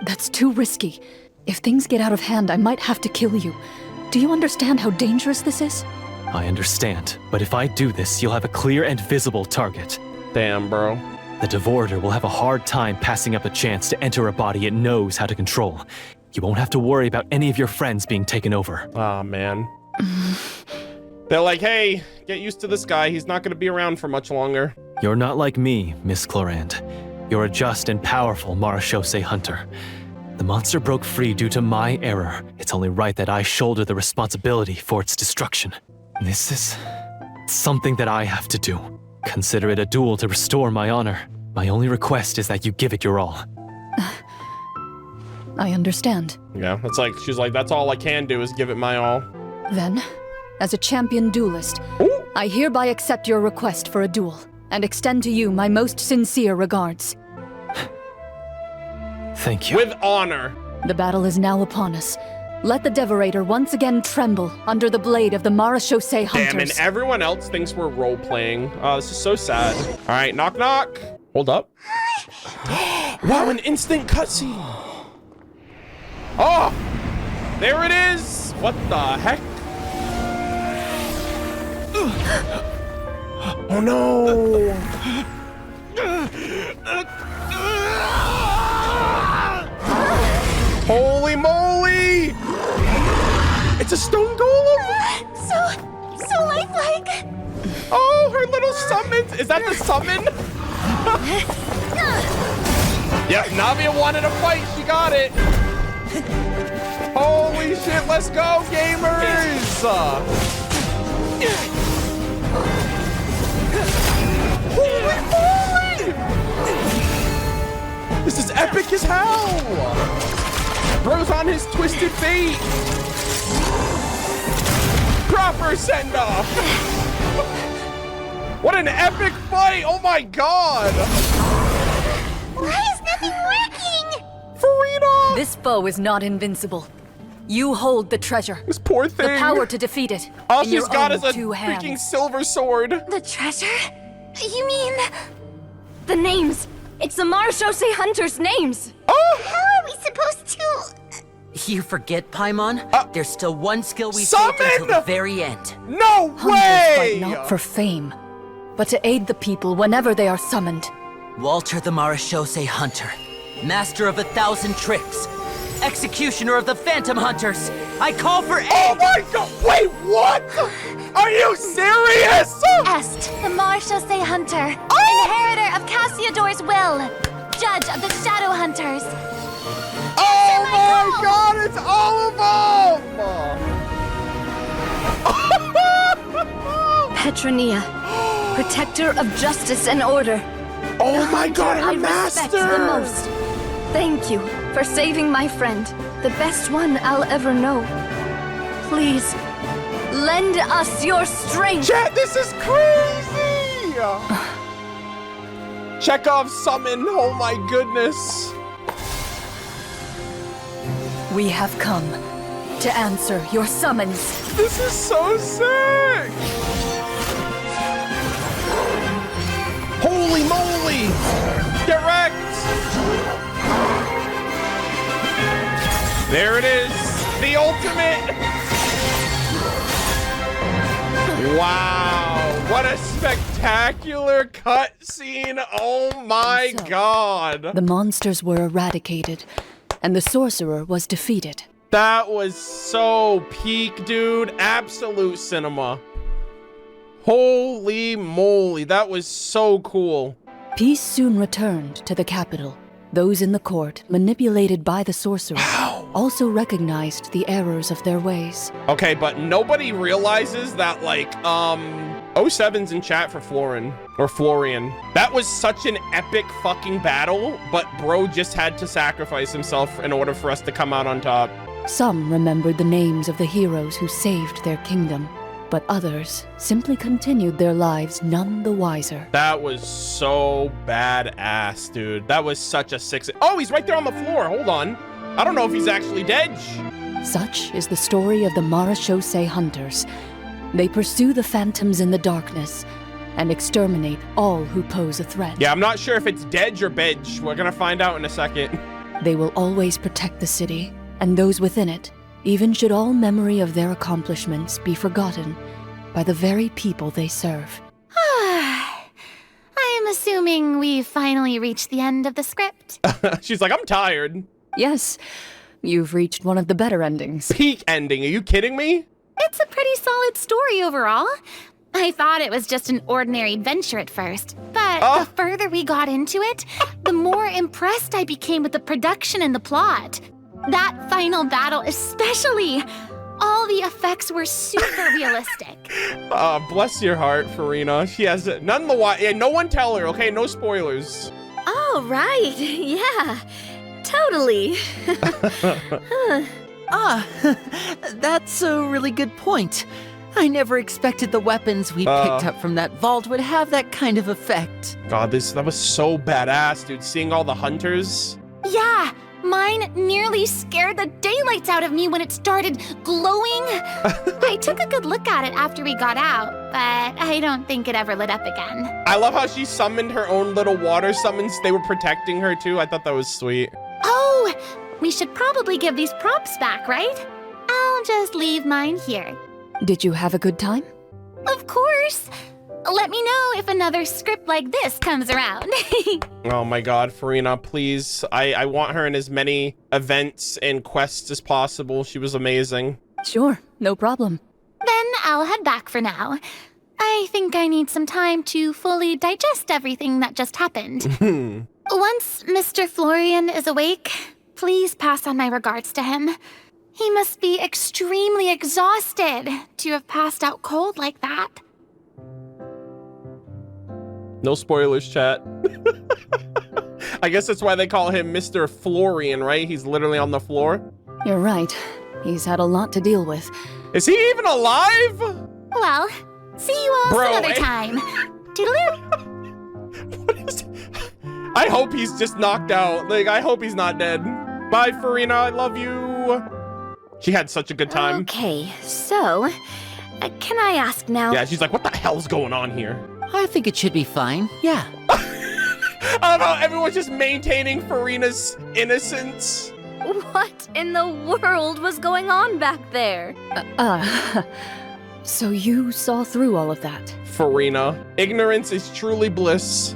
That's too risky. If things get out of hand, I might have to kill you. Do you understand how dangerous this is? I understand, but if I do this, you'll have a clear and visible target. Damn, bro. The Devorator will have a hard time passing up a chance to enter a body it knows how to control. You won't have to worry about any of your friends being taken over. Aw, man. They're like, hey, get used to this guy. He's not gonna be around for much longer. You're not like me, Miss Clorinde. You're a just and powerful marechaussee hunter. The monster broke free due to my error. It's only right that I shoulder the responsibility for its destruction. This is something that I have to do. Consider it a duel to restore my honor. My only request is that you give it your all. I understand. Yeah, it's like, she's like, that's all I can do is give it my all. Then, as a champion duelist, I hereby accept your request for a duel and extend to you my most sincere regards. Thank you. With honor. The battle is now upon us. Let the Devorator once again tremble under the blade of the marechaussee hunters. Damn, and everyone else thinks we're role-playing. Oh, this is so sad. All right, knock, knock. Hold up. Wow, an instant cutscene. Oh, there it is. What the heck? Oh, no. Holy moly! It's a stone golem! So lifelike! Oh, her little summons! Is that the summon? Yep, Navia wanted a fight, she got it! Holy shit, let's go, gamers! Holy moly! epic as hell. Bro's on his twisted fate. Proper send-off. What an epic fight. Oh my god. Why is nothing working? Furina. This foe is not invincible. You hold the treasure. This poor thing. The power to defeat it. All in she's your got own is a 2 freaking hands. silver sword. The treasure? You mean... The names. It's the Marashose hunters' names. Oh! How are we supposed to... You forget, Paimon? There's still one skill we Summon! saved until the very end. No Hunters way! fight not for fame, but to aid the people whenever they are summoned. Walter the Marashose Hunter, master of 1,000 tricks, executioner of the Phantom Hunters. I call for aid! Oh my god! Wait, what? Are you serious? Est, the Marashose Hunter, inheritor of Cassiodor's will, judge of the Shadow Hunters. Oh my god, it's all of them! Petronia, protector of justice and order. Oh my god, I her respect the master! most. Thank you for saving my friend, the best one I'll ever know. Please, lend us your strength. Chat, this is crazy! Chekhov's summon, oh my goodness. We have come to answer your summons. This is so sick! Holy moly! Direct! There it is! The ultimate! Wow! What a spectacular cutscene! Oh my god! The monsters were eradicated, and the sorcerer was defeated. That was so peak, dude. Absolute cinema. Holy moly, that was so cool. Peace soon returned to the capital. Those in the court, manipulated by the sorcerer, also recognized the errors of their ways. Okay, but nobody realizes that, like, 07's in chat for Florin, or Florian. That was such an epic fucking battle, but bro just had to sacrifice himself in order for us to come out on top. Some remembered the names of the heroes who saved their kingdom, but others simply continued their lives none the wiser. That was so badass, dude. That was such a sick... Oh, he's right there on the floor. Hold on. I don't know if he's actually dead. Such is the story of the Marashose Hunters. They pursue the phantoms in the darkness and exterminate all who pose a threat. Yeah, I'm not sure if it's Dedge or Bedge. We're gonna find out in a second. They will always protect the city and those within it, even should all memory of their accomplishments be forgotten by the very people they serve. I am assuming we've finally reached the end of the script. She's like, I'm tired. Yes, you've reached one of the better endings. Peak ending. Are you kidding me? It's a pretty solid story overall. I thought it was just an ordinary adventure at first, but the further we got into it, the more impressed I became with the production and the plot. That final battle especially. All the effects were super realistic. Bless your heart, Furina. She has none the why. Yeah, no one tell her, okay? No spoilers. Oh, right. Yeah, totally. That's a really good point. I never expected the weapons we picked up from that vault would have that kind of effect. God, that was so badass, dude. Seeing all the hunters. Yeah, mine nearly scared the daylights out of me when it started glowing. I took a good look at it after we got out, but I don't think it ever lit up again. I love how she summoned her own little water summons. They were protecting her too. I thought that was sweet. Oh, we should probably give these props back, right? I'll just leave mine here. Did you have a good time? Of course. Let me know if another script like this comes around. Oh my god, Furina, please. I want her in as many events and quests as possible. She was amazing. Sure, no problem. Then I'll head back for now. I think I need some time to fully digest everything that just happened. Once Mr. Florian is awake, please pass on my regards to him. He must be extremely exhausted to have passed out cold like that. No spoilers, chat. I guess that's why they call him Mr. Florian, right? He's literally on the floor. You're right. He's had a lot to deal with. Is he even alive? Well, see you all some other eh? time. Toodaloo. What is... I hope he's just knocked out. Like, I hope he's not dead. Bye, Farina. I love you. She had such a good time. Okay, so, can I ask now? Yeah, she's like, what the hell's going on here? I think it should be fine, yeah. I love how everyone's just maintaining Farina's innocence. What in the world was going on back there? So you saw through all of that? Farina, ignorance is truly bliss.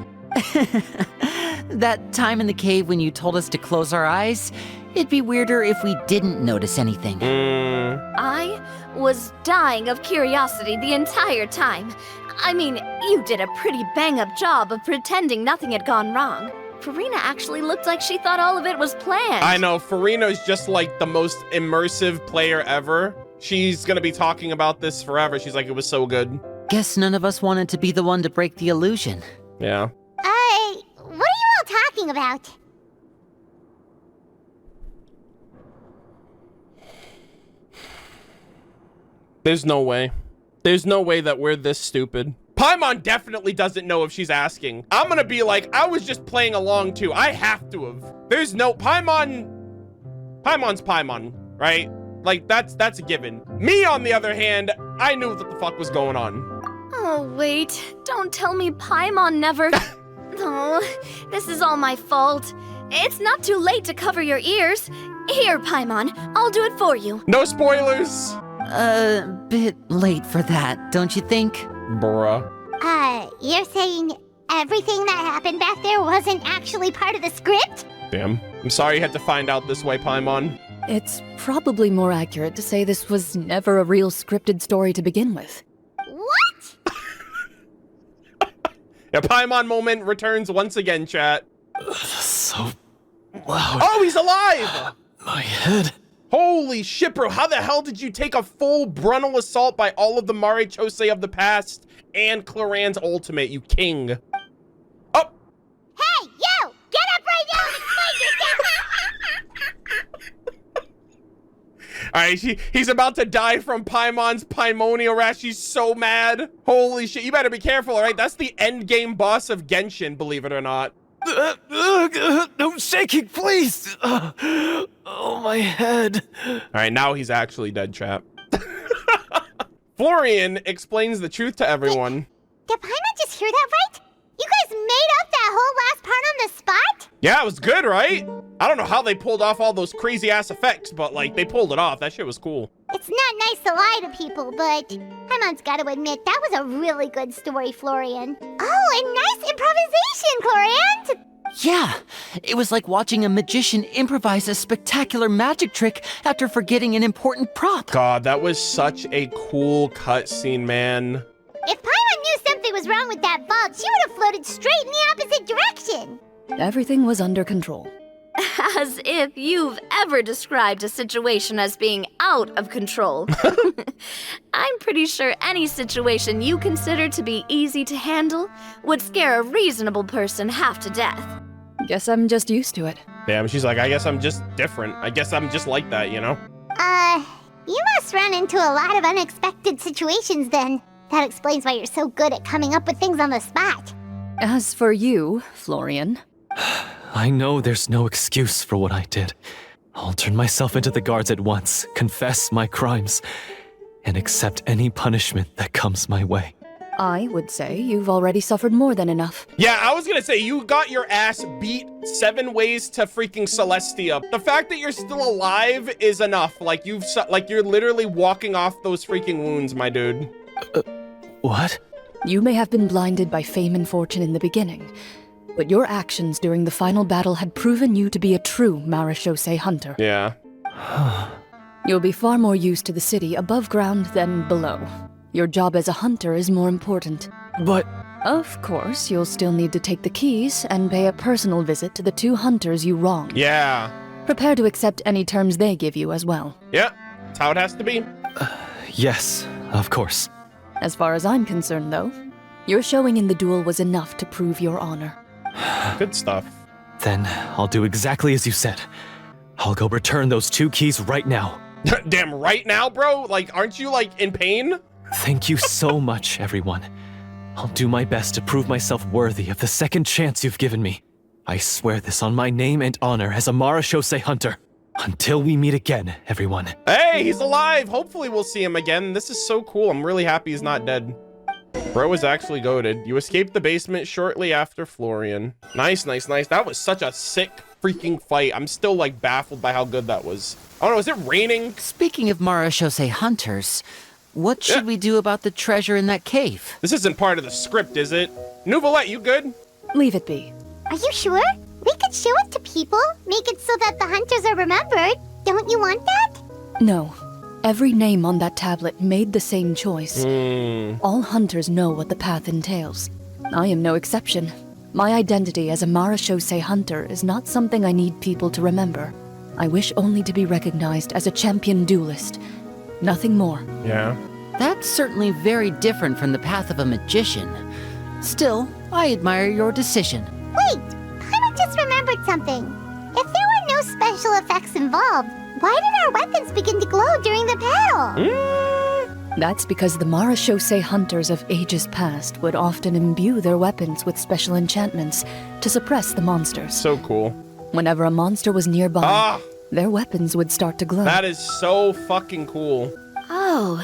That time in the cave when you told us to close our eyes, it'd be weirder if we didn't notice anything. I was dying of curiosity the entire time. I mean, you did a pretty bang-up job of pretending nothing had gone wrong. Farina actually looked like she thought all of it was planned. I know, Farina's just like the most immersive player ever. She's gonna be talking about this forever. She's like, it was so good. Guess none of us wanted to be the one to break the illusion. Yeah. What are you all talking about? There's no way. There's no way that we're this stupid. Paimon definitely doesn't know if she's asking. I'm gonna be like, I was just playing along too. I have to have. There's no Paimon's Paimon, right? Like that's a given. Me, on the other hand, I knew what the fuck was going on. Oh, wait. Don't tell me Paimon never... Oh, this is all my fault. It's not too late to cover your ears. Here, Paimon, I'll do it for you. No spoilers. Bit late for that, don't you think? Bruh. You're saying everything that happened back there wasn't actually part of the script? Damn. I'm sorry you had to find out this way, Paimon. It's probably more accurate to say this was never a real scripted story to begin with. What? A Paimon moment returns once again, chat. So loud. Oh, he's alive! My head. Holy shit, bro. How the hell did you take a full frontal assault by all of the Mare Chose of the past and Clorinde's ultimate, you king? Oh! Hey, you! Get up right now and explain yourself! Alright, he's about to die from Paimon's Paimonial rash. She's so mad. Holy shit. You better be careful, alright? That's the end game boss of Genshin, believe it or not. No shaking, please. Oh, my head. Alright, now he's actually dead, chap. Florian explains the truth to everyone. Did Paimon just hear that right? You guys made up that whole last part on the spot? Yeah, it was good, right? I don't know how they pulled off all those crazy ass effects, but like they pulled it off. That shit was cool. It's not nice to lie to people, but Paimon's got to admit that was a really good story, Florian. Oh, and nice improvisation, Clorinde! Yeah, it was like watching a magician improvise a spectacular magic trick after forgetting an important prop. God, that was such a cool cutscene, man. If Paimon knew something was wrong with that vault, she would have floated straight in the opposite direction. Everything was under control. As if you've ever described a situation as being out of control. I'm pretty sure any situation you consider to be easy to handle would scare a reasonable person half to death. Guess I'm just used to it. Damn, she's like, I guess I'm just different. I guess I'm just like that, you know? You must run into a lot of unexpected situations then. That explains why you're so good at coming up with things on the spot. As for you, Florian... I know there's no excuse for what I did. I'll turn myself into the guards at once, confess my crimes, and accept any punishment that comes my way. I would say you've already suffered more than enough. Yeah, I was gonna say, you got your ass beat 7 ways to freaking Celestia. The fact that you're still alive is enough. Like, you're literally walking off those freaking wounds, my dude. What? You may have been blinded by fame and fortune in the beginning, but your actions during the final battle had proven you to be a true Mare Chose hunter. Yeah. You'll be far more used to the city above ground than below. Your job as a hunter is more important. But... Of course, you'll still need to take the keys and pay a personal visit to the 2 hunters you wronged. Yeah. Prepare to accept any terms they give you as well. Yeah, that's how it has to be. Yes, of course. As far as I'm concerned, though, your showing in the duel was enough to prove your honor. Good stuff. Then I'll do exactly as you said. I'll go return those 2 keys right now. Damn, right now, bro? Like, aren't you, like, in pain? Thank you so much, everyone. I'll do my best to prove myself worthy of the second chance you've given me. I swear this on my name and honor as a Marashose hunter. Until we meet again, everyone. Hey, he's alive! Hopefully we'll see him again. This is so cool. I'm really happy he's not dead. Bro is actually goated. You escaped the basement shortly after Florian. Nice, nice, nice. That was such a sick freaking fight. I'm still, like, baffled by how good that was. Oh no, is it raining? Speaking of Marashose hunters, what should we do about the treasure in that cave? This isn't part of the script, is it? Nouvelette, you good? Leave it be. Are you sure? We could show it to people. Make it so that the hunters are remembered. Don't you want that? No. Every name on that tablet made the same choice. All hunters know what the path entails. I am no exception. My identity as a Marashose hunter is not something I need people to remember. I wish only to be recognized as a champion duelist. Nothing more. Yeah. That's certainly very different from the path of a magician. Still, I admire your decision. Wait, Paimon just remembered something. If there were no special effects involved, why did our weapons begin to glow during the battle? That's because the Marashose hunters of ages past would often imbue their weapons with special enchantments to suppress the monsters. So cool. Whenever a monster was nearby, their weapons would start to glow. That is so fucking cool. Oh,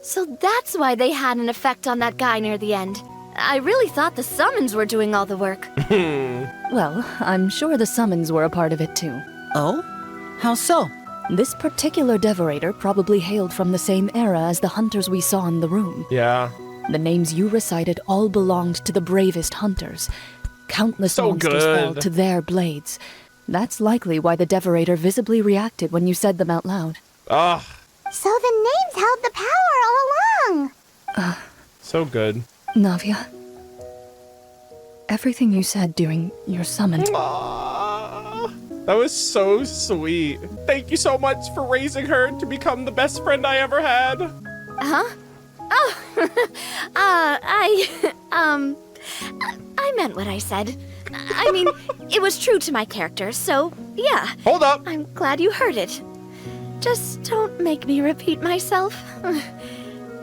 so that's why they had an effect on that guy near the end. I really thought the summons were doing all the work. Well, I'm sure the summons were a part of it too. Oh? How so? This particular devorator probably hailed from the same era as the hunters we saw in the room. Yeah. The names you recited all belonged to the bravest hunters. Countless monsters fell to their blades. That's likely why the devorator visibly reacted when you said them out loud. So the names held the power all along. So good. Navia, everything you said during your summon. That was so sweet. Thank you so much for raising her to become the best friend I ever had. Huh? Oh, I meant what I said. I mean, it was true to my character, so yeah. Hold up. I'm glad you heard it. Just don't make me repeat myself.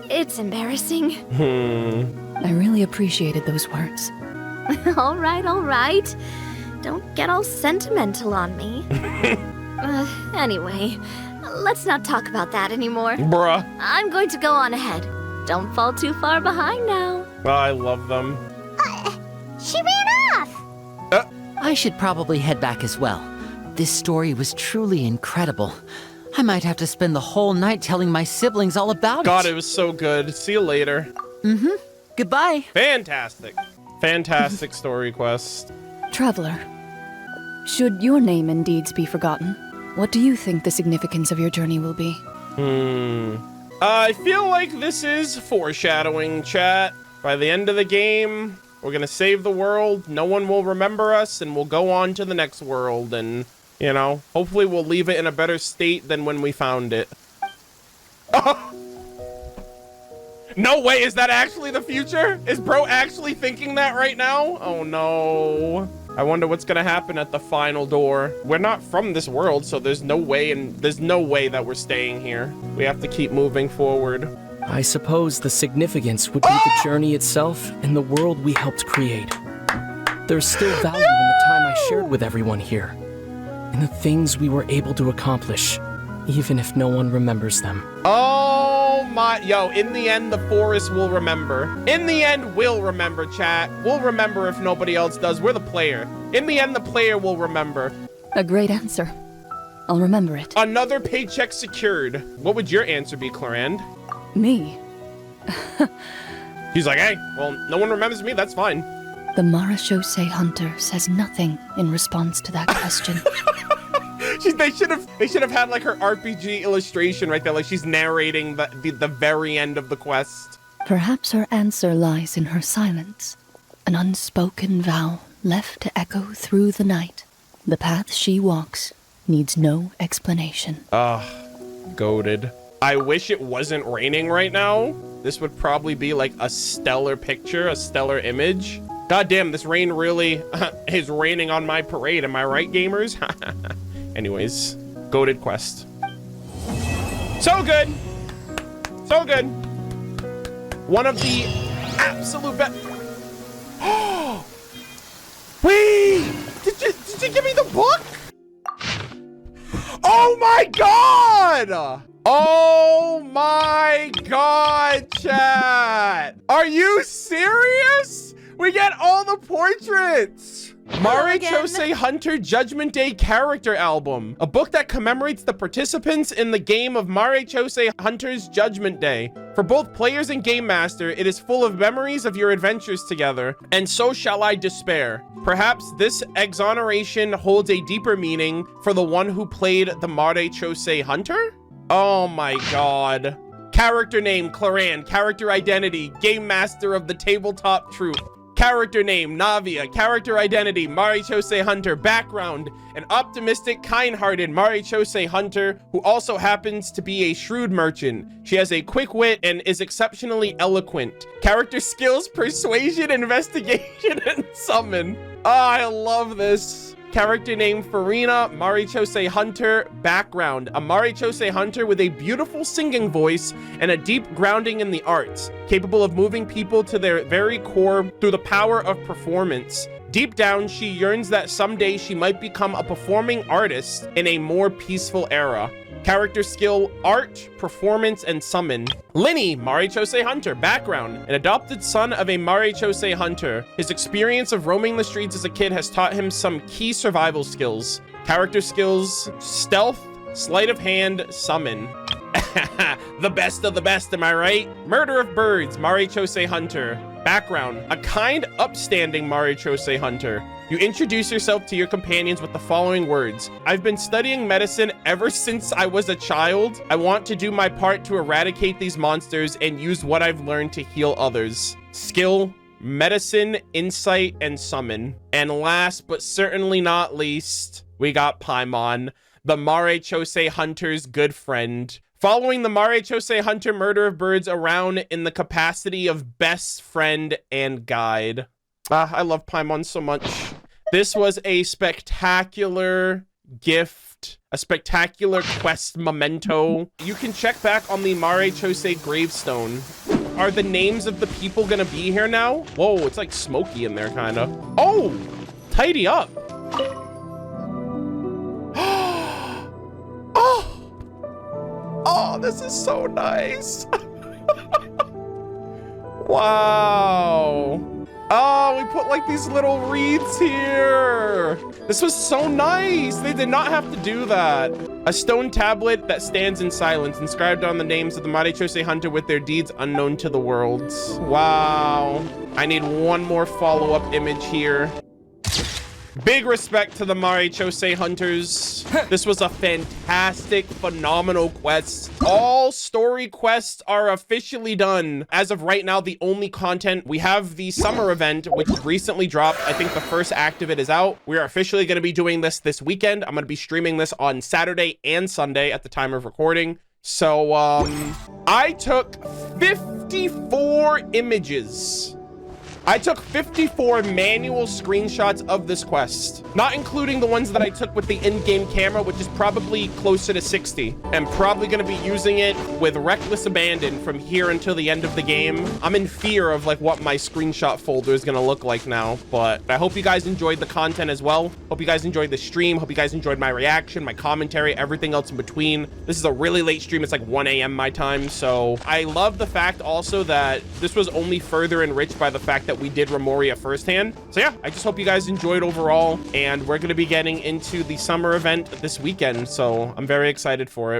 It's embarrassing. I really appreciated those words. All right. Don't get all sentimental on me. Anyway, let's not talk about that anymore. Bruh. I'm going to go on ahead. Don't fall too far behind now. Oh, I love them. She ran off. I should probably head back as well. This story was truly incredible. I might have to spend the whole night telling my siblings all about it. God, it was so good. See you later. Goodbye. Fantastic. Fantastic story quest. Traveler, should your name and deeds be forgotten, what do you think the significance of your journey will be? I feel like this is foreshadowing, chat. By the end of the game, we're gonna save the world, no one will remember us, and we'll go on to the next world, and, you know, hopefully we'll leave it in a better state than when we found it. No way, is that actually the future? Is bro actually thinking that right now? Oh no. I wonder what's gonna happen at the final door. We're not from this world, so there's no way that we're staying here. We have to keep moving forward. I suppose the significance would be the journey itself and the world we helped create. There's still value in the time I shared with everyone here, and the things we were able to accomplish, even if no one remembers them. Oh my, yo, in the end, the forest will remember. In the end, we'll remember, chat. We'll remember if nobody else does. We're the player. In the end, the player will remember. A great answer. I'll remember it. Another paycheck secured. What would your answer be, Clorinde? Me? He's like, hey, well, no one remembers me. That's fine. The Marashose hunter says nothing in response to that question. They should have had like her RPG illustration right there, like she's narrating the very end of the quest. Perhaps her answer lies in her silence, an unspoken vow left to echo through the night. The path she walks needs no explanation. Goated. I wish it wasn't raining right now. This would probably be like a stellar picture, a stellar image. God damn, this rain really is raining on my parade. Am I right, gamers? Anyways, goated quest. So good. So good. One of the absolute best. Oh, wait, did you give me the book? Oh my God. Oh my God, chat. Are you serious? We get all the portraits. Mare Chose Hunter Judgment Day Character Album, a book that commemorates the participants in the game of Mare Chose Hunter's Judgment Day. For both players and Game Master, it is full of memories of your adventures together, and so shall I despair. Perhaps this exoneration holds a deeper meaning for the one who played the Mare Chose Hunter? Oh my God. Character name, Clorinde. Character identity, Game Master of the Tabletop Troupe. Character name, Navia. Character identity, Mare Chose Hunter. Background, an optimistic, kind-hearted Mare Chose Hunter who also happens to be a shrewd merchant. She has a quick wit and is exceptionally eloquent. Character skills, persuasion, investigation, and summon. Oh, I love this. Character name, Farina, Mare Chose Hunter. Background, a Mare Chose Hunter with a beautiful singing voice and a deep grounding in the arts, capable of moving people to their very core through the power of performance. Deep down, she yearns that someday she might become a performing artist in a more peaceful era. Character skill, art, performance, and summon. Linny, Mare Chose Hunter. Background, an adopted son of a Mare Chose Hunter. His experience of roaming the streets as a kid has taught him some key survival skills. Character skills, stealth, sleight of hand, summon. The best of the best, am I right? MurderofBirds, Mare Chose Hunter. Background, a kind, upstanding Mare Chose Hunter. You introduce yourself to your companions with the following words. I've been studying medicine ever since I was a child. I want to do my part to eradicate these monsters and use what I've learned to heal others. Skill, medicine, insight, and summon. And last but certainly not least, we got Paimon, the Mare Chose Hunter's good friend. Following the Mare Chose Hunter Murderofbirds around in the capacity of best friend and guide. I love Paimon so much. This was a spectacular gift, a spectacular quest memento. You can check back on the Mare Chose gravestone. Are the names of the people gonna be here now? Whoa, it's like smoky in there, kinda. Oh, tidy up. Oh, this is so nice. Wow. Oh, we put like these little reeds here. This was so nice. They did not have to do that. A stone tablet that stands in silence, inscribed on the names of the Mare Chose Hunter with their deeds unknown to the world. Wow. I need one more follow-up image here. Big respect to the Mare Chose Hunters. This was a fantastic, phenomenal quest. All story quests are officially done. As of right now, the only content, we have the summer event, which recently dropped. I think the first act of it is out. We are officially going to be doing this weekend. I'm going to be streaming this on Saturday and Sunday at the time of recording. So, I took 54 images. I took 54 manual screenshots of this quest, not including the ones that I took with the in-game camera, which is probably closer to 60. I'm probably going to be using it with reckless abandon from here until the end of the game. I'm in fear of like what my screenshot folder is going to look like now, but I hope you guys enjoyed the content as well. Hope you guys enjoyed the stream. Hope you guys enjoyed my reaction, my commentary, everything else in between. This is a really late stream. It's like 1 a.m. my time. So I love the fact also that this was only further enriched by the fact that we did Remoria firsthand. So yeah, I just hope you guys enjoyed overall, and we're going to be getting into the summer event this weekend, so I'm very excited for it.